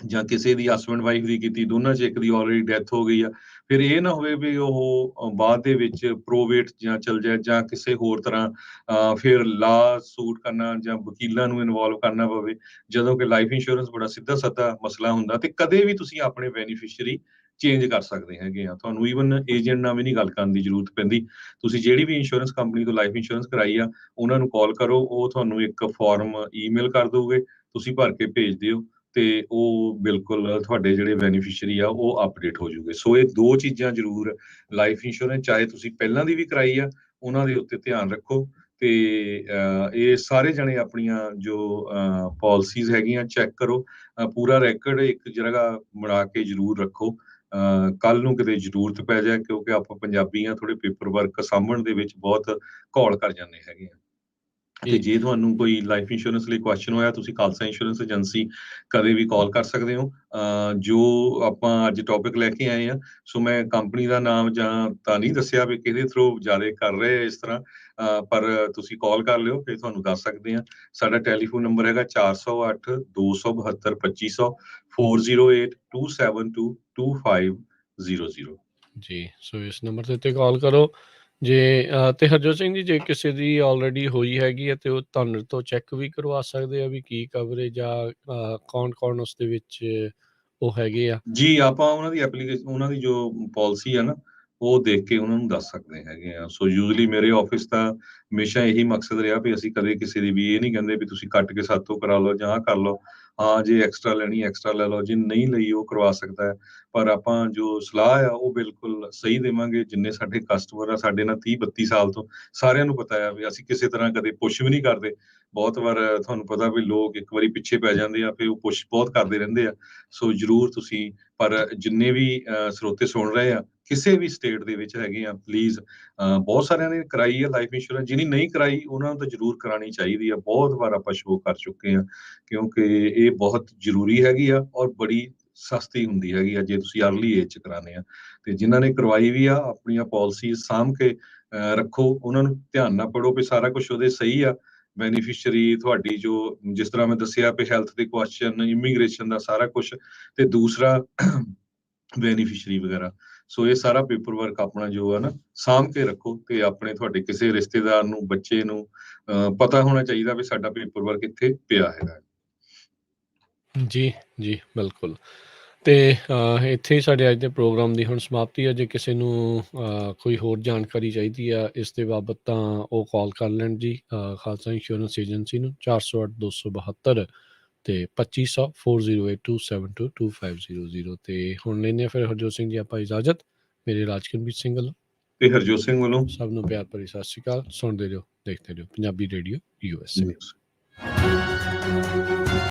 A: ਜਾਂ ਕਿਸੇ ਦੀ ਹਸਬੈਂਡ ਵਾਈਫ ਦੀ ਕੀਤੀ, ਦੋਨਾਂ 'ਚ ਇੱਕ ਦੀ ਆਲਰੇਡੀ ਡੈਥ ਹੋ ਗਈ ਆ, ਫਿਰ ਇਹ ਨਾ ਹੋਵੇ ਵੀ ਉਹ ਬਾਅਦ ਦੇ ਵਿੱਚ ਪ੍ਰੋਵੇਟ ਜਾਂ ਚਲ ਜਾਏ ਜਾਂ ਕਿਸੇ ਹੋਰ ਤਰ੍ਹਾਂ ਫਿਰ ਲਾ ਸੂਟ ਕਰਨਾ ਜਾਂ ਵਕੀਲਾਂ ਨੂੰ ਇਨਵੋਲਵ ਕਰਨਾ ਪਵੇ, ਜਦੋਂ ਕਿ ਲਾਈਫ ਇੰਸ਼ੋਰੈਂਸ ਬੜਾ ਸਿੱਧਾ ਸਾਦਾ ਮਸਲਾ ਹੁੰਦਾ। ਤੇ ਕਦੇ ਵੀ ਤੁਸੀਂ ਆਪਣੇ ਬੈਨੀਫਿਸ਼ਰੀ ਚੇਂਜ ਕਰ ਸਕਦੇ ਹੈਗੇ ਆ, ਤੁਹਾਨੂੰ ਈਵਨ ਏਜੰਟ ਨਾਲ ਵੀ ਨਹੀਂ ਗੱਲ ਕਰਨ ਦੀ ਜ਼ਰੂਰਤ ਪੈਂਦੀ। ਤੁਸੀਂ ਜਿਹੜੀ ਵੀ ਇੰਸ਼ੋਰੈਂਸ ਕੰਪਨੀ ਤੋਂ ਲਾਈਫ ਇੰਸ਼ੋਰੈਂਸ ਕਰਾਈ ਆ, ਉਹਨਾਂ ਨੂੰ ਕਾਲ ਕਰੋ, ਉਹ ਤੁਹਾਨੂੰ ਇੱਕ ਫਾਰਮ ਈਮੇਲ ਕਰ ਦੋਗੇ, ਤੁਸੀਂ ਭਰ ਕੇ ਭੇਜ ਦਿਓ, ਤੇ ਉਹ ਬਿਲਕੁਲ ਤੁਹਾਡੇ ਜਿਹੜੇ ਬੈਨੀਫਿਸ਼ਰੀ ਆ ਉਹ ਅਪਡੇਟ ਹੋ ਜੂਗੇ। ਸੋ ਇਹ 2 ਚੀਜ਼ਾਂ ਜ਼ਰੂਰ ਲਾਈਫ ਇੰਸ਼ੋਰੈਂਸ ਚਾਹੇ ਤੁਸੀਂ ਪਹਿਲਾਂ ਦੀ ਵੀ ਕਰਾਈ ਆ, ਉਹਨਾਂ ਦੇ ਉੱਤੇ ਧਿਆਨ ਰੱਖੋ। ਤੇ ਇਹ ਸਾਰੇ ਜਣੇ ਆਪਣੀਆਂ ਜੋ ਪਾਲਿਸੀਜ਼ ਹੈਗੀਆਂ ਚੈੱਕ ਕਰੋ, ਪੂਰਾ ਰੈਕਡ ਇੱਕ ਜਗ੍ਹਾ ਬਣਾ ਕੇ ਜ਼ਰੂਰ ਰੱਖੋ, ਕੱਲ ਨੂੰ ਕਿਤੇ ਜ਼ਰੂਰਤ ਪੈ ਜਾਏ, ਕਿਉਂਕਿ ਆਪਾਂ ਪੰਜਾਬੀ ਆ, ਥੋੜੇ ਪੇਪਰ ਵਰਕ ਸਾਂਭਣ ਦੇ ਵਿੱਚ ਬਹੁਤ ਘੋਲ ਕਰ ਜਾਂਦੇ ਹੈਗੇ ਆ। ਤੇ
B: ਜੀ
A: ਜੇ ਤੁਹਾਨੂੰ ਕੋਈ ਲਾਈਫ ਇੰਸ਼ੋਰੈਂਸ ਲਈ ਕੁਐਸਚਨ ਹੋਇਆ, ਤੁਸੀਂ ਖਾਲਸਾ ਇੰਸ਼ੋਰੈਂਸ ਏਜੰਸੀ ਕਦੇ ਵੀ ਕਾਲ ਕਰ ਸਕਦੇ ਹੋ। ਜੋ ਆਪਾਂ ਅੱਜ ਟੌਪਿਕ ਲੈ ਕੇ ਆਏ ਆ, ਸੋ ਮੈਂ ਕੰਪਨੀ ਦਾ ਨਾਮ ਜਾਂ ਤਾਂ ਨਹੀਂ ਦੱਸਿਆ ਵੀ ਕਿਹਦੇ ਥਰੂ ਜ਼ਿਆਦਾ ਕਰ ਰਹੇ ਇਸ ਤਰ੍ਹਾਂ, ਪਰ ਤੁਸੀਂ ਕਾਲ ਕਰ ਲਿਓ, ਫਿਰ ਤੁਹਾਨੂੰ ਦੱਸ ਸਕਦੇ ਹਾਂ। ਸਾਡਾ ਟੈਲੀਫੋਨ ਨੰਬਰ ਹੈਗਾ 408 272 2500 4082722500।
B: ਜੀ, ਸੋ ਇਸ ਨੰਬਰ ਦੇ ਉੱਤੇ ਕਾਲ ਕਰੋ। ਜੇ ਤੇ ਹਰਜੋਤ ਸਿੰਘ ਜੀ, ਜੇ ਕਿਸੇ ਦੀ ਆਲਰੇਡੀ ਹੋਈ ਹੈਗੀ ਹੈ ਤੇ ਉਹ ਤੁਹਾਨੂੰ ਤੋਂ ਚੈੱਕ ਵੀ ਕਰਵਾ ਸਕਦੇ ਆ ਵੀ ਕੀ ਕਵਰੇਜ ਆ, ਕੌਣ ਉਸ ਦੇ ਵਿੱਚ ਉਹ ਹੈਗੇ ਆ।
A: ਜੀ, ਆਪਾਂ ਉਹਨਾਂ ਦੀ ਐਪਲੀਕੇਸ਼ਨ, ਉਹਨਾਂ ਦੀ ਜੋ ਪਾਲਿਸੀ ਆ ਨਾ, ਉਹ ਦੇਖ ਕੇ ਉਹਨਾਂ ਨੂੰ ਦੱਸ ਸਕਦੇ ਹੈਗੇ ਆ। ਸੋ ਯੂਜੂਅਲੀ ਮੇਰੇ ਆਫਿਸ ਦਾ ਹਮੇਸ਼ਾ ਇਹੀ ਮਕਸਦ ਰਿਹਾ ਵੀ ਅਸੀਂ ਕਦੇ ਕਿਸੇ ਦੀ ਵੀ ਇਹ ਨਹੀਂ ਕਹਿੰਦੇ ਵੀ ਤੁਸੀਂ ਕੱਟ ਕੇ ਸਾਤੋਂ ਕਰਾ ਲਓ ਜਾਂ ਆਹ ਕਰ ਲਓ। ਹਾਂ, ਜੇ ਐਕਸਟਰਾ ਲੈਣੀ ਐਕਸਟਰਾ ਲੈ ਲਓ, ਜੇ ਨਹੀਂ ਲਈ ਉਹ ਕਰਵਾ ਸਕਦਾ ਹੈ। ਪਰ ਆਪਾਂ ਜੋ ਸਲਾਹ ਆ ਉਹ ਬਿਲਕੁਲ ਸਹੀ ਦੇਵਾਂਗੇ। ਜਿੰਨੇ ਸਾਡੇ ਕਸਟਮਰ ਆ, ਸਾਡੇ ਨਾਲ 30-32 ਸਾਲ ਤੋਂ, ਸਾਰਿਆਂ ਨੂੰ ਪਤਾ ਆ ਵੀ ਅਸੀਂ ਕਿਸੇ ਤਰ੍ਹਾਂ ਕਦੇ ਪੁਸ਼ ਵੀ ਨਹੀਂ ਕਰਦੇ। ਬਹੁਤ ਵਾਰ ਤੁਹਾਨੂੰ ਪਤਾ ਵੀ ਲੋਕ ਇੱਕ ਵਾਰੀ ਪਿੱਛੇ ਪੈ ਜਾਂਦੇ ਆ, ਫਿਰ ਉਹ ਪੁਸ਼ ਬਹੁਤ ਕਰਦੇ ਰਹਿੰਦੇ ਆ। ਸੋ ਜ਼ਰੂਰ ਤੁਸੀਂ, ਪਰ ਜਿੰਨੇ ਵੀ ਸਰੋਤੇ ਸੁਣ ਰਹੇ ਆ, ਕਿਸੇ ਵੀ ਸਟੇਟ ਦੇ ਵਿੱਚ ਹੈਗੇ ਆ, ਪਲੀਜ਼, ਬਹੁਤ ਸਾਰਿਆਂ ਨੇ ਕਰਾਈ ਆ ਲਾਈਫ ਇੰਸ਼ੋਰੈਂਸ, ਜਿਹਨੀ ਨਹੀਂ ਕਰਾਈ ਉਹਨਾਂ ਨੂੰ ਤਾਂ ਜ਼ਰੂਰ ਕਰਾਉਣੀ ਚਾਹੀਦੀ ਆ। ਬਹੁਤ ਵਾਰ ਆਪਾਂ ਸ਼ੋਅ ਕਰ ਚੁੱਕੇ ਆ, ਕਿਉਂਕਿ ਇਹ ਬਹੁਤ ਜ਼ਰੂਰੀ ਹੈਗੀ ਆ ਔਰ ਬੜੀ ਸਸਤੀ ਹੁੰਦੀ ਹੈਗੀ ਆ ਜੇ ਤੁਸੀਂ ਅਰਲੀ ਏਜ 'ਚ ਕਰਾਉਂਦੇ ਆ। ਤੇ ਜਿਨ੍ਹਾਂ ਨੇ ਕਰਵਾਈ ਵੀ ਆ, ਆਪਣੀਆਂ ਪਾਲਿਸੀਜ਼ ਸਾਂਭ ਕੇ ਰੱਖੋ, ਉਹਨਾਂ ਨੂੰ ਧਿਆਨ ਨਾਲ ਪੜ੍ਹੋ ਵੀ ਸਾਰਾ ਕੁਛ ਉਹਦੇ ਸਹੀ ਆ। ਬੈਨੀਫਿਸ਼ਰੀ ਤੁਹਾਡੀ ਜੋ, ਜਿਸ ਤਰ੍ਹਾਂ ਮੈਂ ਦੱਸਿਆ ਵੀ ਹੈਲਥ ਦੇ ਕੁਐਸਚਨ, ਇਮੀਗ੍ਰੇਸ਼ਨ ਦਾ ਸਾਰਾ ਕੁਛ, ਤੇ ਦੂਸਰਾ ਬੈਨੀਫਿਸ਼ਰੀ ਵਗੈਰਾ। ਸੋ ਇਹ ਸਾਰਾ ਪੇਪਰ ਵਰਕ ਆਪਣਾ ਜੋ ਆ ਨਾ, ਸਾਂਭ ਕੇ ਰੱਖੋ ਤੇ ਆਪਣੇ ਤੁਹਾਡੇ ਕਿਸੇ ਰਿਸ਼ਤੇਦਾਰ ਨੂੰ, ਬੱਚੇ ਨੂੰ ਪਤਾ ਹੋਣਾ ਚਾਹੀਦਾ ਵੀ ਸਾਡਾ ਪੇਪਰ ਵਰਕ ਇੱਥੇ ਪਿਆ ਹੈਗਾ।
B: ਜੀ, ਜੀ, ਬਿਲਕੁਲ। ਤੇ ਇੱਥੇ ਹੀ ਸਾਡੇ ਅੱਜ ਦੇ ਪ੍ਰੋਗਰਾਮ ਦੀ ਹੁਣ ਸਮਾਪਤੀ ਹੈ। ਜੇ ਕਿਸੇ ਨੂੰ ਕੋਈ ਹੋਰ ਜਾਣਕਾਰੀ ਚਾਹੀਦੀ ਆ ਇਸ ਦੇ ਬਾਬਤ ਤਾਂ ਉਹ ਕਾਲ ਕਰ ਲੈਣ ਜੀ, ਖਾਲਸਾ ਇੰਸ਼ੋਰੈਂਸ ਏਜੰਸੀ ਨੂੰ 408 272 ਤੇ 2500 4082722500। ਤੇ ਹੁਣ ਲੈਂਦੇ ਹਾਂ ਫਿਰ ਹਰਜੋਤ ਸਿੰਘ ਜੀ ਆਪਾਂ ਇਜਾਜ਼ਤ, ਮੇਰੇ ਰਾਜਕਰਮਜੀਤ ਸਿੰਘ ਵੱਲੋਂ
A: ਤੇ ਹਰਜੋਤ ਸਿੰਘ ਵੱਲੋਂ
B: ਸਭ ਨੂੰ ਪਿਆਰ ਭਰੀ ਸਤਿ ਸ਼੍ਰੀ ਅਕਾਲ। ਸੁਣਦੇ ਰਹੋ, ਦੇਖਦੇ ਰਹੋ ਪੰਜਾਬੀ ਰੇਡੀਓ USA।